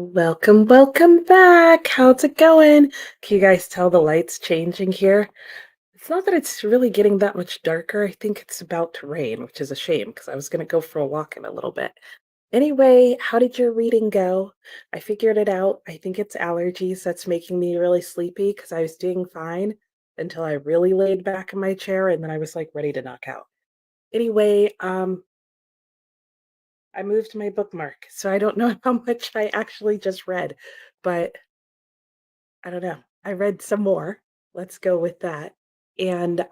Welcome, welcome back. How's it going? Can you guys tell the lights changing here? It's not that it's really getting that much darker. I think it's about to rain, which is a shame because I was going to go for a walk in a little bit. Anyway, how did your reading go? I figured it out. I think it's allergies that's making me really sleepy because I was doing fine until I really laid back in my chair and then I was like ready to knock out. Anyway, I moved my bookmark, so I don't know how much I actually just read, but I don't know. I read some more. Let's go with that. And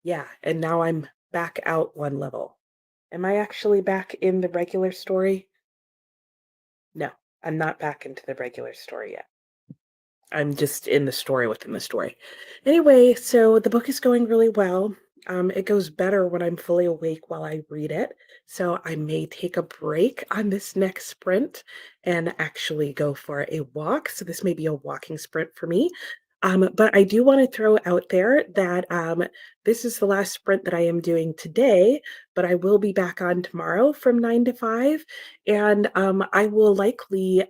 yeah, and now I'm back out one level. Am I actually back in the regular story? No, I'm not back into the regular story yet. I'm just in the story within the story. Anyway, so the book is going really well. It goes better when I'm fully awake while I read it. So I may take a break on this next sprint and actually go for a walk. So this may be a walking sprint for me. But I do want to throw out there that this is the last sprint that I am doing today, but I will be back on tomorrow from 9 to 5. And I will likely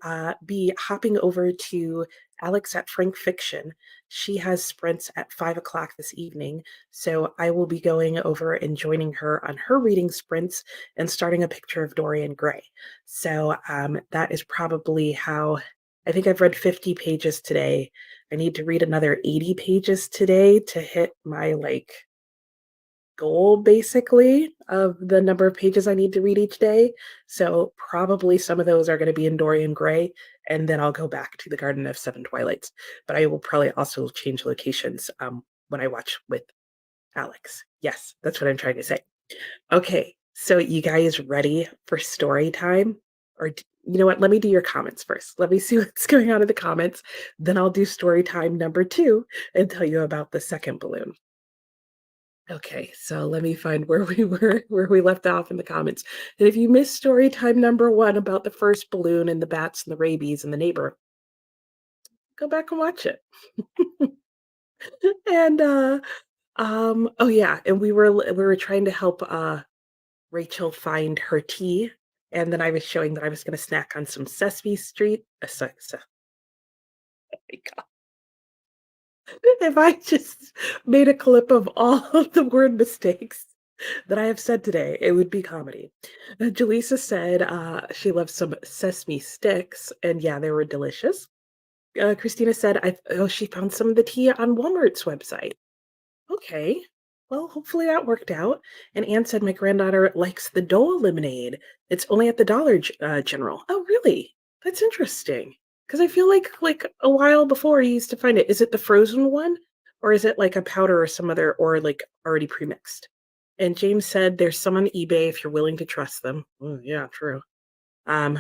be hopping over to Alex at Frank Fiction. She has sprints at 5 o'clock this evening. So I will be going over and joining her on her reading sprints and starting a picture of Dorian Gray. So that is probably how I think I've read 50 pages today. I need to read another 80 pages today to hit my goal basically of the number of pages I need to read each day. So probably some of those are going to be in Dorian Gray, and then I'll go back to the Garden of Seven Twilights. But I will probably also change locations when I watch with Alex. Yes, that's what I'm trying to say. Okay, so you guys ready for story time? Or you know what? Let me do your comments first. Let me see what's going on in the comments. Then I'll do story time number 2 and tell you about the second balloon. Okay, so let me find where we were, where we left off in the comments. And if you missed story time number 1 about the first balloon and the bats and the rabies and the neighbor, go back and watch it. And oh yeah, and we were trying to help Rachel find her tea, and then I was showing that I was going to snack on some Sesame Street. Oh my God. If I just made a clip of all of the word mistakes that I have said today, it would be comedy. Jaleesa said she loves some sesame sticks, and yeah, they were delicious. Christina said, she found some of the tea on Walmart's website. Okay. Well, hopefully that worked out. And Anne said my granddaughter likes the Dole lemonade. It's only at the General. Oh, really? That's interesting. Because I feel like a while before you used to find it. Is it the frozen one, or is it like a powder or some other, or like already premixed? And James said there's some on eBay if you're willing to trust them. Oh, yeah, true. Um,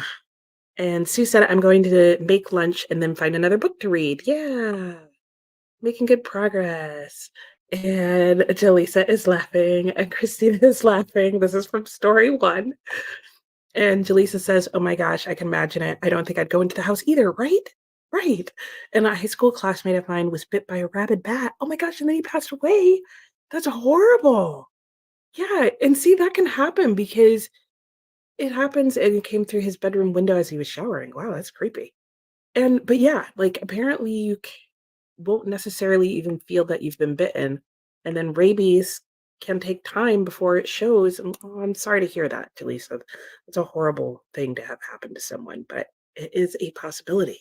and Sue said I'm going to make lunch and then find another book to read. Yeah, making good progress. And Jaleesa is laughing, and Christina is laughing. This is from story 1. And Jaleesa says, "Oh my gosh, I can imagine it. I don't think I'd go into the house either, right? Right." And a high school classmate of mine was bit by a rabid bat. Oh my gosh, and then he passed away. That's horrible. Yeah, and see, that can happen because it happens and it came through his bedroom window as he was showering. Wow, that's creepy. But yeah, like apparently won't necessarily even feel that you've been bitten. And then rabies can take time before it shows. And I'm sorry to hear that, Jaleesa. It's a horrible thing to have happen to someone, but it is a possibility.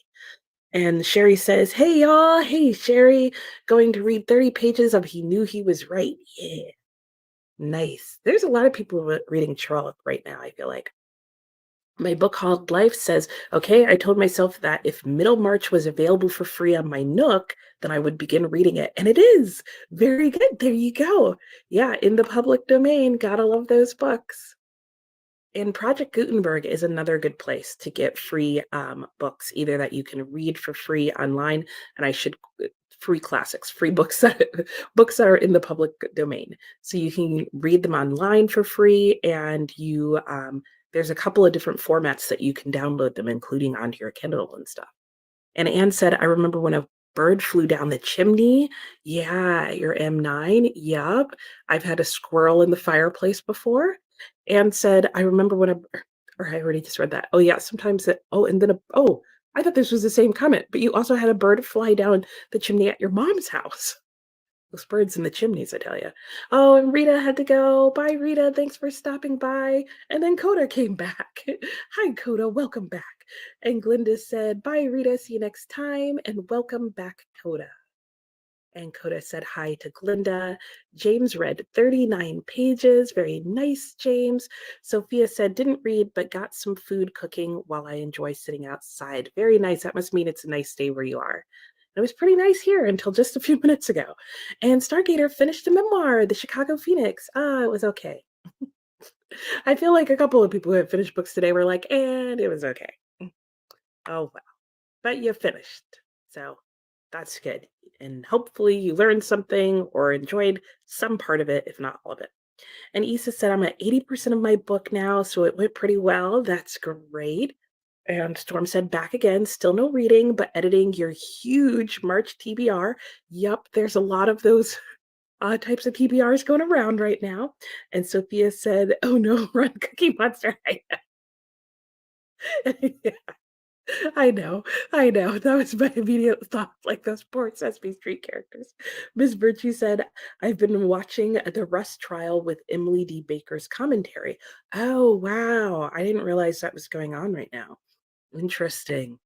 And Sherry says, "Hey, y'all. Hey, Sherry, going to read 30 pages of He Knew He Was Right." Yeah, nice. There's a lot of people reading Charlotte right now, I feel like. My book called Life says, okay, I told myself that if Middlemarch was available for free on my Nook, then I would begin reading it. And it is very good. There you go. Yeah, in the public domain. Gotta love those books. And Project Gutenberg is another good place to get free books, either that you can read for free online, and free classics, free books books that are in the public domain. So you can read them online for free, and there's a couple of different formats that you can download them, including onto your Kindle and stuff. And Anne said, I remember when a bird flew down the chimney. Yeah, your M9. Yup. I've had a squirrel in the fireplace before. Anne said, I remember when Or I already just read that. Oh, yeah, sometimes it oh, and then I thought this was the same comment, but you also had a bird fly down the chimney at your mom's house. Those birds in the chimneys, I tell you. Oh, and Rita had to go. Bye, Rita. Thanks for stopping by. And then Coda came back. Hi, Coda. Welcome back. And Glinda said, bye, Rita. See you next time. And welcome back, Coda. And Coda said hi to Glinda. James read 39 pages. Very nice, James. Sophia said, didn't read, but got some food cooking while I enjoy sitting outside. Very nice. That must mean it's a nice day where you are. It was pretty nice here until just a few minutes ago. And Stargater finished a memoir, The Chicago Phoenix. It was okay. I feel like a couple of people who have finished books today were like, and it was okay. Oh, well. But you finished. So that's good. And hopefully you learned something or enjoyed some part of it, if not all of it. And Issa said, I'm at 80% of my book now, so it went pretty well. That's great. And Storm said, back again, still no reading, but editing your huge March TBR. Yup, there's a lot of those types of TBRs going around right now. And Sophia said, oh no, run Cookie Monster. Yeah. I know, I know. That was my immediate thought, like those poor Sesame Street characters. Miss Virtue said, I've been watching the Rust trial with Emily D. Baker's commentary. Oh, wow. I didn't realize that was going on right now. Interesting.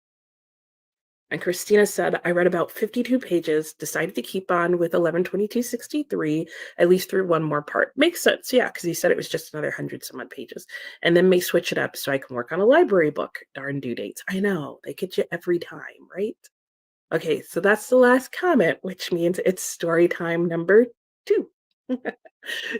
And Christina said, I read about 52 pages, decided to keep on with 112263, at least through one more part. Makes sense, yeah, because he said it was just another 100 some odd pages. And then may switch it up so I can work on a library book. Darn due dates. I know, they get you every time, right? Okay, so that's the last comment, which means it's story time number 2.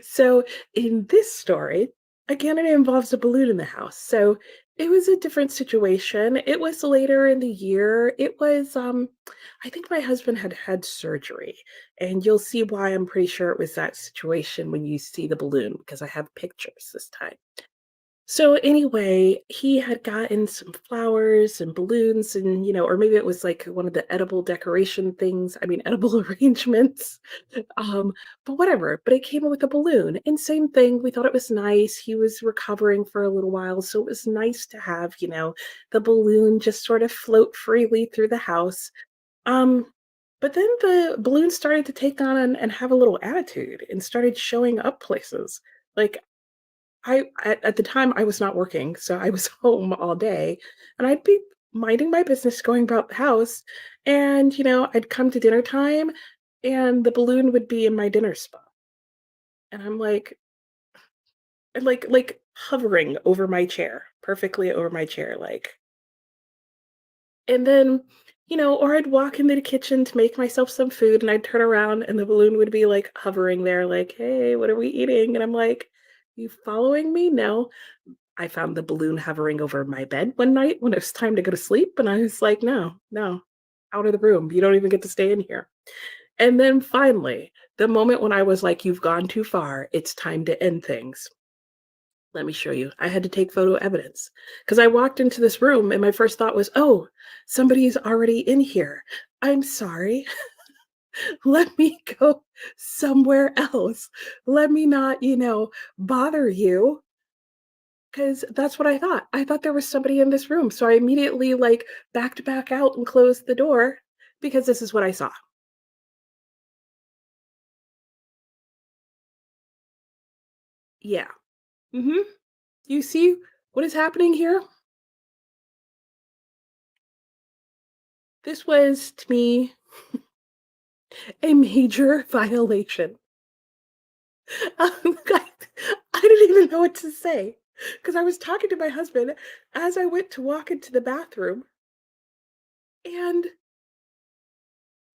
So in this story, again, it involves a balloon in the house. So it was a different situation. It was later in the year. It was, I think my husband had had surgery, and you'll see why I'm pretty sure it was that situation when you see the balloon, because I have pictures this time. So anyway, he had gotten some flowers and balloons and, or maybe it was like one of the edible decoration things. I mean, edible arrangements. Um, but whatever. But it came with a balloon. And same thing, we thought it was nice. He was recovering for a little while. So it was nice to have, the balloon just sort of float freely through the house. Um, but then the balloon started to take on and have a little attitude and started showing up places. Like at the time, I was not working, so I was home all day, and I'd be minding my business, going about the house, and, I'd come to dinner time, and the balloon would be in my dinner spot, and I'm like hovering over my chair, perfectly over my chair, like and then, or I'd walk into the kitchen to make myself some food, and I'd turn around, and the balloon would be, like, hovering there, like, "Hey, what are we eating?" And I'm like, "You following me? No." I found the balloon hovering over my bed one night when it was time to go to sleep, and I was like, "No, no, out of the room. You don't even get to stay in here." And then finally, the moment when I was like, "You've gone too far. It's time to end things." Let me show you. I had to take photo evidence because I walked into this room and my first thought was, "Oh, somebody's already in here. I'm sorry. Let me go somewhere else. Let me not, bother you." 'Cause that's what I thought. I thought there was somebody in this room, so I immediately, like, backed back out and closed the door because this is what I saw. Yeah. Mhm. You see what is happening here? This was, to me, a major violation. I didn't even know what to say because I was talking to my husband as I went to walk into the bathroom, and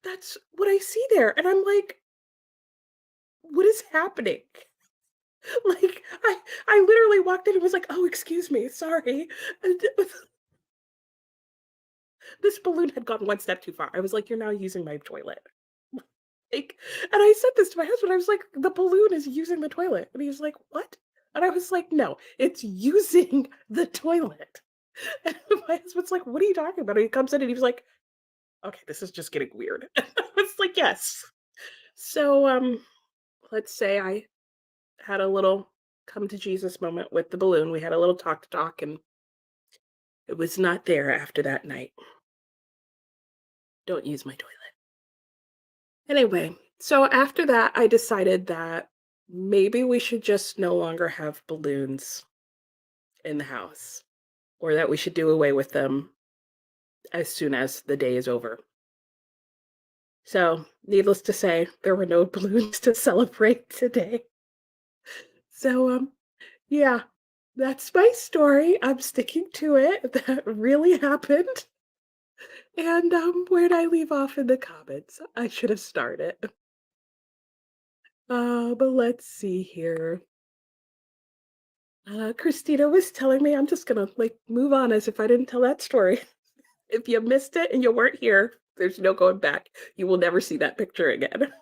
that's what I see there, and I'm like, "What is happening?" Like, I literally walked in and was like, "Oh, excuse me, sorry." And this balloon had gone one step too far. I was like, "You're now using my toilet." Like, and I said this to my husband, I was like, "The balloon is using the toilet." And he was like, "What?" And I was like, "No, it's using the toilet." And my husband's like, "What are you talking about?" And he comes in and he was like, "Okay, this is just getting weird." I was like, "Yes." So, let's say I had a little come to Jesus moment with the balloon. We had a little talk to talk, and it was not there after that night. Don't use my toilet. Anyway, so after that, I decided that maybe we should just no longer have balloons in the house, or that we should do away with them as soon as the day is over. So, needless to say, there were no balloons to celebrate today. So, yeah, that's my story. I'm sticking to it. That really happened. And where'd I leave off in the comments? I should have started. But let's see here. Christina was telling me I'm just gonna like move on as if I didn't tell that story. If you missed it and you weren't here, there's no going back. You will never see that picture again.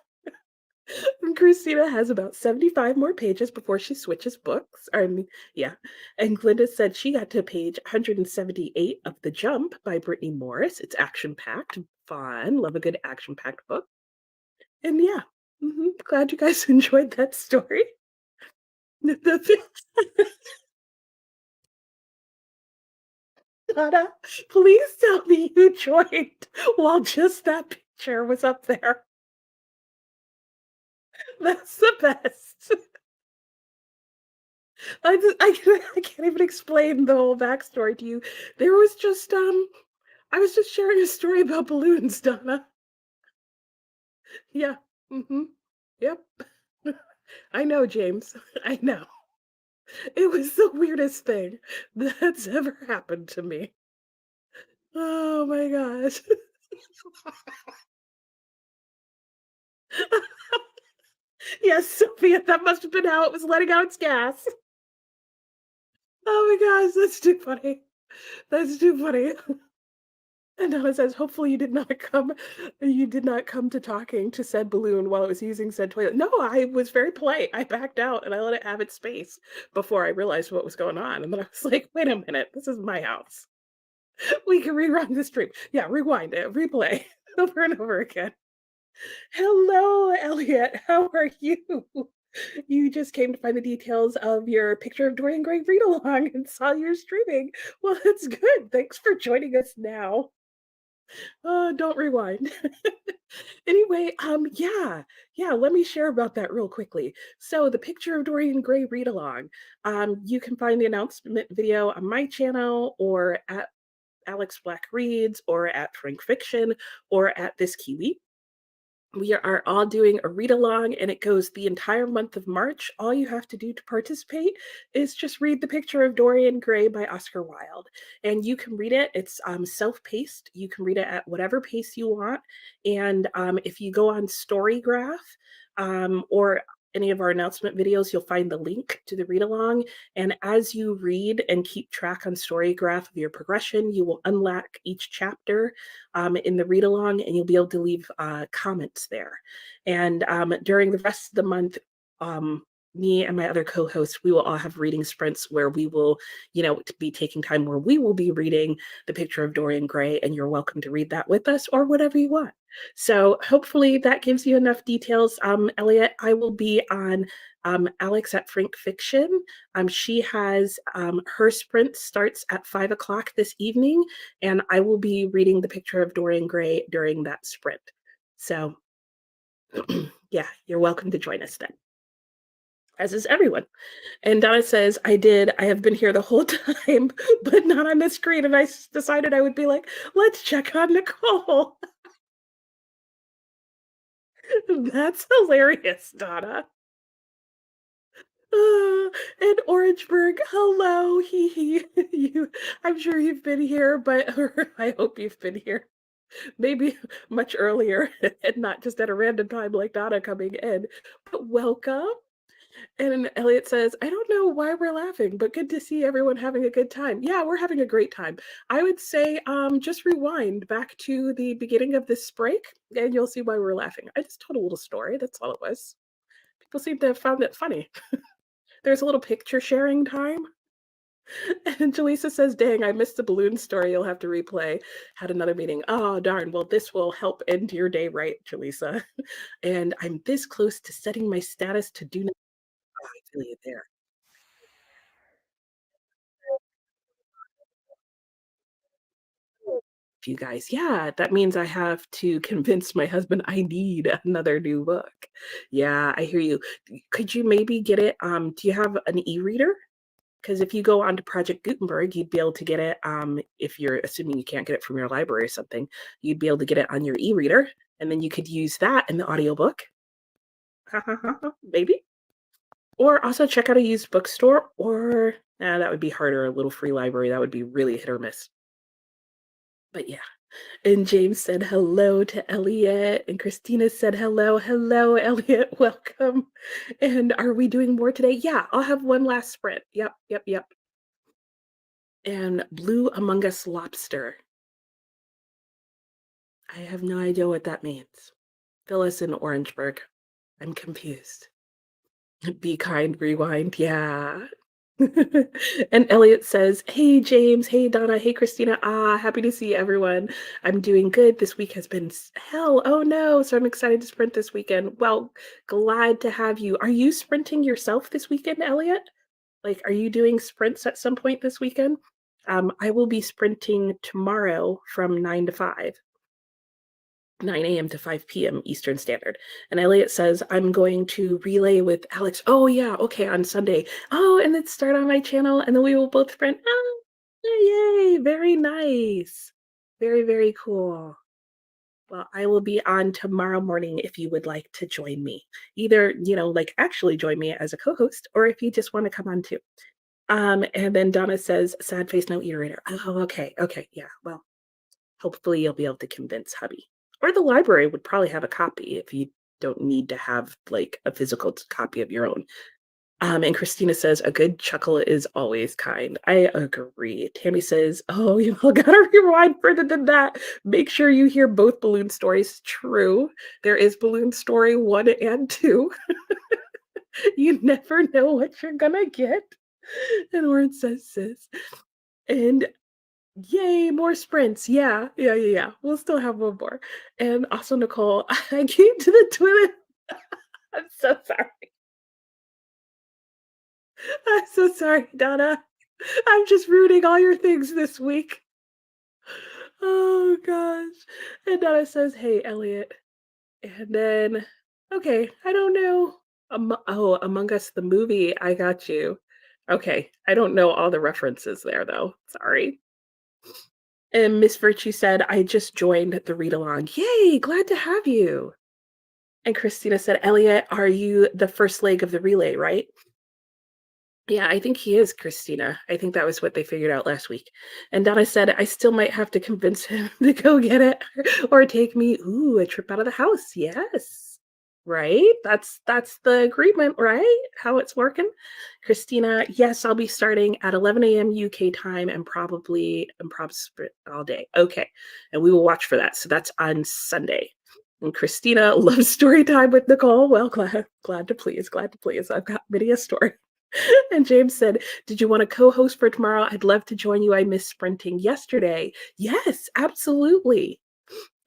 And Christina has about 75 more pages before she switches books. I mean, yeah. And Glinda said she got to page 178 of The Jump by Brittany Morris. It's action packed, fun. Love a good action packed book. And yeah, glad you guys enjoyed that story. Donna, please tell me you joined while just that picture was up there. That's the best. I can't even explain the whole backstory to you. There was just I was just sharing a story about balloons, Donna. Yeah. Mm-hmm. Yep. I know, James. I know. It was the weirdest thing that's ever happened to me. Oh my gosh. Yes, Sophia, that must have been how it was letting out its gas. Oh my gosh, that's too funny. That's too funny. And Donna says, hopefully you did not come to talking to said balloon while it was using said toilet. No, I was very polite. I backed out and I let it have its space before I realized what was going on. And then I was like, wait a minute, this is my house. We can rerun the stream. Yeah, rewind it, replay over and over again. Hello, Elliot. How are you? You just came to find the details of your picture of Dorian Gray read along and saw your streaming. Well, that's good. Thanks for joining us now. Don't rewind. Anyway, yeah, let me share about that real quickly. So the picture of Dorian Gray read along, you can find the announcement video on my channel or at Alex Black Reads or at Frank Fiction or at This Kiwi. We are all doing a read along and it goes the entire month of March. All you have to do to participate is just read The Picture of Dorian Gray by Oscar Wilde. And you can read it, it's self-paced. You can read it at whatever pace you want. And if you go on Storygraph or any of our announcement videos, you'll find the link to the read along. And as you read and keep track on Storygraph of your progression, you will unlock each chapter in the read along and you'll be able to leave comments there. And during the rest of the month, me and my other co-hosts, we will all have reading sprints where we will, be taking time where we will be reading The Picture of Dorian Gray, and you're welcome to read that with us or whatever you want. So hopefully that gives you enough details. Elliot, I will be on Alex at Frank Fiction. She has her sprint starts at 5 o'clock this evening, and I will be reading The Picture of Dorian Gray during that sprint. So yeah, you're welcome to join us then, as is everyone. And Donna says, I have been here the whole time, but not on the screen. And I decided I would be like, let's check on Nicole. That's hilarious, Donna. And Orangeburg, hello. You, I'm sure you've been here, but I hope you've been here maybe much earlier and not just at a random time like Donna coming in. But welcome. And Elliot says, I don't know why we're laughing, but good to see everyone having a good time. Yeah, we're having a great time. I would say just rewind back to the beginning of this break and you'll see why we're laughing. I just told a little story. That's all it was. People seem to have found it funny. There's a little picture sharing time. And Jaleesa says, dang, I missed the balloon story. You'll have to replay. Had another meeting. Oh, darn. Well, this will help end your day right, Jaleesa. And I'm this close to setting my status to do not. Oh, I feel you there. you guys. Yeah, that means I have to convince my husband I need another new book. Yeah, I hear you. Could you maybe get it? Do you have an e-reader? Because if you go on to Project Gutenberg, you'd be able to get it. If you're assuming you can't get it from your library or something, you'd be able to get it on your e-reader, and then you could use that in the audiobook. Maybe. Or also check out a used bookstore, or that would be harder. A little free library that would be really hit or miss. But yeah. And James said hello to Elliot, and Christina said hello. Hello, Elliot. Welcome. And are we doing more today? Yeah, I'll have one last sprint. Yep, yep, yep. And Blue Among Us Lobster. I have no idea what that means. Phyllis in Orangeburg. I'm confused. Be kind, rewind. Yeah. And Elliot says, hey, James. Hey, Donna. Hey, Christina. Happy to see everyone. I'm doing good. This week has been hell. Oh, no. So I'm excited to sprint this weekend. Well, glad to have you. Are you sprinting yourself this weekend, Elliot? Like, are you doing sprints at some point this weekend? I will be sprinting tomorrow from 9 to 5. 9 a.m. to 5 p.m. Eastern Standard. And Elliot says, I'm going to relay with Alex. Oh, yeah. Okay. On Sunday. Oh, and then start on my channel. And then we will both sprint. Oh, yay. Very nice. Very, very cool. Well, I will be on tomorrow morning if you would like to join me. Either, like actually join me as a co-host, or if you just want to come on too. And then Donna says, sad face, no e-reader. Oh, okay. Okay. Yeah. Well, hopefully you'll be able to convince hubby. Or the library would probably have a copy if you don't need to have like a physical copy of your own. And Christina says, a good chuckle is always kind. I agree. Tammy says, oh, you all gotta rewind further than that. Make sure you hear both balloon stories. True. There is balloon story 1 and 2. You never know what you're gonna get. And Oren says, sis. And yay, more sprints. Yeah, yeah, yeah, yeah. We'll still have one more. And also, Nicole, I came to the toilet. I'm so sorry. I'm so sorry, Donna. I'm just ruining all your things this week. Oh, gosh. And Donna says, hey, Elliot. And then, okay, I don't know. Among Us, the movie. I got you. Okay, I don't know all the references there, though. Sorry. And Miss Virtue said, I just joined the read along. Yay, glad to have you. And Christina said, Elliot, are you the first leg of the relay, right? Yeah, I think he is, Christina. I think that was what they figured out last week. And Donna said, I still might have to convince him to go get it or take me, a trip out of the house. Yes. Right? That's the agreement, right? How it's working. Christina, yes, I'll be starting at 11 a.m. UK time and probably sprint all day. Okay. And we will watch for that. So that's on Sunday. And Christina loves story time with Nicole. Well, glad to please, glad to please. I've got many a story. And James said, did you want to co-host for tomorrow? I'd love to join you. I missed sprinting yesterday. Yes, absolutely.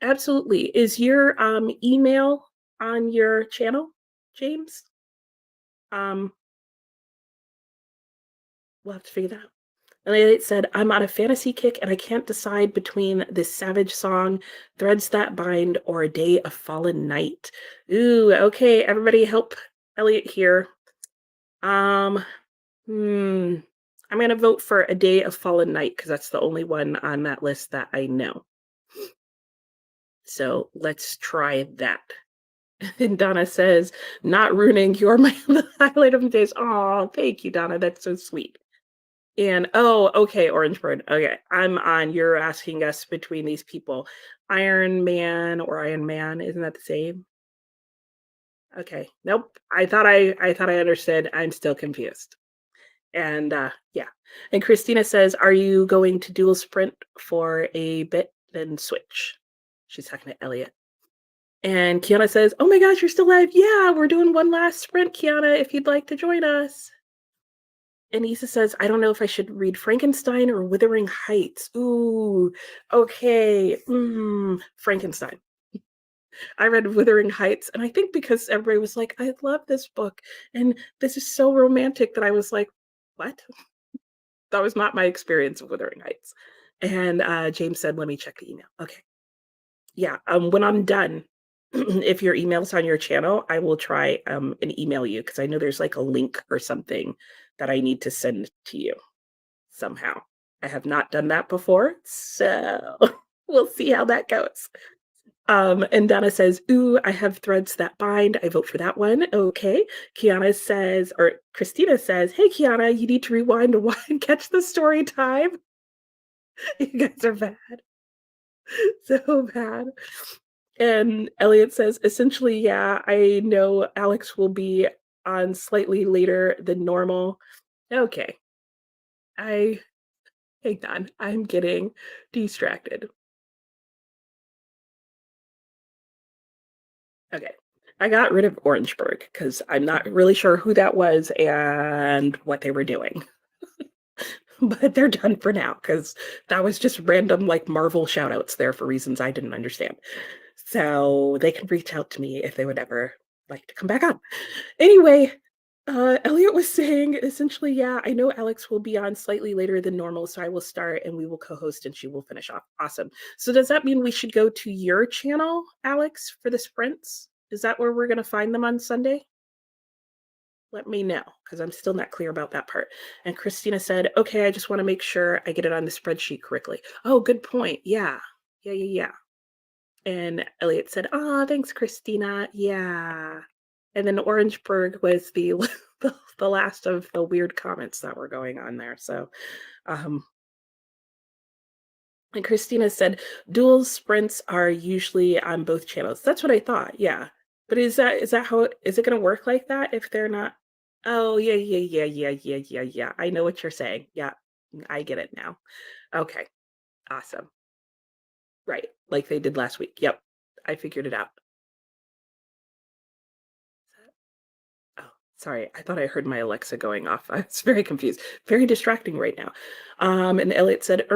Absolutely. Is your email on your channel, James? We'll have to figure that out. And it said, I'm on a fantasy kick and I can't decide between this Savage song, Threads That Bind, or A Day of Fallen Night. Ooh, okay, everybody help Elliot here. I'm gonna vote for A Day of Fallen Night because that's the only one on that list that I know. So let's try that. And Donna says, not ruining your highlight of the days. Oh, thank you, Donna. That's so sweet. And okay, Orange Bird. Okay, I'm on. You're asking us between these people. Iron Man or Iron Man, isn't that the same? Okay. Nope. I thought I understood. I'm still confused. And yeah. And Christina says, are you going to dual sprint for a bit, then switch? She's talking to Elliot. And Kiana says, oh my gosh, you're still live. Yeah, we're doing one last sprint, Kiana, if you'd like to join us. And Issa says, I don't know if I should read Frankenstein or Wuthering Heights. Ooh, okay. Frankenstein. I read Wuthering Heights, and I think because everybody was like, I love this book, and this is so romantic that I was like, what? That was not my experience of Wuthering Heights. And James said, let me check the email. Okay. Yeah. When I'm done, if your email's on your channel, I will try and email you because I know there's like a link or something that I need to send to you somehow. I have not done that before, so we'll see how that goes. And Donna says, ooh, I have threads that bind. I vote for that one. Okay. Kiana says, or Christina says, hey, Kiana, you need to rewind and catch the story time. You guys are bad. So bad. And Elliot says, essentially, yeah, I know Alex will be on slightly later than normal. Okay. I hang on. I'm getting distracted. Okay. I got rid of Orangeburg because I'm not really sure who that was and what they were doing. But they're done for now because that was just random like Marvel shout outs there for reasons I didn't understand. So they can reach out to me if they would ever like to come back on. Anyway, Elliot was saying essentially, yeah, I know Alex will be on slightly later than normal, so I will start and we will co-host and she will finish off. Awesome. So does that mean we should go to your channel, Alex, for the sprints? Is that where we're going to find them on Sunday? Let me know because I'm still not clear about that part. And Christina said, okay, I just want to make sure I get it on the spreadsheet correctly. Oh, good point. Yeah. Yeah. And Elliot said, oh, thanks, Christina. Yeah. And then Orangeburg was the the last of the weird comments that were going on there. So um and Christina said dual sprints are usually on both channels. That's what I thought. Yeah. But is that how is it gonna work like that if they're not? Oh yeah. I know what you're saying. Yeah, I get it now. Okay, awesome. Right. Like they did last week. Yep. I figured it out. Oh, sorry. I thought I heard my Alexa going off. I was very confused. Very distracting right now. And Elliot said,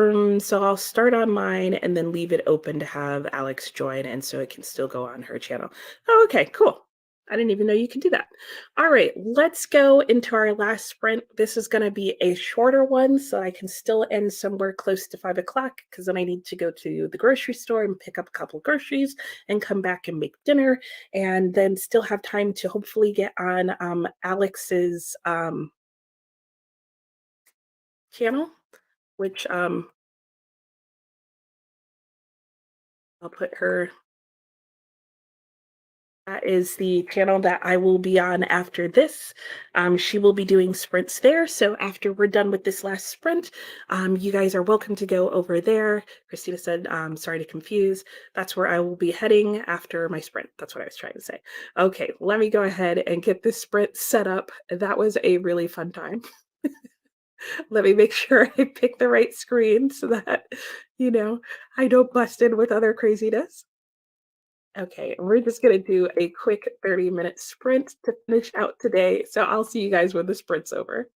so I'll start on mine and then leave it open to have Alex join and so it can still go on her channel. Oh, okay, cool. I didn't even know you could do that. All right, let's go into our last sprint. This is going to be a shorter one, so I can still end somewhere close to 5 o'clock because then I need to go to the grocery store and pick up a couple of groceries and come back and make dinner and then still have time to hopefully get on Alex's channel, which I'll put her. That is the channel that I will be on after this. She will be doing sprints there. So after we're done with this last sprint, you guys are welcome to go over there. Christina said, sorry to confuse. That's where I will be heading after my sprint. That's what I was trying to say. Okay, let me go ahead and get this sprint set up. That was a really fun time. Let me make sure I pick the right screen so that, I don't bust in with other craziness. Okay, we're just gonna do a quick 30-minute sprint to finish out today. So I'll see you guys when the sprint's over.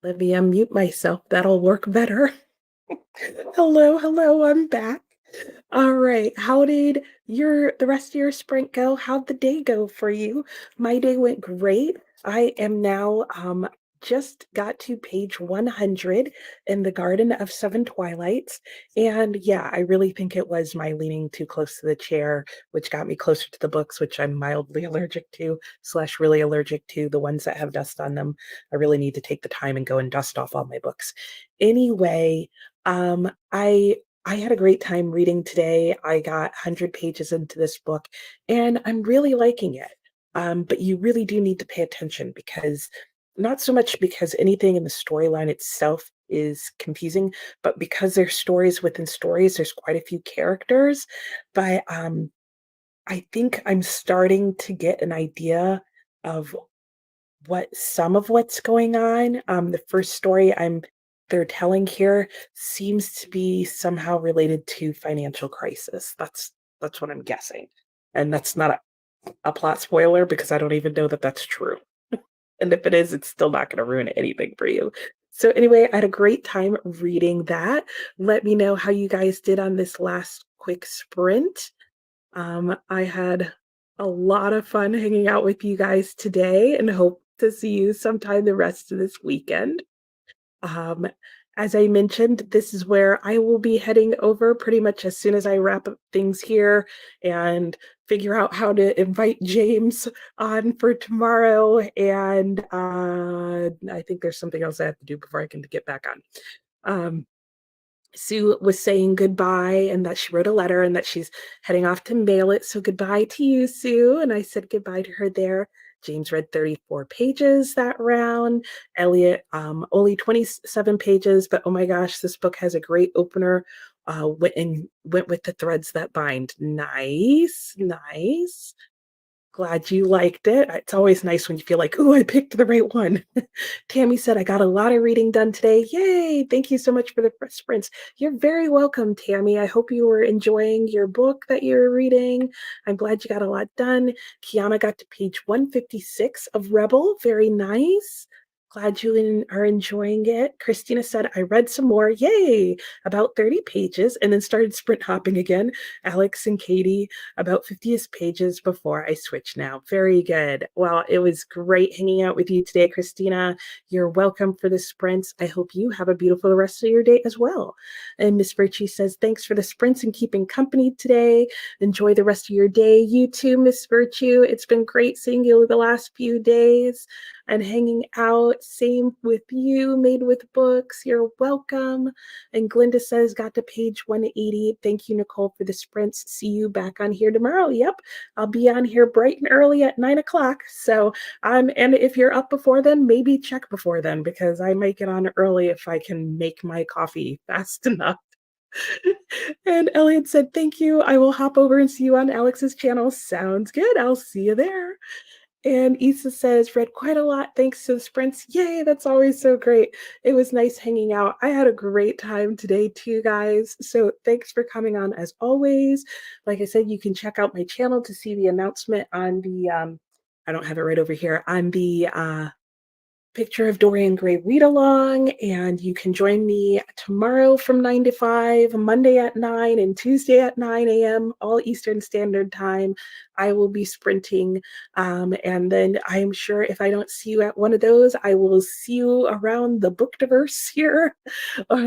Let me unmute myself. That'll work better. Hello, hello, I'm back. All right. How did the rest of your sprint go? How'd the day go for you? My day went great. I am now just got to page 100 in the Garden of Seven Twilights. And yeah, I really think it was my leaning too close to the chair, which got me closer to the books, which I'm mildly allergic to, slash really allergic to, the ones that have dust on them. I really need to take the time and go and dust off all my books. Anyway, I had a great time reading today. I got 100 pages into this book and I'm really liking it. But you really do need to pay attention because not so much because anything in the storyline itself is confusing, but because there's stories within stories, there's quite a few characters. But I think I'm starting to get an idea of some of what's going on. The first story they're telling here seems to be somehow related to financial crisis. That's what I'm guessing, and that's not a plot spoiler because I don't even know that that's true. And if it is, it's still not going to ruin anything for you. So anyway, I had a great time reading that. Let me know how you guys did on this last quick sprint. I had a lot of fun hanging out with you guys today and hope to see you sometime the rest of this weekend. Um, as I mentioned, this is where I will be heading over pretty much as soon as I wrap up things here and figure out how to invite James on for tomorrow. And I think there's something else I have to do before I can get back on. Sue was saying goodbye and that she wrote a letter and that she's heading off to mail it. So goodbye to you, Sue. And I said goodbye to her there. James read 34 pages that round. Elliot, only 27 pages, but oh my gosh, this book has a great opener. Went with the threads that bind. Nice, nice. Glad you liked it. It's always nice when you feel like, oh, I picked the right one. Tammy said, I got a lot of reading done today. Yay. Thank you so much for the sprints. You're very welcome, Tammy. I hope you were enjoying your book that you're reading. I'm glad you got a lot done. Kiana got to page 156 of Rebel. Very nice. Glad you are enjoying it. Christina said, I read some more. Yay. About 30 pages and then started sprint hopping again. Alex and Katie, about 50 pages before I switch now. Very good. Well, it was great hanging out with you today, Christina. You're welcome for the sprints. I hope you have a beautiful rest of your day as well. And Miss Virtue says, thanks for the sprints and keeping company today. Enjoy the rest of your day. You too, Miss Virtue. It's been great seeing you the last few days and hanging out. Same with you, Made with Books. You're welcome. And Glinda says, got to page 180. Thank you, Nicole, for the sprints. See you back on here tomorrow. Yep, I'll be on here bright and early at 9 o'clock. So and if you're up before then, maybe check before then because I might get on early if I can make my coffee fast enough. And Elliot said, thank you. I will hop over and see you on Alex's channel. Sounds good. I'll see you there. And Issa says, read quite a lot thanks to the sprints. Yay, that's always so great. It was nice hanging out. I had a great time today too, guys. So thanks for coming on as always. Like I said, you can check out my channel to see the announcement on the, I don't have it right over here, on the Picture of Dorian Gray read along, and you can join me tomorrow from 9 to 5, Monday at 9, and Tuesday at 9 a.m., all Eastern Standard Time. I will be sprinting, and then I'm sure if I don't see you at one of those, I will see you around the Bookdiverse here,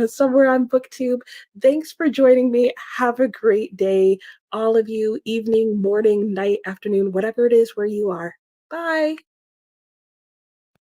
somewhere on BookTube. Thanks for joining me. Have a great day, all of you, evening, morning, night, afternoon, whatever it is where you are. Bye.